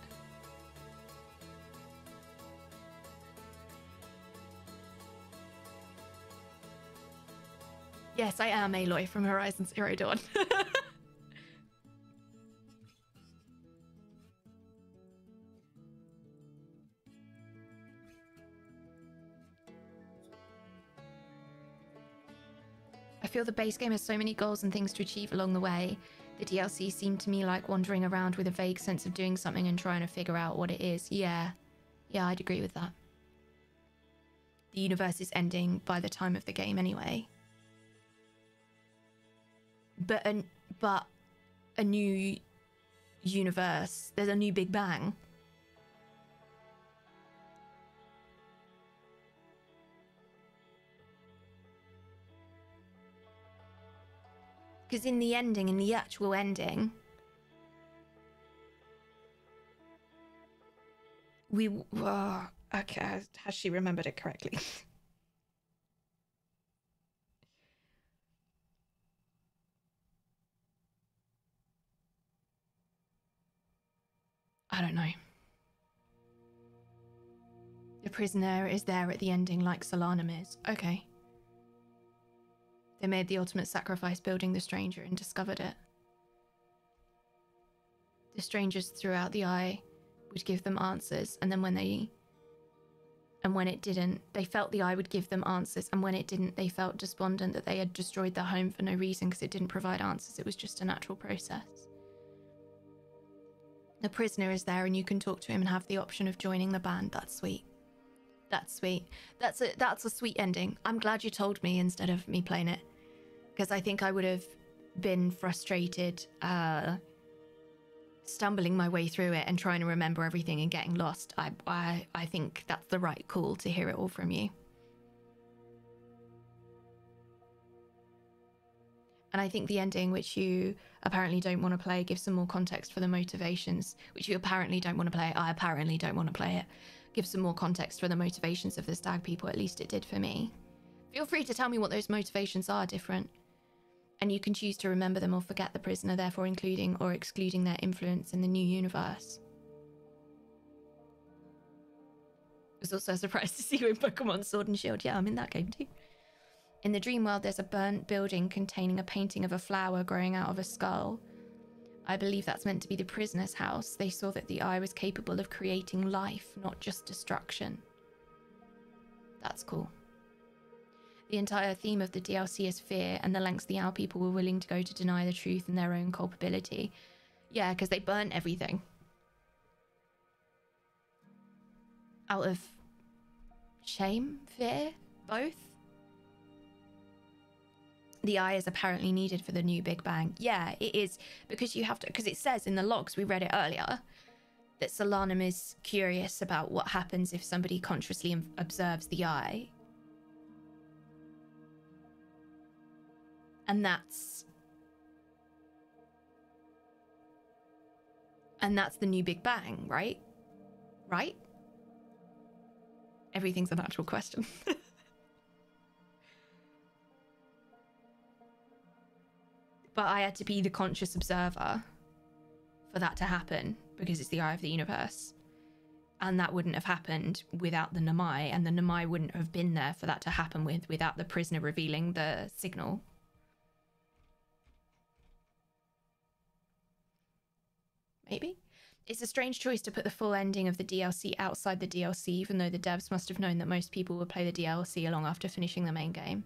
Yes, I am Aloy from Horizon Zero Dawn. I feel the base game has so many goals and things to achieve along the way. The DLC seemed to me like wandering around with a vague sense of doing something and trying to figure out what it is. Yeah, I'd agree with that. The universe is ending by the time of the game anyway. But a new universe, there's a new Big Bang. Because in the ending, in the actual ending, okay, has she remembered it correctly? I don't know. The prisoner is there at the ending like Solanum is. Okay. They made the ultimate sacrifice building the stranger and discovered it. The strangers throughout the eye would give them answers, and then when it didn't, they felt the eye would give them answers, and when it didn't, they felt despondent that they had destroyed their home for no reason because it didn't provide answers. It was just a natural process. The prisoner is there and you can talk to him and have the option of joining the band. That's sweet. That's sweet. That's a sweet ending. I'm glad you told me instead of me playing it, because I think I would have been frustrated stumbling my way through it and trying to remember everything and getting lost. I think that's the right call to hear it all from you. And I think the ending, which you apparently don't want to play, gives some more context for the motivations, which you apparently don't want to play. I apparently don't want to play it. Gives some more context for the motivations of the stag people. At least it did for me. Feel free to tell me what those motivations are different. And you can choose to remember them or forget the prisoner, therefore including or excluding their influence in the new universe. I was also surprised to see you in Pokemon Sword and Shield. Yeah, I'm in that game too. In the dream world, there's a burnt building containing a painting of a flower growing out of a skull. I believe that's meant to be the prisoner's house. They saw that the eye was capable of creating life, not just destruction. That's cool. The entire theme of the DLC is fear and the lengths the owl people were willing to go to deny the truth and their own culpability. Yeah, because they burnt everything. Out of shame, fear, both. The eye is apparently needed for the new Big Bang. Yeah, it is, because you have to, because it says in the logs, we read it earlier, that Solanum is curious about what happens if somebody consciously observes the eye. And that's the new Big Bang, right? Right? Everything's a natural question. But I had to be the conscious observer for that to happen, because it's the eye of the universe. And that wouldn't have happened without the Namai, and the Namai wouldn't have been there for that to happen without the prisoner revealing the signal. Maybe? It's a strange choice to put the full ending of the DLC outside the DLC, even though the devs must have known that most people would play the DLC along after finishing the main game.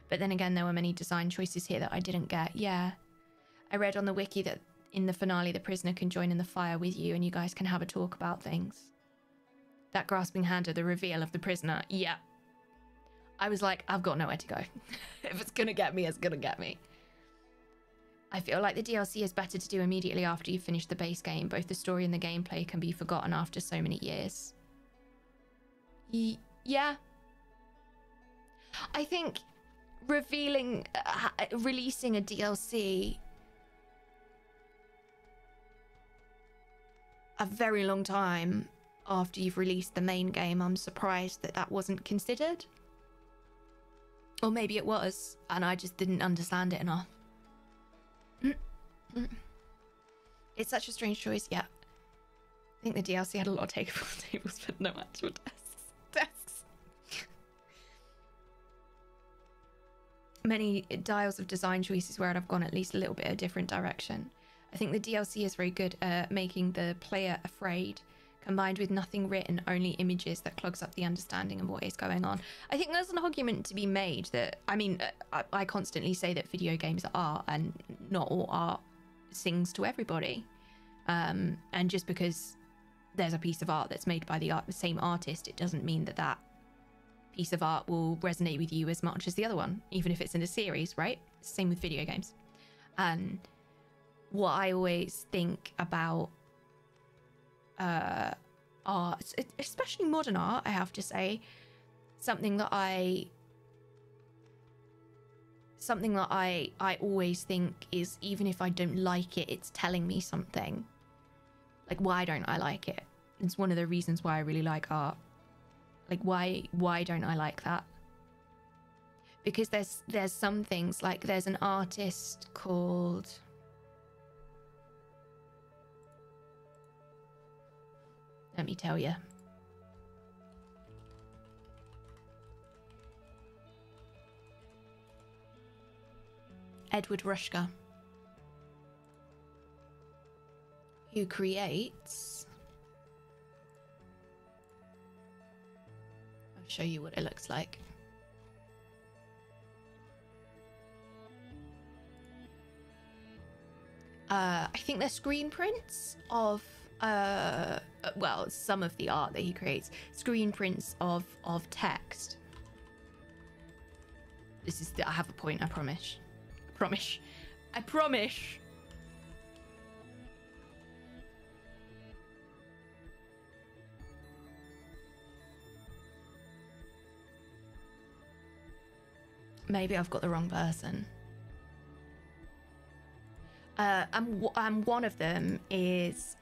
But then again, there were many design choices here that I didn't get. Yeah. I read on the wiki that in the finale, the prisoner can join in the fire with you and you guys can have a talk about things. That grasping hand of the reveal of the prisoner. Yeah. I was like, I've got nowhere to go. If it's gonna get me, it's gonna get me. I feel like the DLC is better to do immediately after you've finished the base game. Both the story and the gameplay can be forgotten after so many years. Yeah. I think releasing a DLC a very long time after you've released the main game, I'm surprised that that wasn't considered. Or maybe it was, and I just didn't understand it enough. It's such a strange choice, yeah. I think the DLC had a lot of takeable tables, but no actual desks. Many dials of design choices where I've gone at least a little bit a different direction. I think the DLC is very good at making the player afraid, combined with nothing written, only images that clogs up the understanding of what is going on. I think there's an argument to be made that, I mean, I constantly say that video games are art, and not all art sings to everybody. And just because there's a piece of art that's made by the same artist, it doesn't mean that that piece of art will resonate with you as much as the other one, even if it's in a series, right? Same with video games. And what I always think about art, especially modern art, I have to say, something that I always think is, even if I don't like it, it's telling me something. Like, why don't I like it? It's one of the reasons why I really like art. Like, why don't I like that? Because there's some things, like there's an artist called Let me tell you. Edward Rushka, who creates... I'll show you what it looks like. I think they're screen prints of well, some of the art that he creates, screen prints of text. This is I have a point, I promise. I promise. Maybe I've got the wrong person. And one of them is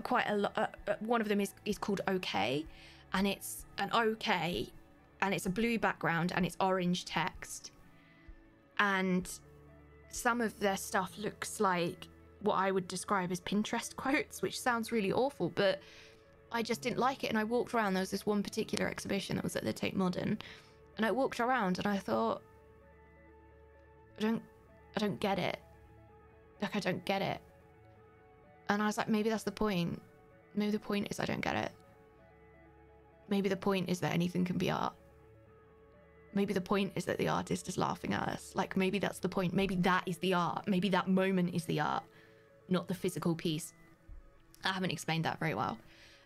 quite a lot. One of them is called OK, and it's an OK, and it's a blue background and it's orange text. And some of their stuff looks like what I would describe as Pinterest quotes, which sounds really awful, but I just didn't like it. And I walked around. There was this one particular exhibition that was at the Tate Modern, and I walked around and I thought, I don't get it. Like, I don't get it. And I was like, maybe that's the point. Maybe the point is I don't get it. Maybe the point is that anything can be art. Maybe the point is that the artist is laughing at us. Like, maybe that's the point. Maybe that is the art. Maybe that moment is the art, not the physical piece. I haven't explained that very well.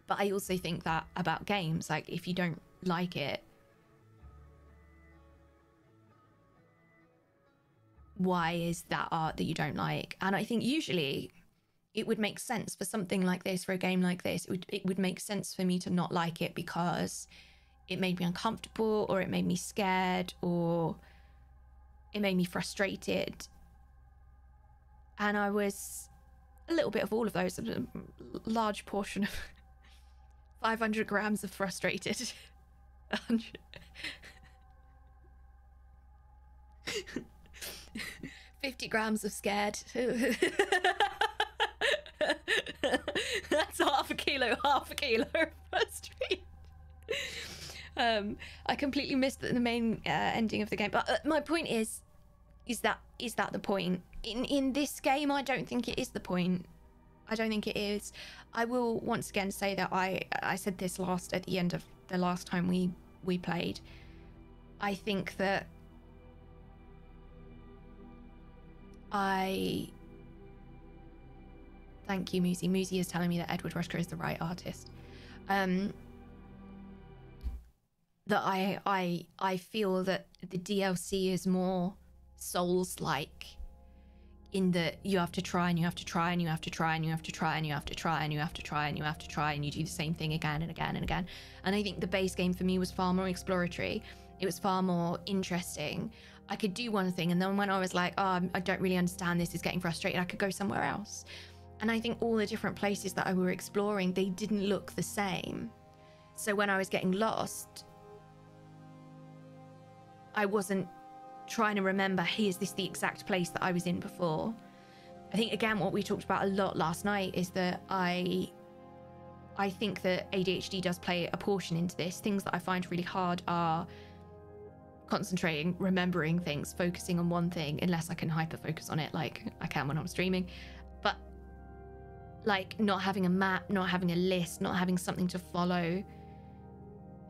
But I also think that about games, like, if you don't like it, why is that art that you don't like? And I think usually it would make sense for something like this, for a game like this, it would make sense for me to not like it because it made me uncomfortable, or it made me scared, or it made me frustrated. And I was a little bit of all of those, a large portion of 500 grams of frustrated. 100. 50 grams of scared. That's half a kilo of frustrated. I completely missed the main ending of the game, but my point is that the point? In this game, I don't think it is the point. I don't think it is. I will once again say that I said this at the end of the last time we played. I think that thank you, Moozy. Moozy is telling me that Edward Rushka is the right artist. That I feel that the DLC is more Souls-like, in that you have to try and you have to try and you have to try and you have to try and you have to try and you have to try and you have to try and you do the same thing again and again and again. And I think the base game for me was far more exploratory. It was far more interesting. I could do one thing, and then when I was like, oh, I don't really understand this, is getting frustrated, I could go somewhere else. And I think all the different places that I were exploring, they didn't look the same. So when I was getting lost, I wasn't trying to remember, hey, is this the exact place that I was in before? I think, again, what we talked about a lot last night is that I think that ADHD does play a portion into this. Things that I find really hard are concentrating, remembering things, focusing on one thing, unless I can hyper focus on it like I can when I'm streaming. But like not having a map, not having a list, not having something to follow,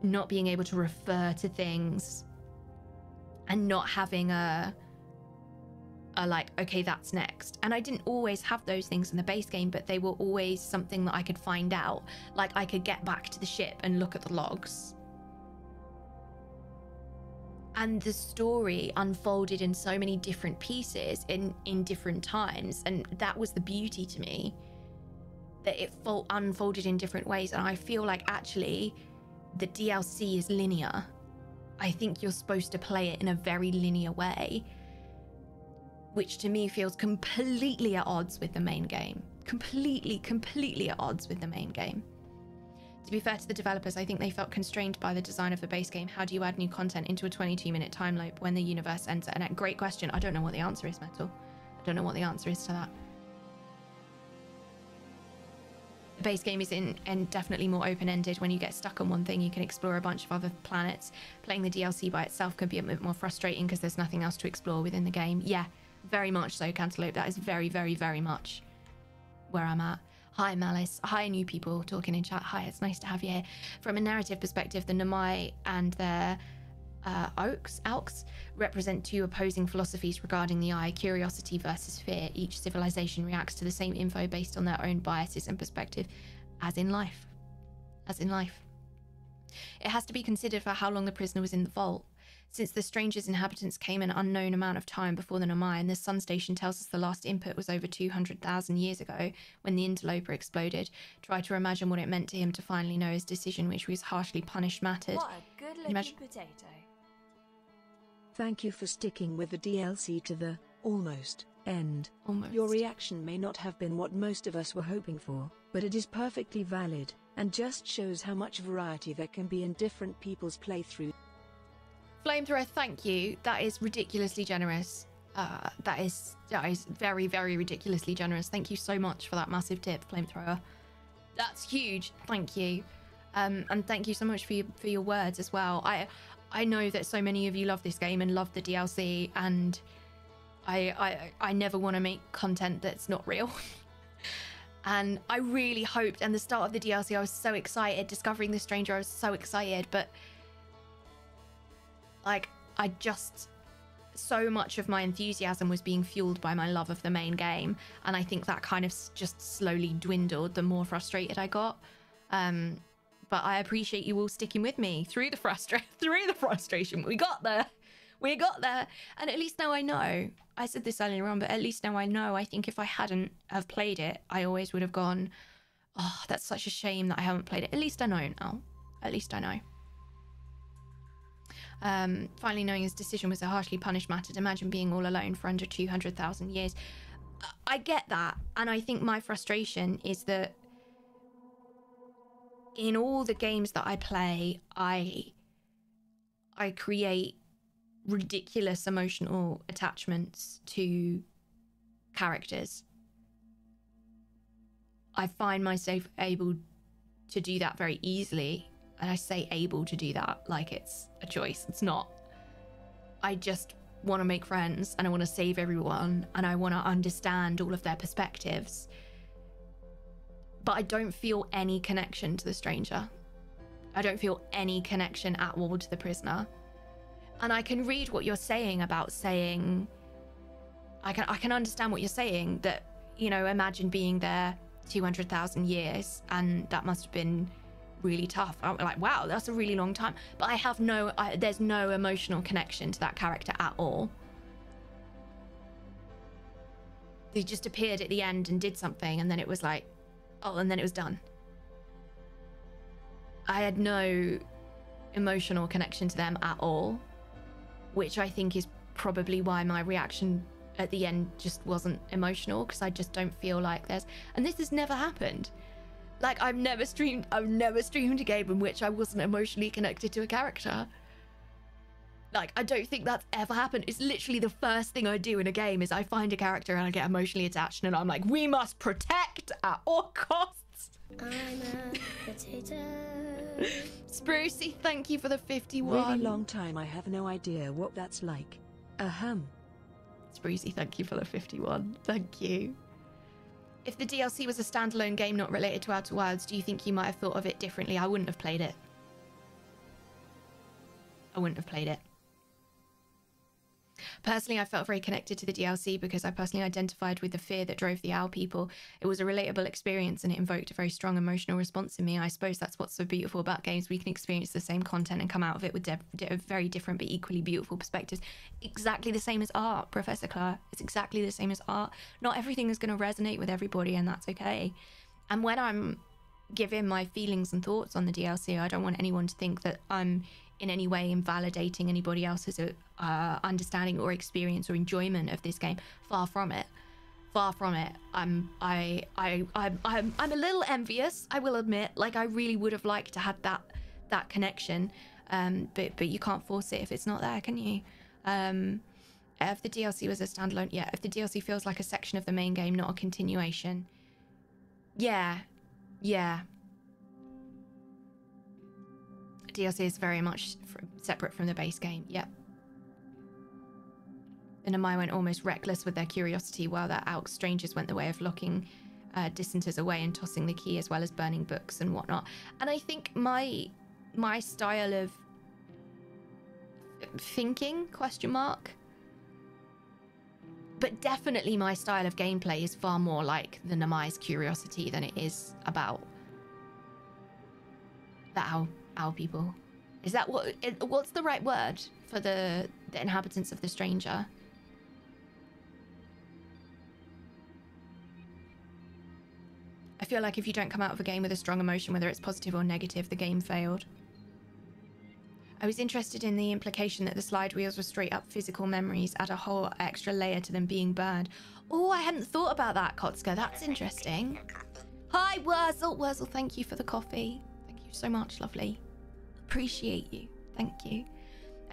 not being able to refer to things, and not having a like, okay, that's next. And I didn't always have those things in the base game, but they were always something that I could find out. Like, I could get back to the ship and look at the logs. And the story unfolded in so many different pieces in different times. And that was the beauty to me, that it unfolded in different ways. And I feel like actually the DLC is linear. I think you're supposed to play it in a very linear way, which to me feels completely at odds with the main game. Completely at odds with the main game. To be fair to the developers, I think they felt constrained by the design of the base game. How do you add new content into a 22-minute time loop when the universe ends at an... Great question. I don't know what the answer is, Metal. I don't know what the answer is to that. base game is definitely more open-ended. When you get stuck on one thing, you can explore a bunch of other planets. Playing the DLC by itself can be a bit more frustrating because there's nothing else to explore within the game. Yeah, very much so, Cantaloupe. That is very, very, very much where I'm at. Hi, Malice. Hi, new people talking in chat. Hi, it's nice to have you here. From a narrative perspective, the Nomai and their Alks represent two opposing philosophies regarding the eye: curiosity versus fear. Each civilization reacts to the same info based on their own biases and perspective, as in life. As in life. It has to be considered for how long the prisoner was in the vault. Since the stranger's inhabitants came an unknown amount of time before the Nomai, and the sun station tells us the last input was over 200,000 years ago when the interloper exploded. Try to imagine what it meant to him to finally know his decision, which was harshly punished, mattered. What a good-looking potato. Thank you for sticking with the DLC to the almost end. Almost. Your reaction may not have been what most of us were hoping for, but it is perfectly valid, and just shows how much variety there can be in different people's playthrough. Flamethrower, thank you. That is ridiculously generous. That is very, very ridiculously generous. Thank you so much for that massive tip, Flamethrower. That's huge. Thank you. And thank you so much for your words as well. I know that so many of you love this game and love the DLC, and I never want to make content that's not real. And I really hoped, and the start of the DLC, I was so excited. Discovering the stranger, I was so excited, but like, so much of my enthusiasm was being fueled by my love of the main game, and I think that kind of just slowly dwindled the more frustrated I got. But I appreciate you all sticking with me through the frustration. We got there, and at least now I know. I said this earlier on, but at least now I know. I think if I hadn't have played it, I always would have gone, oh, that's such a shame that I haven't played it. At least I know now. At least I know. Finally knowing his decision was a harshly punished matter. Imagine being all alone for under 200,000 years. I get that, and I think my frustration is that in all the games that I play, I create ridiculous emotional attachments to characters. I find myself able to do that very easily. And I say able to do that like it's a choice. It's not. I just want to make friends, and I want to save everyone, and I want to understand all of their perspectives. But I don't feel any connection to the stranger. I don't feel any connection at all to the prisoner. And I can read what you're saying about saying, I can understand what you're saying, that, you know, imagine being there 200,000 years, and that must have been really tough. I'm like, wow, that's a really long time. But I have there's no emotional connection to that character at all. They just appeared at the end and did something, and then it was like, oh, and then it was done. I had no emotional connection to them at all, which I think is probably why my reaction at the end just wasn't emotional, because I just don't feel like there's, and this has never happened. Like, I've never streamed a game in which I wasn't emotionally connected to a character. Like, I don't think that's ever happened. It's literally the first thing I do in a game is I find a character and I get emotionally attached, and I'm like, we must protect at all costs. I'm a potato. Sprucey, thank you for the 51. Really long time. I have no idea what that's like. Ahem. Sprucey, thank you for the 51. Thank you. If the DLC was a standalone game not related to Outer Wilds, do you think you might have thought of it differently? I wouldn't have played it. I wouldn't have played it. Personally, I felt very connected to the DLC because I personally identified with the fear that drove the owl people. It was a relatable experience and it invoked a very strong emotional response in me. I suppose that's what's so beautiful about games. We can experience the same content and come out of it with very different but equally beautiful perspectives. Exactly the same as art, Professor Claire. It's exactly the same as art. Not everything is going to resonate with everybody, and that's okay. And when I'm giving my feelings and thoughts on the DLC, I don't want anyone to think that I'm in any way invalidating anybody else's understanding or experience or enjoyment of this game. Far from it. Far from it. I'm a little envious, I will admit. Like, I really would have liked to have that connection, but you can't force it if it's not there, can you? If the DLC was a standalone, yeah. If the DLC feels like a section of the main game, not a continuation, yeah, Yeah. DLC is very much separate from the base game. Yep. And Amai went almost reckless with their curiosity, while their ALK strangers went the way of locking dissenters away and tossing the key, as well as burning books and whatnot. And I think my style of thinking, question mark, but definitely my style of gameplay is far more like the Namai's curiosity than it is about the owl people. Is that what's the right word for the inhabitants of the stranger? I feel like if you don't come out of a game with a strong emotion, whether it's positive or negative, the game failed. I was interested in the implication that the slide wheels were straight up physical memories, add a whole extra layer to them being burned. Oh, I hadn't thought about that, Kotska. That's interesting. Hi, Wurzel. Wurzel, thank you for the coffee. Thank you so much, lovely. Appreciate you. Thank you.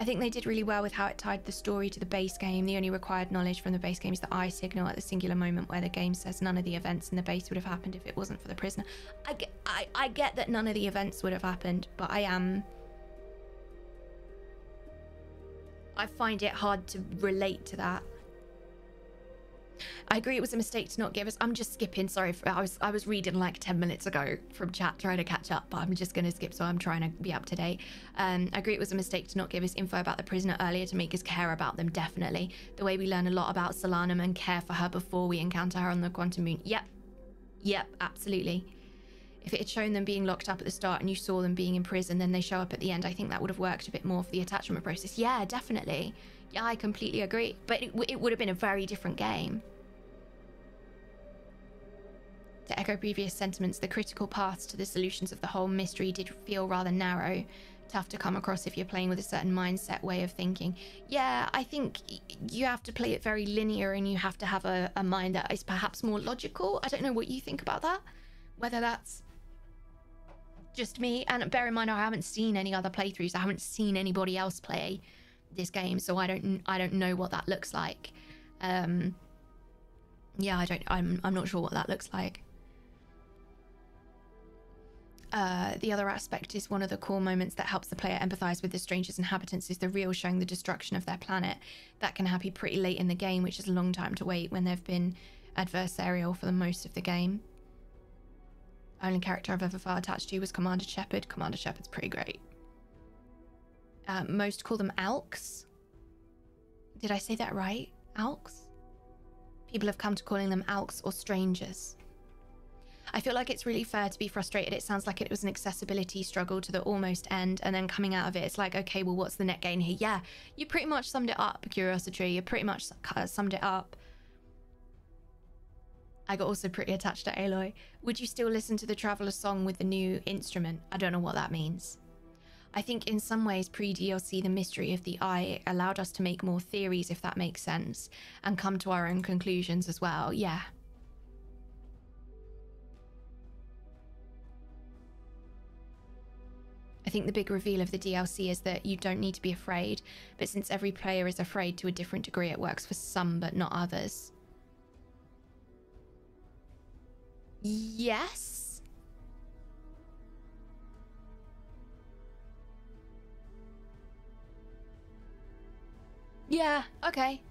I think they did really well with how it tied the story to the base game. The only required knowledge from the base game is the eye signal at the singular moment where the game says none of the events in the base would have happened if it wasn't for the prisoner. I get that none of the events would have happened, but I find it hard to relate to that. I agree it was a mistake to not give us... I'm just skipping, sorry. I was reading like 10 minutes ago from chat trying to catch up, but I'm just going to skip, so I'm trying to be up to date. I agree it was a mistake to not give us info about the prisoner earlier to make us care about them, definitely. The way we learn a lot about Solanum and care for her before we encounter her on the Quantum Moon. Yep, absolutely. If it had shown them being locked up at the start and you saw them being in prison, then they show up at the end, I think that would have worked a bit more for the attachment process. Yeah, definitely. Yeah, I completely agree. But it would have been a very different game. To echo previous sentiments, the critical paths to the solutions of the whole mystery did feel rather narrow, tough to come across if you're playing with a certain mindset way of thinking. Yeah, I think you have to play it very linear and you have to have a mind that is perhaps more logical. I don't know what you think about that, whether that's just me. And bear in mind, I haven't seen any other playthroughs. I haven't seen anybody else play this game, so I don't know what that looks like. Yeah, I'm not sure what that looks like. The other aspect is one of the core moments that helps the player empathize with the stranger's inhabitants is the reel showing the destruction of their planet. That can happen pretty late in the game, which is a long time to wait when they've been adversarial for the most of the game. Only character I've ever felt attached to was Commander Shepard. Commander Shepard's pretty great. Most call them ALKs. Did I say that right? ALKs? People have come to calling them ALKs or strangers. I feel like it's really fair to be frustrated. It sounds like it was an accessibility struggle to the almost end, and then coming out of it, it's like, okay, well, what's the net gain here? Yeah, you pretty much summed it up, Curiosity. You pretty much summed it up. I got also pretty attached to Aloy. Would you still listen to the Traveller song with the new instrument? I don't know what that means. I think in some ways pre-DLC, the mystery of the eye allowed us to make more theories, if that makes sense, and come to our own conclusions as well. Yeah. I think the big reveal of the DLC is that you don't need to be afraid, but since every player is afraid to a different degree, it works for some but not others. Yes. Yeah, okay.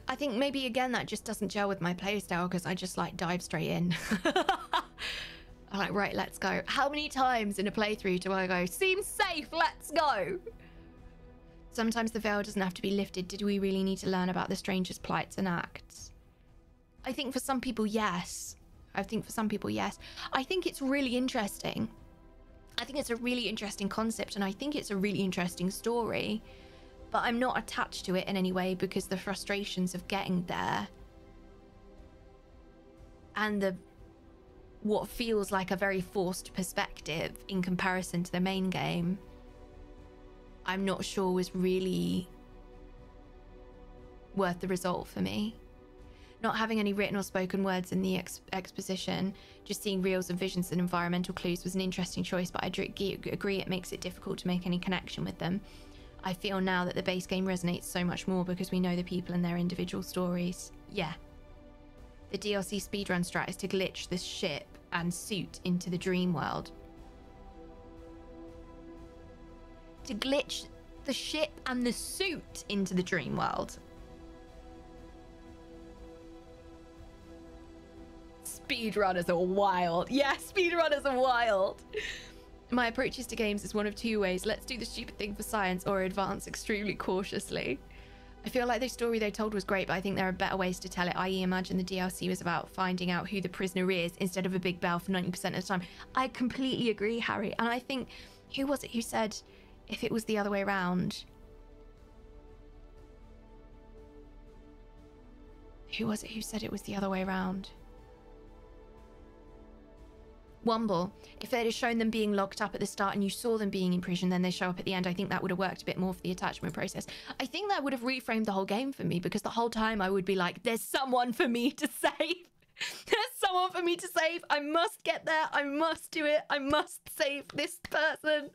I think maybe again that just doesn't gel with my playstyle because I just like dive straight in. I'm like, right, let's go. How many times in a playthrough do I go, seems safe, let's go? Sometimes the veil doesn't have to be lifted. Did we really need to learn about the stranger's plights and acts? I think for some people, yes. I think it's really interesting. I think it's a really interesting concept, and I think it's a really interesting story. But I'm not attached to it in any way because the frustrations of getting there and what feels like a very forced perspective in comparison to the main game, I'm not sure was really worth the result for me. Not having any written or spoken words in the exposition, just seeing reels of visions and environmental clues was an interesting choice, but I agree it makes it difficult to make any connection with them. I feel now that the base game resonates so much more because we know the people and their individual stories. Yeah. the DLC speedrun strat is to glitch the ship and suit into the dream world. To glitch the ship and the suit into the dream world. Speedrunners are wild. Yeah, speedrunners are wild. My approaches to games is one of two ways. Let's do the stupid thing for science or advance extremely cautiously. I feel like the story they told was great, but I think there are better ways to tell it, i.e. imagine the DLC was about finding out who the prisoner is instead of a big bell for 90% of the time. I completely agree, Harry. And I think, who was it who said if it was the other way around? Who was it who said it was the other way around? Wumble. If they'd have shown them being locked up at the start and you saw them being in prison, then they show up at the end, I think that would have worked a bit more for the attachment process. I think that would have reframed the whole game for me, because the whole time I would be like, there's someone for me to save. There's someone for me to save. I must get there. I must do it. I must save this person.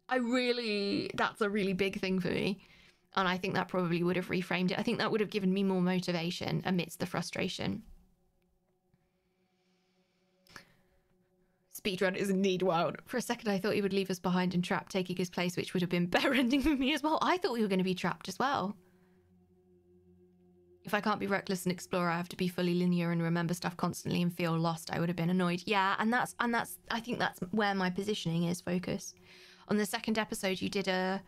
That's a really big thing for me. And I think that probably would have reframed it. I think that would have given me more motivation amidst the frustration. Speedrun is indeed wild. For a second, I thought he would leave us behind and trapped, taking his place, which would have been better ending for me as well. I thought we were going to be trapped as well. If I can't be reckless and explore, I have to be fully linear and remember stuff constantly and feel lost. I would have been annoyed. Yeah, and that's I think that's where my positioning is, Focus. On the second episode, you did a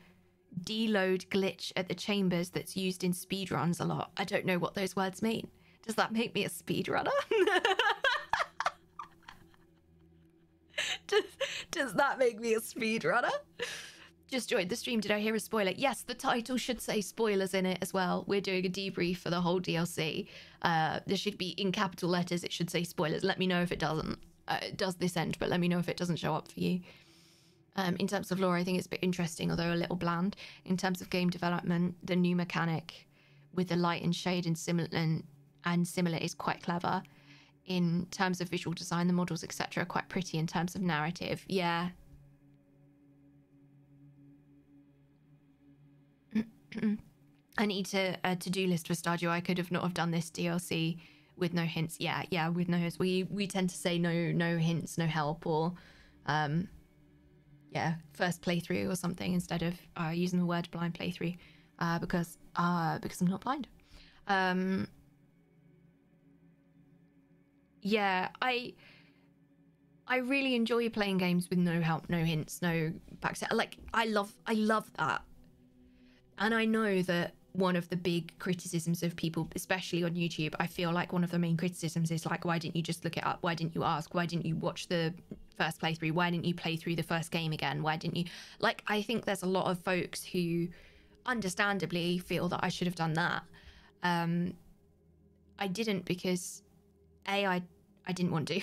deload glitch at the chambers that's used in speedruns a lot. I don't know what those words mean. Does that make me a speedrunner? Does that make me a speedrunner? Just joined the stream. Did I hear a spoiler? Yes, the title should say spoilers in it as well. We're doing a debrief for the whole DLC. There should be, in capital letters, it should say spoilers. Let me know if it doesn't. It does this end, but let me know if it doesn't show up for you. In terms of lore, I think it's a bit interesting, although a little bland. In terms of game development, the new mechanic with the light and shade and similar is quite clever. In terms of visual design, the models, etc., are quite pretty. In terms of narrative, yeah. I need a to-do list for Stardew. I could have not have done this DLC with no hints. Yeah, with no hints. We tend to say no hints, no help, or first playthrough or something instead of using the word blind playthrough, because I'm not blind. Yeah, I really enjoy playing games with no help, no hints, no backset. Like, I love that. And I know that one of the big criticisms of people, especially on YouTube, I feel like one of the main criticisms is like, why didn't you just look it up? Why didn't you ask? Why didn't you watch the first playthrough? Why didn't you play through the first game again? Why didn't you? Like, I think there's a lot of folks who understandably feel that I should have done that. I didn't because A, I didn't want to.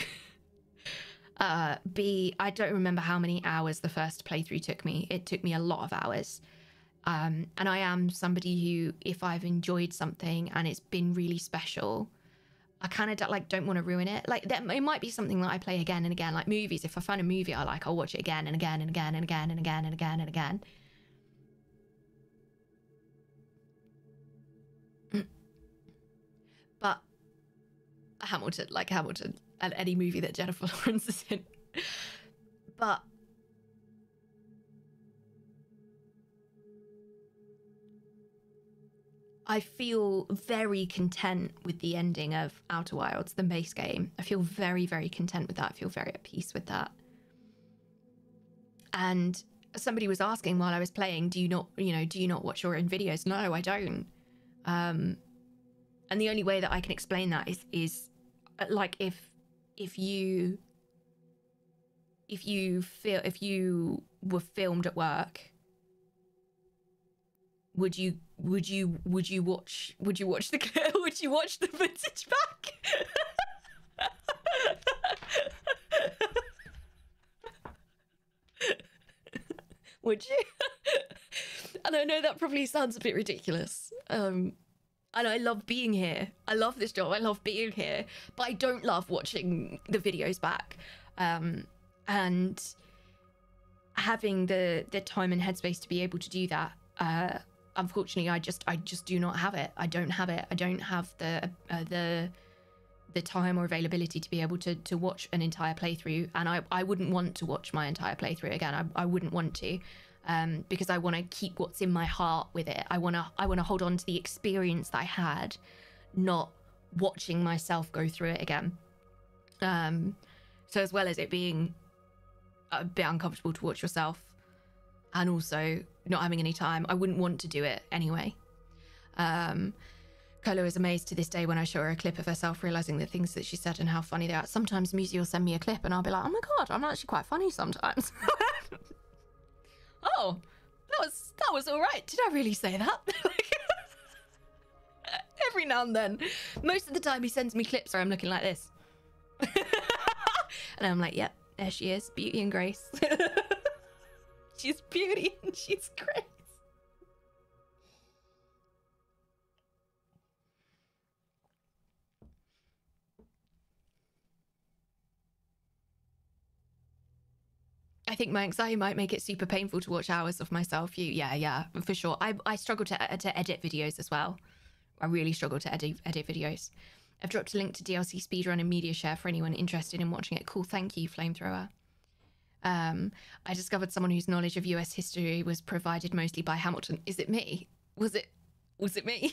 B, I don't remember how many hours the first playthrough took me. It took me a lot of hours. And I am somebody who, if I've enjoyed something and it's been really special, I kind of don't want to ruin it. Like, it might be something that I play again and again, like movies. If I find a movie I like, I'll watch it again and again and again and again and again and again and again. But Hamilton, and any movie that Jennifer Lawrence is in. But I feel very content with the ending of Outer Wilds, the base game. I feel very, very content with that. I feel very at peace with that. And somebody was asking while I was playing, do you not watch your own videos? No, I don't. And the only way that I can explain that is like if you were filmed at work, would you watch the footage back? Would you? And I know that probably sounds a bit ridiculous. And I love being here. I love this job. I love being here. But I don't love watching the videos back. And having the time and headspace to be able to do that, unfortunately, I just do not have it. I don't have it. I don't have the the time or availability to be able to watch an entire playthrough, and I wouldn't want to watch my entire playthrough again. I wouldn't want to, because I want to keep what's in my heart with it. I want to hold on to the experience that I had, not watching myself go through it again. So as well as it being a bit uncomfortable to watch yourself and also not having any time, I wouldn't want to do it anyway. Kolo is amazed to this day when I show her a clip of herself realizing the things that she said and how funny they are. Sometimes Moozy will send me a clip and I'll be like, oh my god, I'm actually quite funny sometimes. Oh, that was all right. Did I really say that? Every now and then. Most of the time he sends me clips where I'm looking like this. And I'm like, yep, there she is, beauty and grace. She's beauty and she's grace. I think my anxiety might make it super painful to watch hours of myself. Yeah, for sure. I struggle to edit videos as well. I really struggle to edit videos. I've dropped a link to DLC speedrun and media share for anyone interested in watching it. Cool, thank you, Flamethrower. I discovered someone whose knowledge of US history was provided mostly by Hamilton. Is it me? Was it me?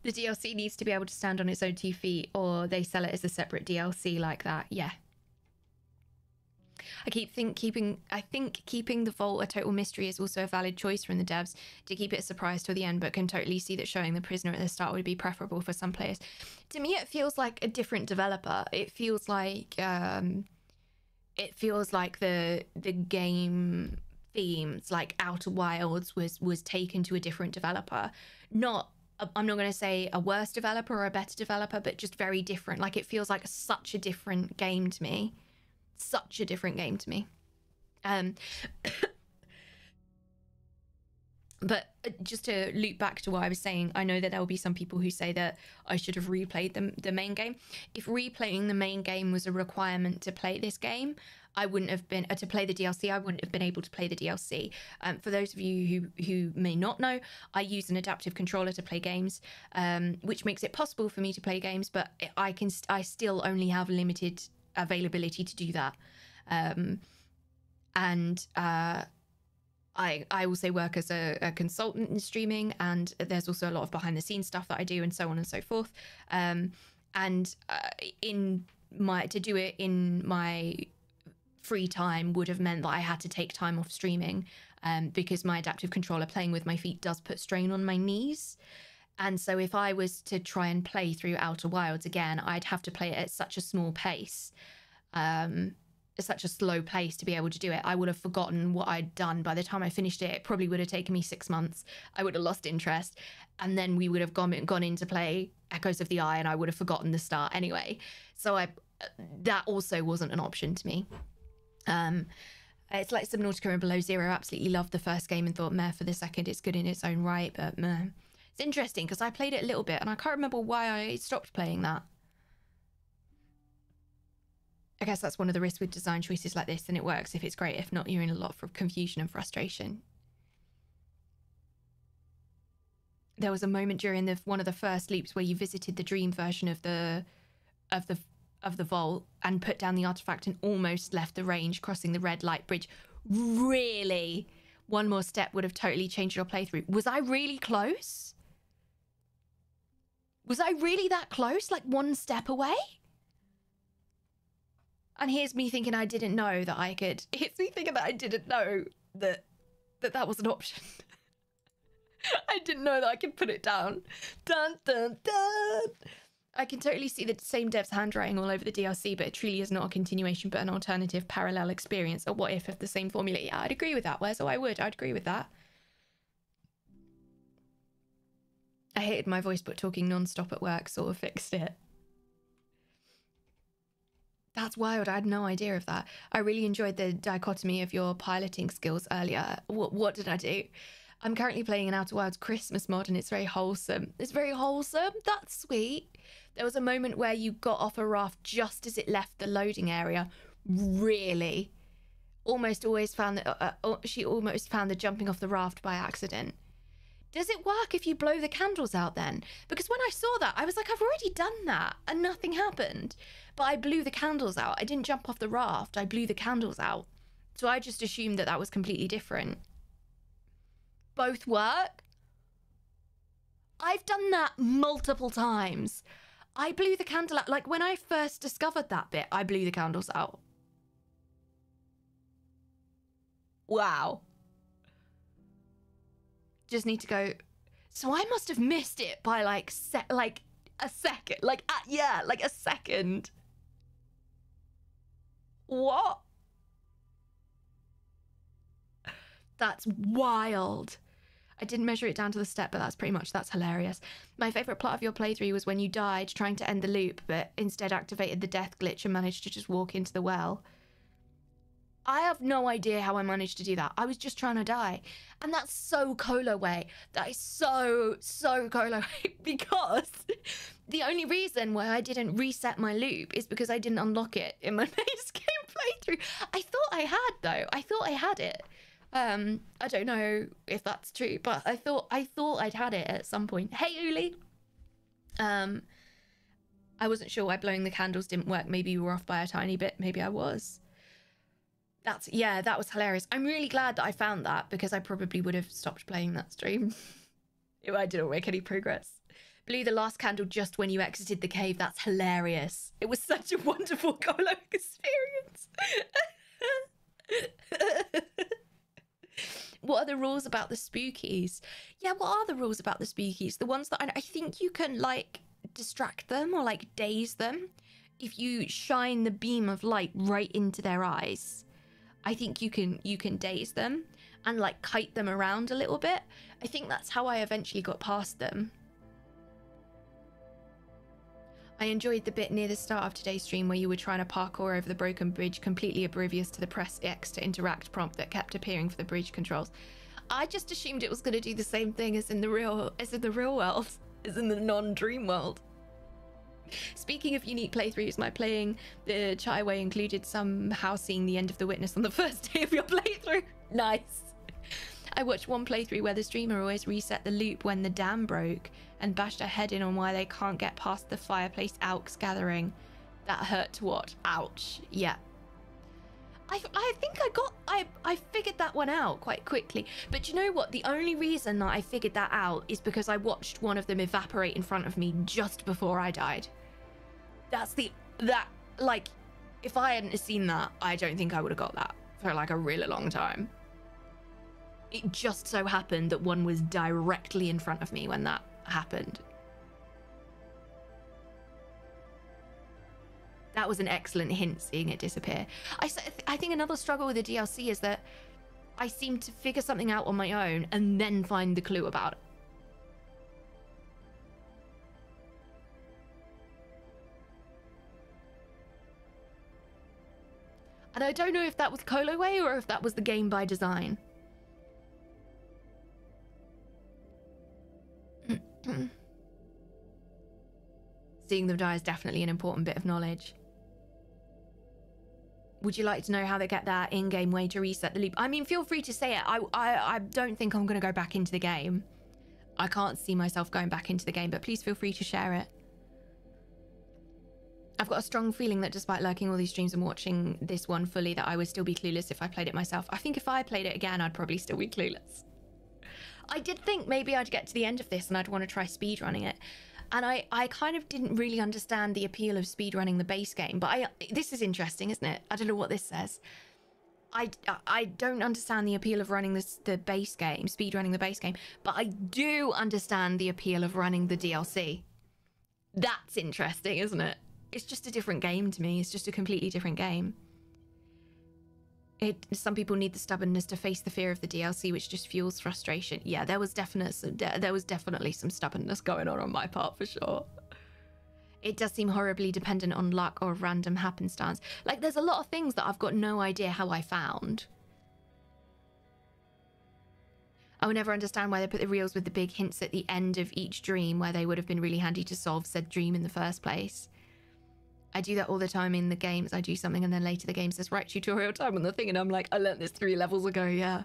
The DLC needs to be able to stand on its own 2 feet, or they sell it as a separate DLC like that. Yeah. I think keeping the vault a total mystery is also a valid choice from the devs to keep it a surprise till the end, but can totally see that showing the prisoner at the start would be preferable for some players. To me, it feels like a different developer. It feels like the game themes, like Outer Wilds, was taken to a different developer. I'm not going to say a worse developer or a better developer, but just very different. Like, it feels like such a different game to me. Such a different game to me. But just to loop back to what I was saying, I know that there will be some people who say that I should have replayed the main game. If replaying the main game was a requirement to play this game, I wouldn't have been to play the DLC. I wouldn't have been able to play the DLC. For those of you who may not know, I use an adaptive controller to play games, which makes it possible for me to play games, but I still only have limited availability to do that. I also work as a consultant in streaming, and there's also a lot of behind the scenes stuff that I do, and so on and so forth. To do it in my free time would have meant that I had to take time off streaming, because my adaptive controller playing with my feet does put strain on my knees. And so if I was to try and play through Outer Wilds again, I'd have to play it at such a small pace, such a slow pace to be able to do it. I would have forgotten what I'd done by the time I finished it. It probably would have taken me 6 months. I would have lost interest, and then we would have gone in to play Echoes of the Eye, and I would have forgotten the start anyway. So that also wasn't an option to me. It's like Subnautica and Below Zero. Absolutely loved the first game and thought, meh, for the second, it's good in its own right, but meh. It's interesting because I played it a little bit and I can't remember why I stopped playing that. I guess that's one of the risks with design choices like this, and it works if it's great. If not, you're in a lot of confusion and frustration. There was a moment during one of the first loops where you visited the dream version of the vault and put down the artifact and almost left the range, crossing the red light bridge. Really? One more step would have totally changed your playthrough. Was I really close? Was I really that close? Like one step away? And here's me thinking I didn't know that I could... Here's me thinking that I didn't know that was an option. I didn't know that I could put it down. Dun, dun, dun. I can totally see the same dev's handwriting all over the DLC, but it truly is not a continuation, but an alternative parallel experience. A what if of the same formula. Yeah, I'd agree with that, Wes. I'd agree with that. I hated my voice, but talking non-stop at work sort of fixed it. That's wild. I had no idea of that. I really enjoyed the dichotomy of your piloting skills earlier. What did I do? I'm currently playing an Outer Wilds Christmas mod, and it's very wholesome. It's very wholesome. That's sweet. There was a moment where you got off a raft just as it left the loading area. Really? She almost found the jumping off the raft by accident. Does it work if you blow the candles out then? Because when I saw that, I was like, I've already done that and nothing happened. But I blew the candles out. I didn't jump off the raft. I blew the candles out. So I just assumed that that was completely different. Both work? I've done that multiple times. I blew the candle out. Like when I first discovered that bit, I blew the candles out. Wow. Just need to go. So I must have missed it by like a second. Like a second. What? That's wild. I didn't measure it down to the step, but that's hilarious. My favourite part of your playthrough was when you died trying to end the loop, but instead activated the death glitch and managed to just walk into the well. I have no idea how I managed to do that. I was just trying to die. And that's so Kolo way. That is so Kolo way. Because the only reason why I didn't reset my loop is because I didn't unlock it in my base game playthrough. I thought I had, though. I thought I had it. I don't know if that's true, but I thought I'd had it at some point. Hey, Uli. I wasn't sure why blowing the candles didn't work. Maybe you were off by a tiny bit. Maybe I was. That was hilarious. I'm really glad that I found that because I probably would have stopped playing that stream if I didn't make any progress. Blew the last candle just when you exited the cave. That's hilarious. It was such a wonderful Kolo experience. What are the rules about the spookies? Yeah, what are the rules about the spookies? The ones that I think you can like distract them or like daze them if you shine the beam of light right into their eyes. I think you can daze them and like kite them around a little bit. I think that's how I eventually got past them. I enjoyed the bit near the start of today's stream where you were trying to parkour over the broken bridge, completely oblivious to the press X to interact prompt that kept appearing for the bridge controls. I just assumed it was going to do the same thing as in the real world, as in the non-dream world. Speaking of unique playthroughs, my playing the Chai Way included somehow seeing the end of the witness on the first day of your playthrough. Nice. I watched one playthrough where the streamer always reset the loop when the dam broke and bashed her head in on why they can't get past the fireplace Alks gathering. That hurt to watch. Ouch. Yeah. I think I figured that one out quite quickly. But you know what? The only reason that I figured that out is because I watched one of them evaporate in front of me just before I died. Like, if I hadn't seen that, I don't think I would have got that for like a really long time. It just so happened that one was directly in front of me when that happened. That was an excellent hint, seeing it disappear. I think another struggle with the DLC is that I seem to figure something out on my own and then find the clue about it. And I don't know if that was Kolo way or if that was the game by design. Seeing them die is definitely an important bit of knowledge. Would you like to know how they get that in-game way to reset the loop? I mean, feel free to say it. I don't think I'm going to go back into the game. I can't see myself going back into the game, but please feel free to share it. I've got a strong feeling that despite liking all these streams and watching this one fully, that I would still be clueless if I played it myself. I think if I played it again, I'd probably still be clueless. I did think maybe I'd get to the end of this and I'd want to try speedrunning it. And I kind of didn't really understand the appeal of speedrunning the base game. But this is interesting, isn't it? I don't know what this says. I don't understand the appeal of running the base game, speedrunning the base game. But I do understand the appeal of running the DLC. That's interesting, isn't it? It's just a different game to me. It's just a completely different game. Some people need the stubbornness to face the fear of the DLC, which just fuels frustration. Yeah, there was definitely some stubbornness going on my part for sure. It does seem horribly dependent on luck or random happenstance. Like, there's a lot of things that I've got no idea how I found. I will never understand why they put the reels with the big hints at the end of each dream, where they would have been really handy to solve said dream in the first place. I do that all the time in the games. I do something and then later the game says, right, tutorial time on the thing. And I'm like, I learnt this 3 levels ago, yeah.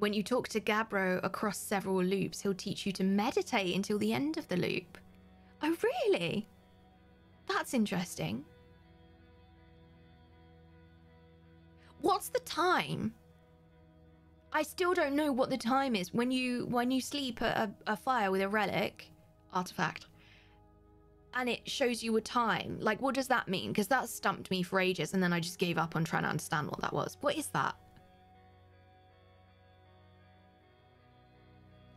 When you talk to Gabbro across several loops, he'll teach you to meditate until the end of the loop. Oh, really? That's interesting. What's the time? I still don't know what the time is when you sleep at a fire with a relic artifact and it shows you a time. Like, what does that mean? Because that stumped me for ages and then I just gave up on trying to understand what that was. What is that?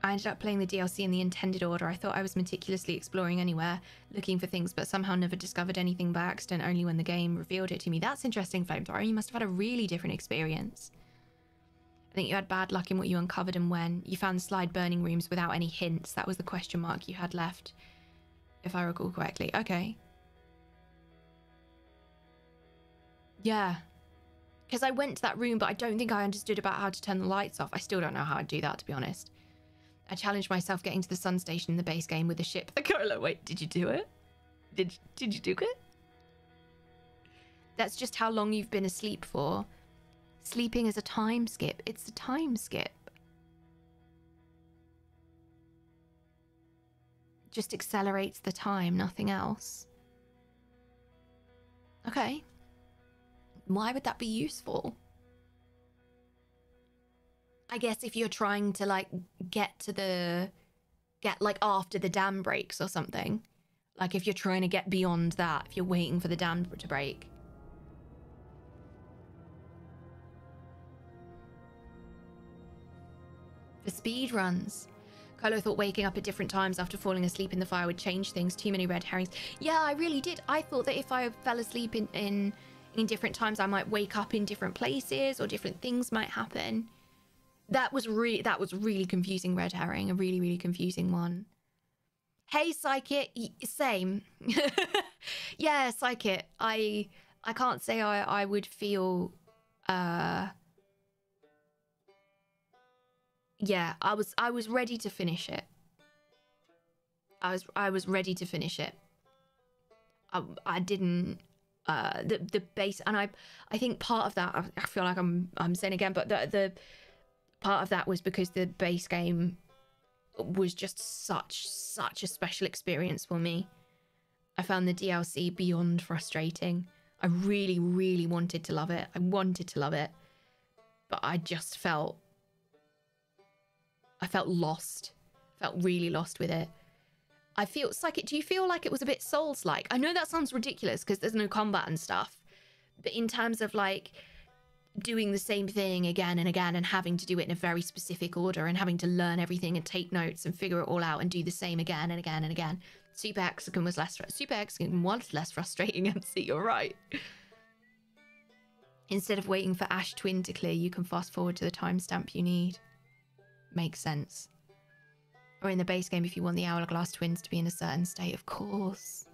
I ended up playing the DLC in the intended order. I thought I was meticulously exploring anywhere, looking for things, but somehow never discovered anything by accident, only when the game revealed it to me. That's interesting, Flamethrower. You must have had a really different experience. I think you had bad luck in what you uncovered and when. You found the slide burning rooms without any hints. That was the question mark you had left, if I recall correctly. Okay. Yeah. Because I went to that room, but I don't think I understood about how to turn the lights off. I still don't know how I'd do that, to be honest. I challenged myself getting to the sun station in the base game with the ship. The Colo, wait, did you do it? Did you do it? That's just how long you've been asleep for. Sleeping is a time skip. It's a time skip. Just accelerates the time, nothing else. Okay. Why would that be useful? I guess if you're trying to like get like after the dam breaks or something. Like if you're trying to get beyond that, if you're waiting for the dam to break. For speed runs. Colo thought waking up at different times after falling asleep in the fire would change things. Too many red herrings. Yeah, I really did. I thought that if I fell asleep in different times, I might wake up in different places or different things might happen. That was really confusing red herring, a really, really confusing one. Hey, Psychic, same. Yeah, Psychic, I can't say I would feel, yeah, I was ready to finish it. I was ready to finish it. I didn't, the base, and I think part of that, I feel like I'm saying again, but the part of that was because the base game was just such a special experience for me. I found the DLC beyond frustrating. I really, really wanted to love it. I wanted to love it. But I just felt lost. Felt really lost with it. I feel, Psychic, do you feel like it was a bit Souls-like? I know that sounds ridiculous because there's no combat and stuff. But in terms of like doing the same thing again and again and having to do it in a very specific order and having to learn everything and take notes and figure it all out and do the same again and again and again. Super Hexagon was less frustrating, MC, you're right. Instead of waiting for Ash Twin to clear, you can fast forward to the timestamp you need. Makes sense. Or in the base game, if you want the Hourglass Twins to be in a certain state, of course.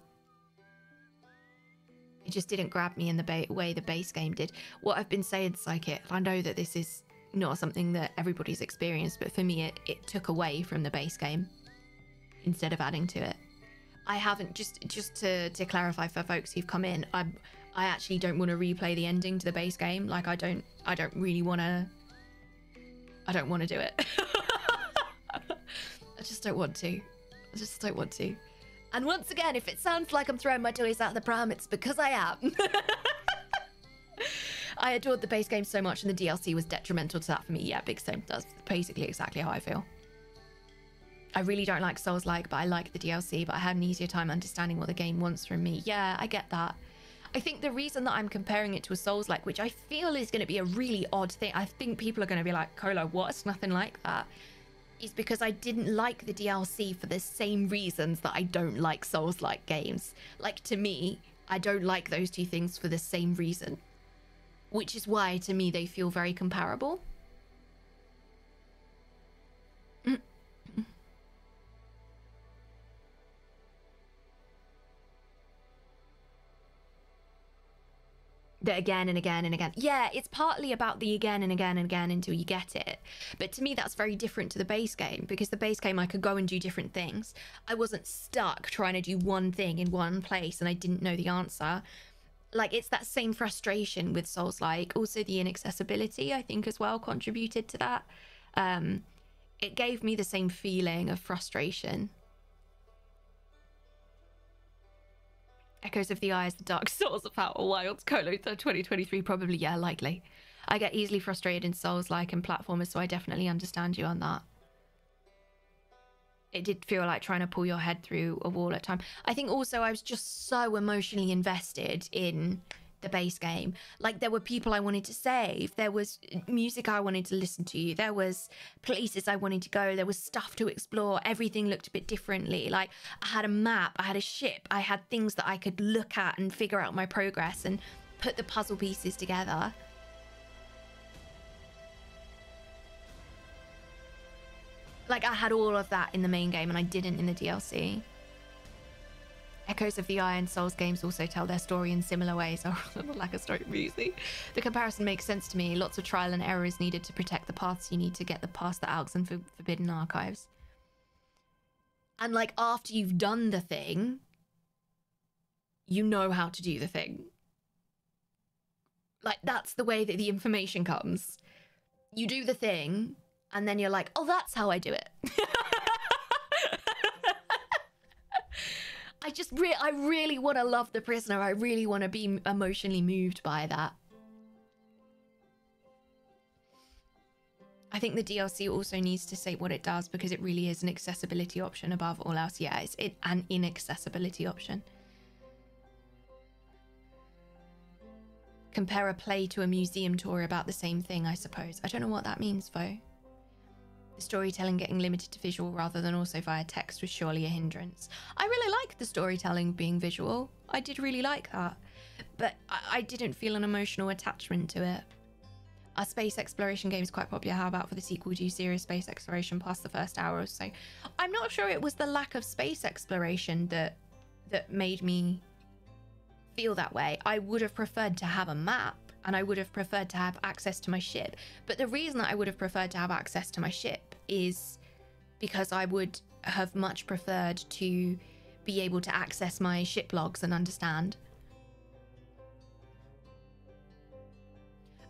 It just didn't grab me in the way the base game did. What I've been saying, Psychic, I know that this is not something that everybody's experienced, but for me, it took away from the base game instead of adding to it. I haven't, just to clarify for folks who've come in, I actually don't want to replay the ending to the base game. Like, I don't really want to, I don't want to do it. I just don't want to. I just don't want to. And once again, if it sounds like I'm throwing my toys out of the pram, it's because I am. I adored the base game so much and the DLC was detrimental to that for me. Yeah, big same. That's basically exactly how I feel. I really don't like Souls-like, but I like the DLC, but I had an easier time understanding what the game wants from me. Yeah, I get that. I think the reason that I'm comparing it to a Souls-like, which I feel is going to be a really odd thing, I think people are going to be like, Colo, what? It's nothing like that. Is because I didn't like the DLC for the same reasons that I don't like Souls-like games. Like, to me, I don't like those two things for the same reason. Which is why, to me, they feel very comparable. The again and again and again. Yeah, it's partly about the again and again and again until you get it. But to me, that's very different to the base game, because the base game, I could go and do different things. I wasn't stuck trying to do one thing in one place and I didn't know the answer. Like, it's that same frustration with Souls-like. Also, the inaccessibility, I think, as well contributed to that. It gave me the same feeling of frustration. Echoes of the Eyes, The Dark Souls of Outer Wilds, Colo 2023, probably, yeah, likely. I get easily frustrated in Souls-like and platformers, so I definitely understand you on that. It did feel like trying to pull your head through a wall at time. I think also I was just so emotionally invested in the base game. Like, there were people I wanted to save, there was music I wanted to listen to, there was places I wanted to go, there was stuff to explore, everything looked a bit differently. Like, I had a map, I had a ship, I had things that I could look at and figure out my progress and put the puzzle pieces together. Like, I had all of that in the main game and I didn't in the DLC. Echoes of the Eye and Souls games also tell their story in similar ways. Oh, the lack of story music. The comparison makes sense to me. Lots of trial and error is needed to protect the paths you need to get past the Alks and Forbidden Archives. And like, after you've done the thing, you know how to do the thing. Like, that's the way that the information comes. You do the thing, and then you're like, oh, that's how I do it. I really want to love The Prisoner. I really want to be emotionally moved by that. I think the DLC also needs to say what it does, because it really is an accessibility option above all else. Yeah, it's an inaccessibility option. Compare a play to a museum tour about the same thing, I suppose. I don't know what that means, though. The storytelling getting limited to visual rather than also via text was surely a hindrance. I really liked the storytelling being visual. I did really like that. But I didn't feel an emotional attachment to it. Our space exploration game is quite popular. How about for the sequel? Do you serious space exploration past the first hour or so? I'm not sure it was the lack of space exploration that made me feel that way. I would have preferred to have a map. And I would have preferred to have access to my ship. But the reason that I would have preferred to have access to my ship is because I would have much preferred to be able to access my ship logs and understand.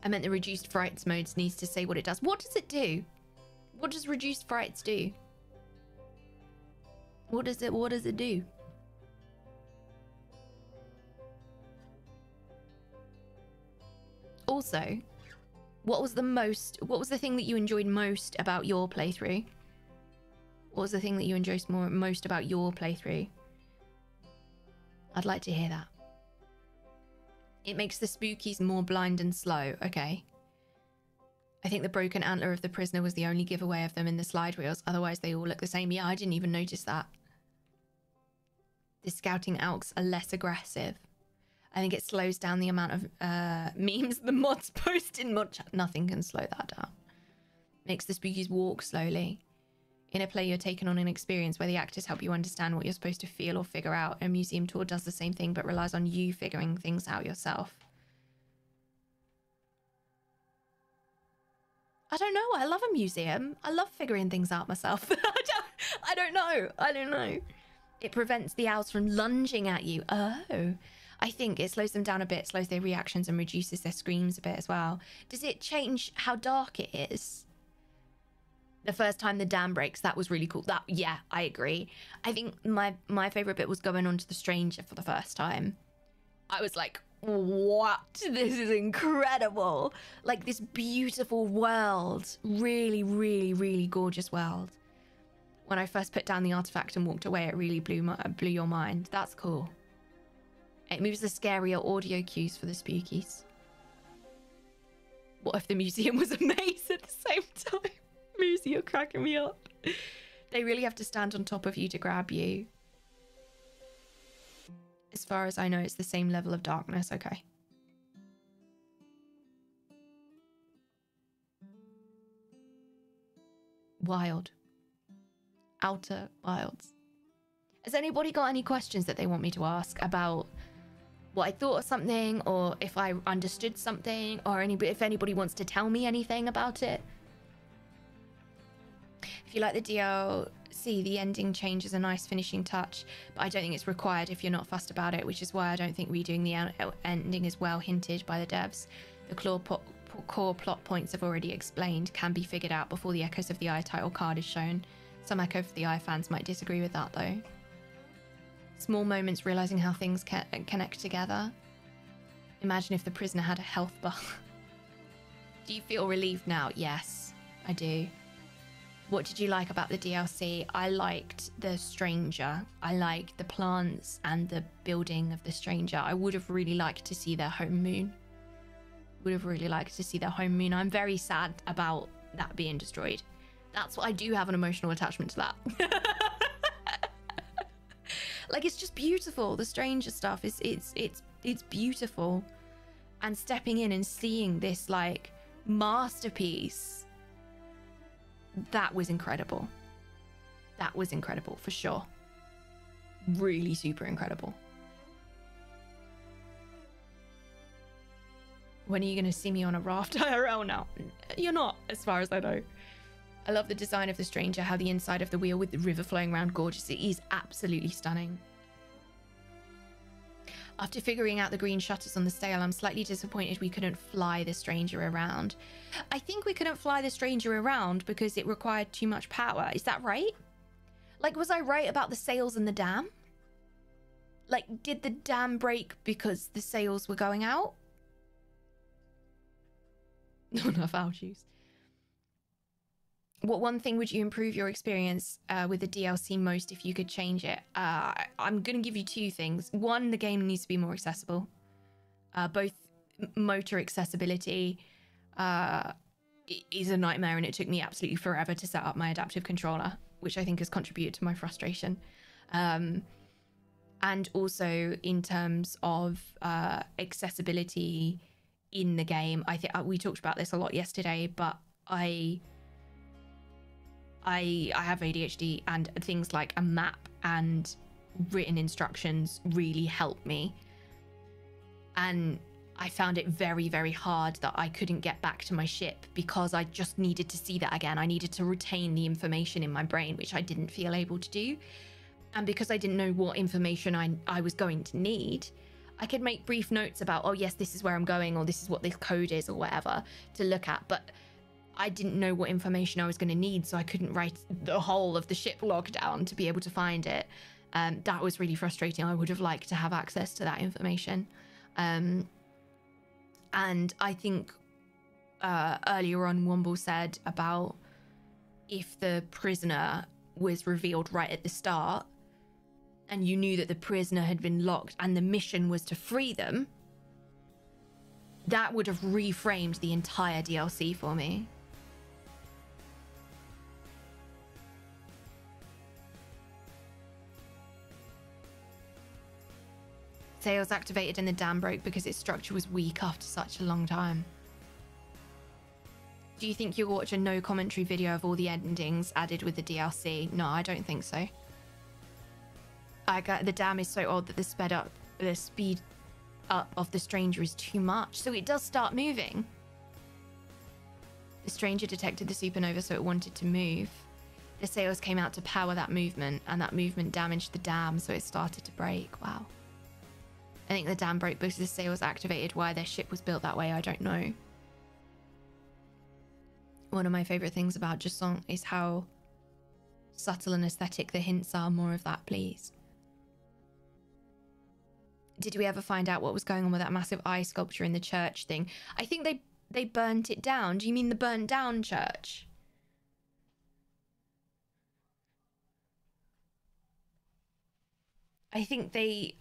I meant the reduced frights modes needs to say what it does. What does it do? What does reduced frights do? What does it do? Also, what was the thing that you enjoyed most about your playthrough? What was the thing that you enjoyed most about your playthrough? I'd like to hear that. It makes the spookies more blind and slow. Okay. I think the broken antler of the prisoner was the only giveaway of them in the slide wheels. Otherwise, they all look the same. Yeah, I didn't even notice that. The scouting Alks are less aggressive. I think it slows down the amount of memes the mods post in mod chat. Nothing can slow that down. Makes the spookies walk slowly. In a play, you're taken on an experience where the actors help you understand what you're supposed to feel or figure out. A museum tour does the same thing, but relies on you figuring things out yourself. I don't know. I love a museum. I love figuring things out myself. I don't know. It prevents the owls from lunging at you. Oh. I think it slows them down a bit, slows their reactions and reduces their screams a bit as well. Does it change how dark it is? The first time the dam breaks, that was really cool. Yeah, I agree. I think my favorite bit was going on to the stranger for the first time. I was like, what? This is incredible. Like, this beautiful world. Really, really, really gorgeous world. When I first put down the artifact and walked away, it really blew your mind. That's cool. It moves the scarier audio cues for the spookies. What if the museum was a maze at the same time? Moosey, you're cracking me up. They really have to stand on top of you to grab you. As far as I know, it's the same level of darkness. Okay. Wild. Outer Wilds. Has anybody got any questions that they want me to ask about what I thought of something, or if I understood something, or if anybody wants to tell me anything about it? If you like the DLC, the ending change is a nice finishing touch, but I don't think it's required if you're not fussed about it, which is why I don't think redoing the ending is well hinted by the devs. The claw core plot points have already explained can be figured out before the Echoes of the Eye title card is shown. Some Echo of the Eye fans might disagree with that, though. Small moments realizing how things connect together. Imagine if the prisoner had a health bar. Do you feel relieved now? Yes, I do. What did you like about the DLC? I liked the stranger. I liked the plants and the building of the stranger. I would have really liked to see their home moon. Would have really liked to see their home moon. I'm very sad about that being destroyed. That's what I do have an emotional attachment to that. Like, it's just beautiful. The stranger stuff is it's beautiful. And stepping in and seeing this like masterpiece, that was incredible. That was incredible for sure. Really super incredible. When are you going to see me on a raft IRL now? You're not, as far as I know. I love the design of the stranger, how the inside of the wheel with the river flowing around, gorgeous. It is absolutely stunning. After figuring out the green shutters on the sail, I'm slightly disappointed we couldn't fly the stranger around. I think we couldn't fly the stranger around because it required too much power. Is that right? Like, was I right about the sails and the dam? Like, did the dam break because the sails were going out? Not enough owl juice. What one thing would you improve your experience with the DLC most if you could change it? I'm going to give you two things. One, the game needs to be more accessible. Both motor accessibility is a nightmare, and it took me absolutely forever to set up my adaptive controller, which I think has contributed to my frustration. And also in terms of accessibility in the game, I think we talked about this a lot yesterday, but I have ADHD, and things like a map and written instructions really help me. And I found it very, very hard that I couldn't get back to my ship because I just needed to see that again. I needed to retain the information in my brain, which I didn't feel able to do. And because I didn't know what information I was going to need, I could make brief notes about, oh yes, this is where I'm going, or this is what this code is, or whatever, to look at. But I didn't know what information I was going to need, so I couldn't write the whole of the ship log down to be able to find it. That was really frustrating. I would have liked to have access to that information. And I think earlier on, Womble said about if the prisoner was revealed right at the start, and you knew that the prisoner had been locked and the mission was to free them, that would have reframed the entire DLC for me. Sails activated and the dam broke because its structure was weak after such a long time. Do you think you'll watch a no commentary video of all the endings added with the DLC? No, I don't think so. The dam is so old that the speed up of the stranger is too much, so it does start moving. The stranger detected the supernova, so it wanted to move. The sails came out to power that movement, and that movement damaged the dam, so it started to break. Wow. I think the dam broke because the sails activated. Why their ship was built that way, I don't know. One of my favorite things about Jusant is how subtle and aesthetic the hints are. More of that, please. Did we ever find out what was going on with that massive eye sculpture in the church thing? I think they burnt it down. Do you mean the burnt down church? I think they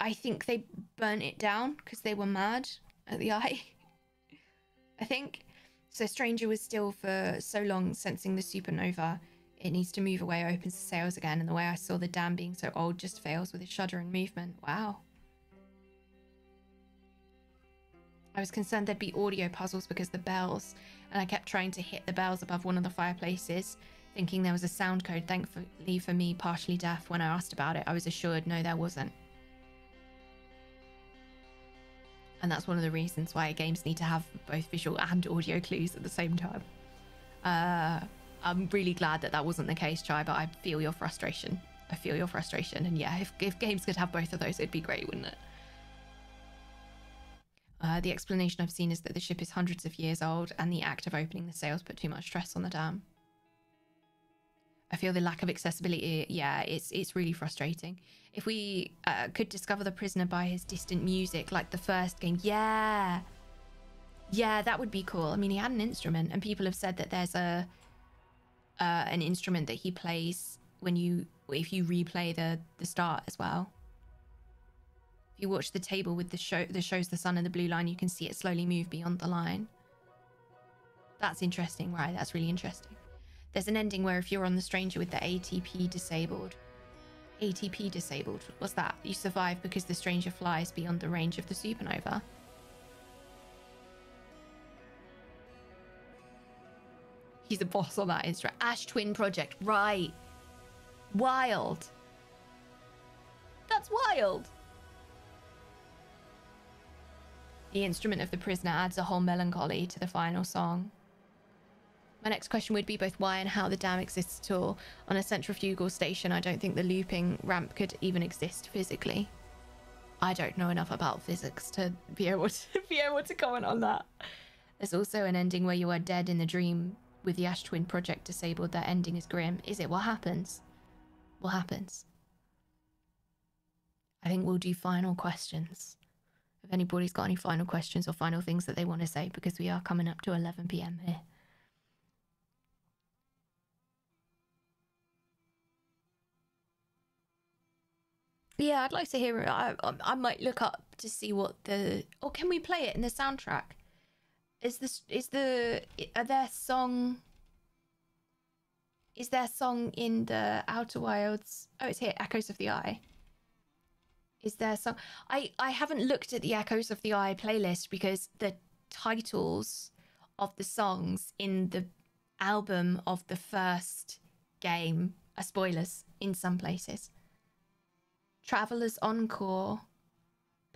burnt it down because they were mad at the eye. I think. So Stranger was still for so long, sensing the supernova. It needs to move away, opens the sails again, and the way I saw the dam being so old just fails with its shuddering movement. Wow. I was concerned there'd be audio puzzles because the bells, and I kept trying to hit the bells above one of the fireplaces, thinking there was a sound code. Thankfully for me, partially deaf, when I asked about it, I was assured no, there wasn't. And that's one of the reasons why games need to have both visual and audio clues at the same time. I'm really glad that that wasn't the case, Chai, but I feel your frustration. I feel your frustration. And yeah, if games could have both of those, it'd be great, wouldn't it? The explanation I've seen is that the ship is hundreds of years old and the act of opening the sails put too much stress on the dam. I feel the lack of accessibility, yeah, it's really frustrating. If we could discover the prisoner by his distant music, like the first game, yeah, that would be cool. I mean, he had an instrument, and people have said that there's an instrument that he plays if you replay the start as well. If you watch the table with the show that shows the sun and the blue line, you can see it slowly move beyond the line. That's interesting, right? That's really interesting. There's an ending where if you're on the Stranger with the ATP disabled, what's that? You survive because the Stranger flies beyond the range of the supernova. He's a boss on that instrument. Ash Twin Project, right. Wild. That's wild. The instrument of the prisoner adds a whole melancholy to the final song. My next question would be both why and how the dam exists at all. On a centrifugal station, I don't think the looping ramp could even exist physically. I don't know enough about physics to be able to comment on that. There's also an ending where you are dead in the dream with the Ash Twin Project disabled. That ending is grim. Is it? What happens? What happens? I think we'll do final questions. If anybody's got any final questions or final things that they want to say, because we are coming up to 11 PM here. Yeah, I'd like to hear it. I might look up to see what the... Or can we play it in the soundtrack? Is there song in the Outer Wilds? Oh, it's here, Echoes of the Eye. Is there song? I haven't looked at the Echoes of the Eye playlist because the titles of the songs in the album of the first game are spoilers in some places. Traveller's Encore,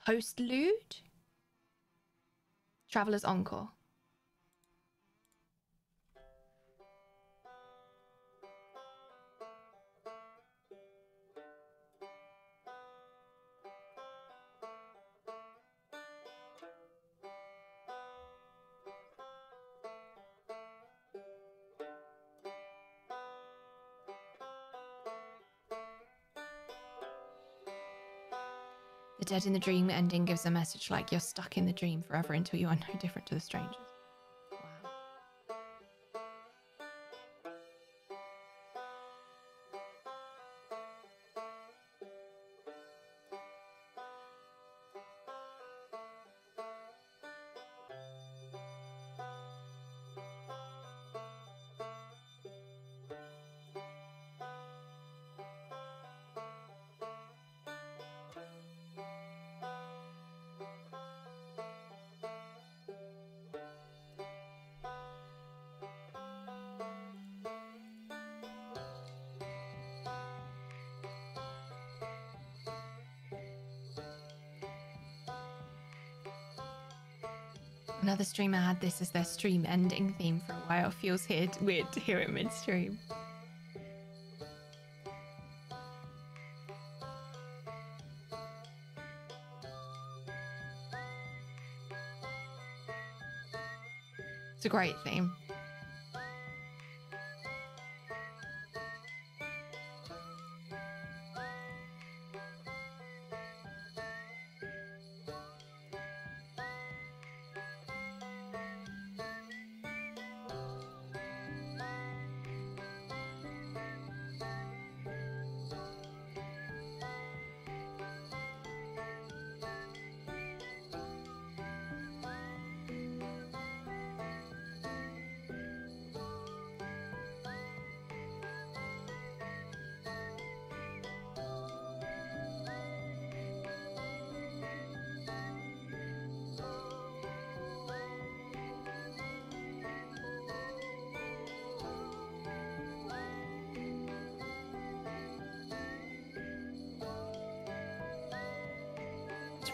Postlude, Traveller's Encore. The Dead in the Dream ending gives a message like you're stuck in the dream forever until you are no different to the strangers. Wow. Another streamer had this as their stream ending theme for a while. Feels weird to hear it mid-stream. It's a great theme.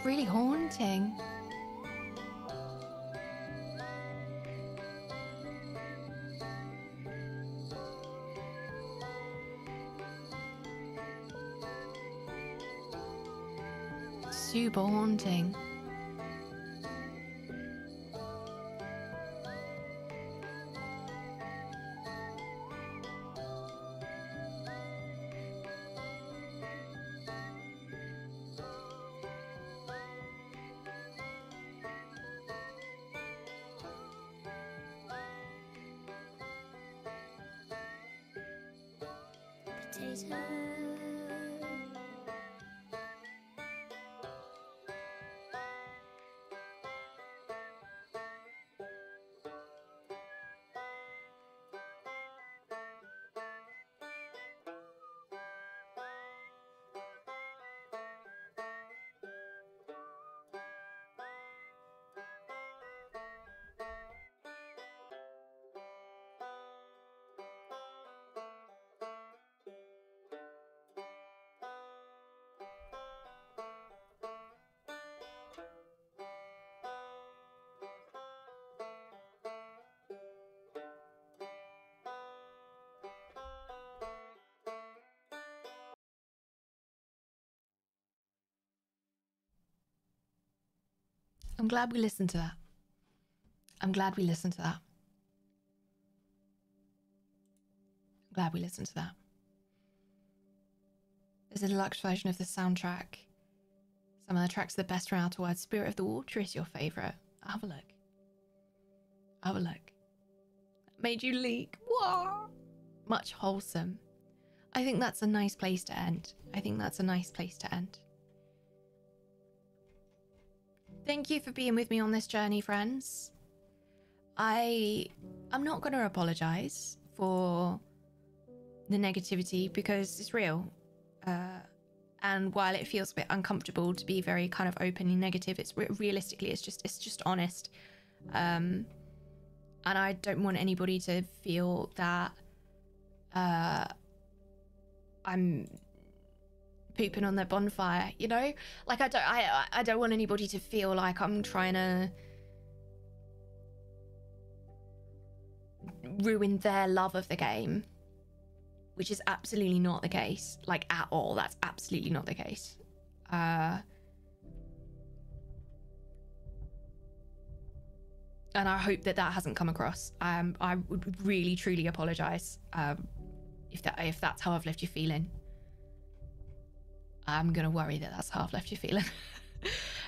Really haunting. Super haunting. potato. I'm glad we listened to that. I'm glad we listened to that. I'm glad we listened to that. There's a deluxe version of the soundtrack. Some of the tracks are the best from Outer Worlds. Spirit of the Water is your favourite. Have a look. Have a look. Made you leak. Whoa. Much wholesome. I think that's a nice place to end. I think that's a nice place to end. Thank you for being with me on this journey, friends. I'm not going to apologise for the negativity because it's real. And while it feels a bit uncomfortable to be very kind of openly negative, it's realistically, it's just honest. And I don't want anybody to feel that I'm pooping on their bonfire, you know? Like I don't want anybody to feel like I'm trying to ruin their love of the game, which is absolutely not the case, like at all. That's absolutely not the case. And I hope that hasn't come across. I would really truly apologize if that's how I've left you feeling. I'm gonna worry that that's how I've left you feeling.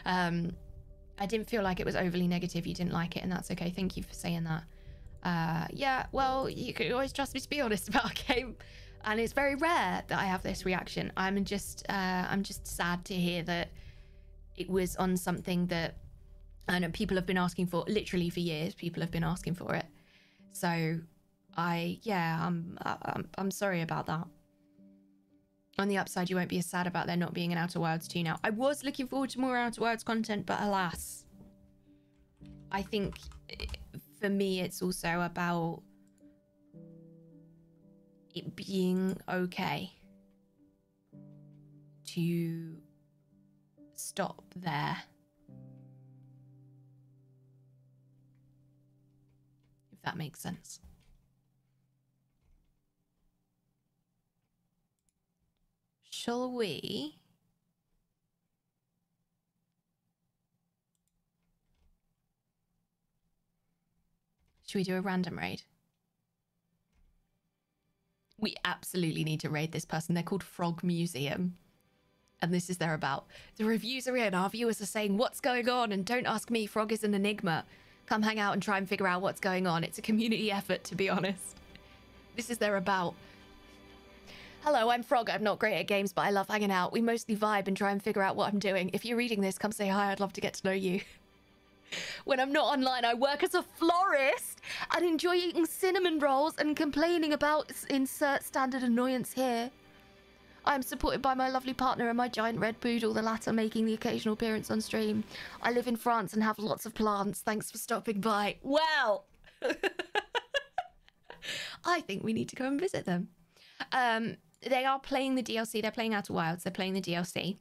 I didn't feel like it was overly negative. You didn't like it, and that's okay. Thank you for saying that. Yeah, well, you can always trust me to be honest about a game, and it's very rare that I have this reaction. I'm just sad to hear that it was on something that I know people have been asking for literally for years. People have been asking for it, so I'm sorry about that. On the upside, you won't be as sad about there not being an Outer Worlds 2 now. I was looking forward to more Outer Worlds content, but alas. I think for me, it's also about it being okay to stop there. If that makes sense. Shall we? Should we do a random raid? We absolutely need to raid this person. They're called Frog Museum. And this is their about. The reviews are in. Our viewers are saying, what's going on? And don't ask me. Frog is an enigma. Come hang out and try and figure out what's going on. It's a community effort, to be honest. This is their about. Hello, I'm Frog. I'm not great at games, but I love hanging out. We mostly vibe and try and figure out what I'm doing. If you're reading this, come say hi. I'd love to get to know you. When I'm not online, I work as a florist and enjoy eating cinnamon rolls and complaining about insert standard annoyance here. I'm supported by my lovely partner and my giant red poodle, the latter making the occasional appearance on stream. I live in France and have lots of plants. Thanks for stopping by. Well, I think we need to go and visit them. They are playing the DLC. They're playing Outer Wilds. They're playing the DLC.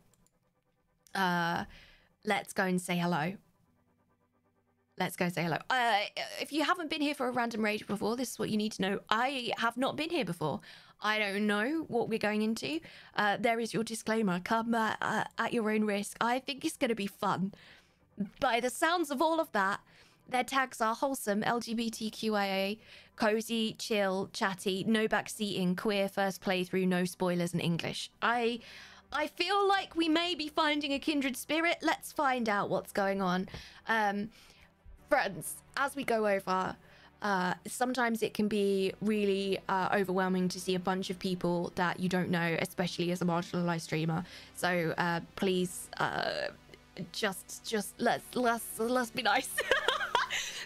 Let's go and say hello. Let's go say hello. If you haven't been here for a random raid before, this is what you need to know. I have not been here before. I don't know what we're going into. There is your disclaimer. Come at your own risk. I think it's going to be fun. By the sounds of all of that, their tags are wholesome, LGBTQIA, cozy, chill, chatty, no backseating, queer, first playthrough, no spoilers, and English. I feel like we may be finding a kindred spirit. Let's find out what's going on. Friends, as we go over sometimes it can be really overwhelming to see a bunch of people that you don't know, especially as a marginalized streamer. So please, just let's be nice.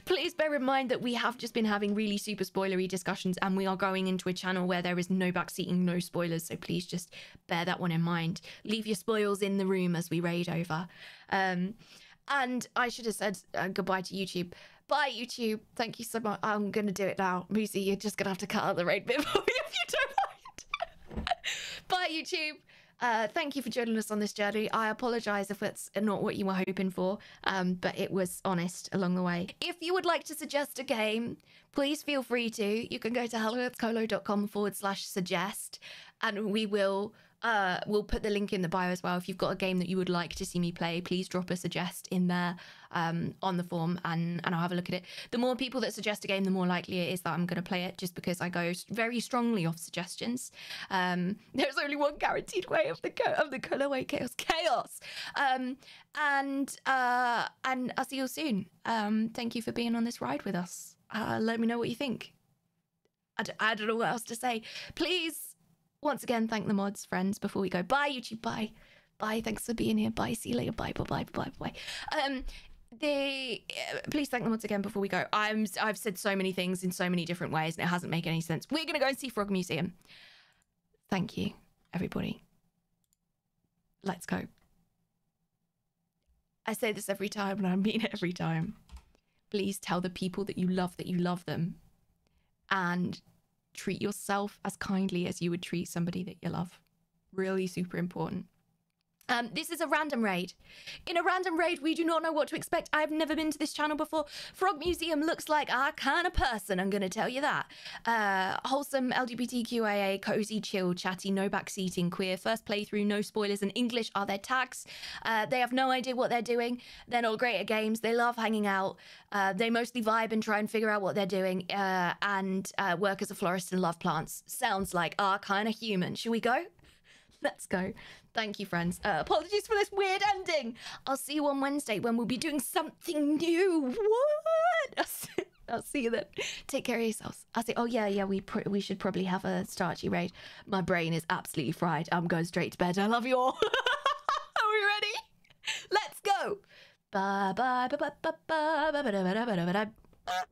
Please bear in mind that we have just been having really super spoilery discussions, and we are going into a channel where there is no backseating, no spoilers. So please just bear that one in mind. Leave your spoils in the room as we raid over. And I should have said goodbye to YouTube. Bye, YouTube. Thank you so much. I'm going to do it now. Moosey, you're just going to have to cut out the raid bit for me if you don't mind. Bye, YouTube. Thank you for joining us on this journey. I apologize if it's not what you were hoping for, but it was honest along the way. If you would like to suggest a game, please feel free to. You can go to helloitskolo.com/suggest, and we will we'll put the link in the bio as well. If you've got a game that you would like to see me play, please drop a suggest in there on the form, and I'll have a look at it. The more people that suggest a game, the more likely it is that I'm going to play it, just because I go very strongly off suggestions. There's only one guaranteed way of the Kolo way, chaos. And I'll see you soon. Thank you for being on this ride with us. Let me know what you think. I don't know what else to say. Please, once again, thank the mods, friends, before we go. Bye, YouTube. Bye. Bye. Thanks for being here. Bye. See you later. Bye. Bye. Bye. Bye. Bye. Please thank the mods again before we go. I've said so many things in so many different ways, and it hasn't made any sense. We're going to go and see Frog Museum. Thank you, everybody. Let's go. I say this every time, and I mean it every time. Please tell the people that you love them. And treat yourself as kindly as you would treat somebody that you love. Really super important. This is a random raid. In a random raid, we do not know what to expect. I've never been to this channel before. Frog Museum looks like our kind of person, I'm going to tell you that. Wholesome, LGBTQIA, cozy, chill, chatty, no backseating, queer, first playthrough, no spoilers, and English are their tags. They have no idea what they're doing. They're not great at games. They love hanging out. They mostly vibe and try and figure out what they're doing, and work as a florist and love plants. Sounds like our kind of human. Should we go? Let's go. Thank you, friends. Apologies for this weird ending. I'll see you on Wednesday when we'll be doing something new. What? I'll see you then. Take care of yourselves. I'll say, oh yeah, we should probably have a starchy raid. My brain is absolutely fried. I'm going straight to bed. I love you all. Are we ready? Let's go. Bye bye bye bye bye bye bye bye bye bye bye.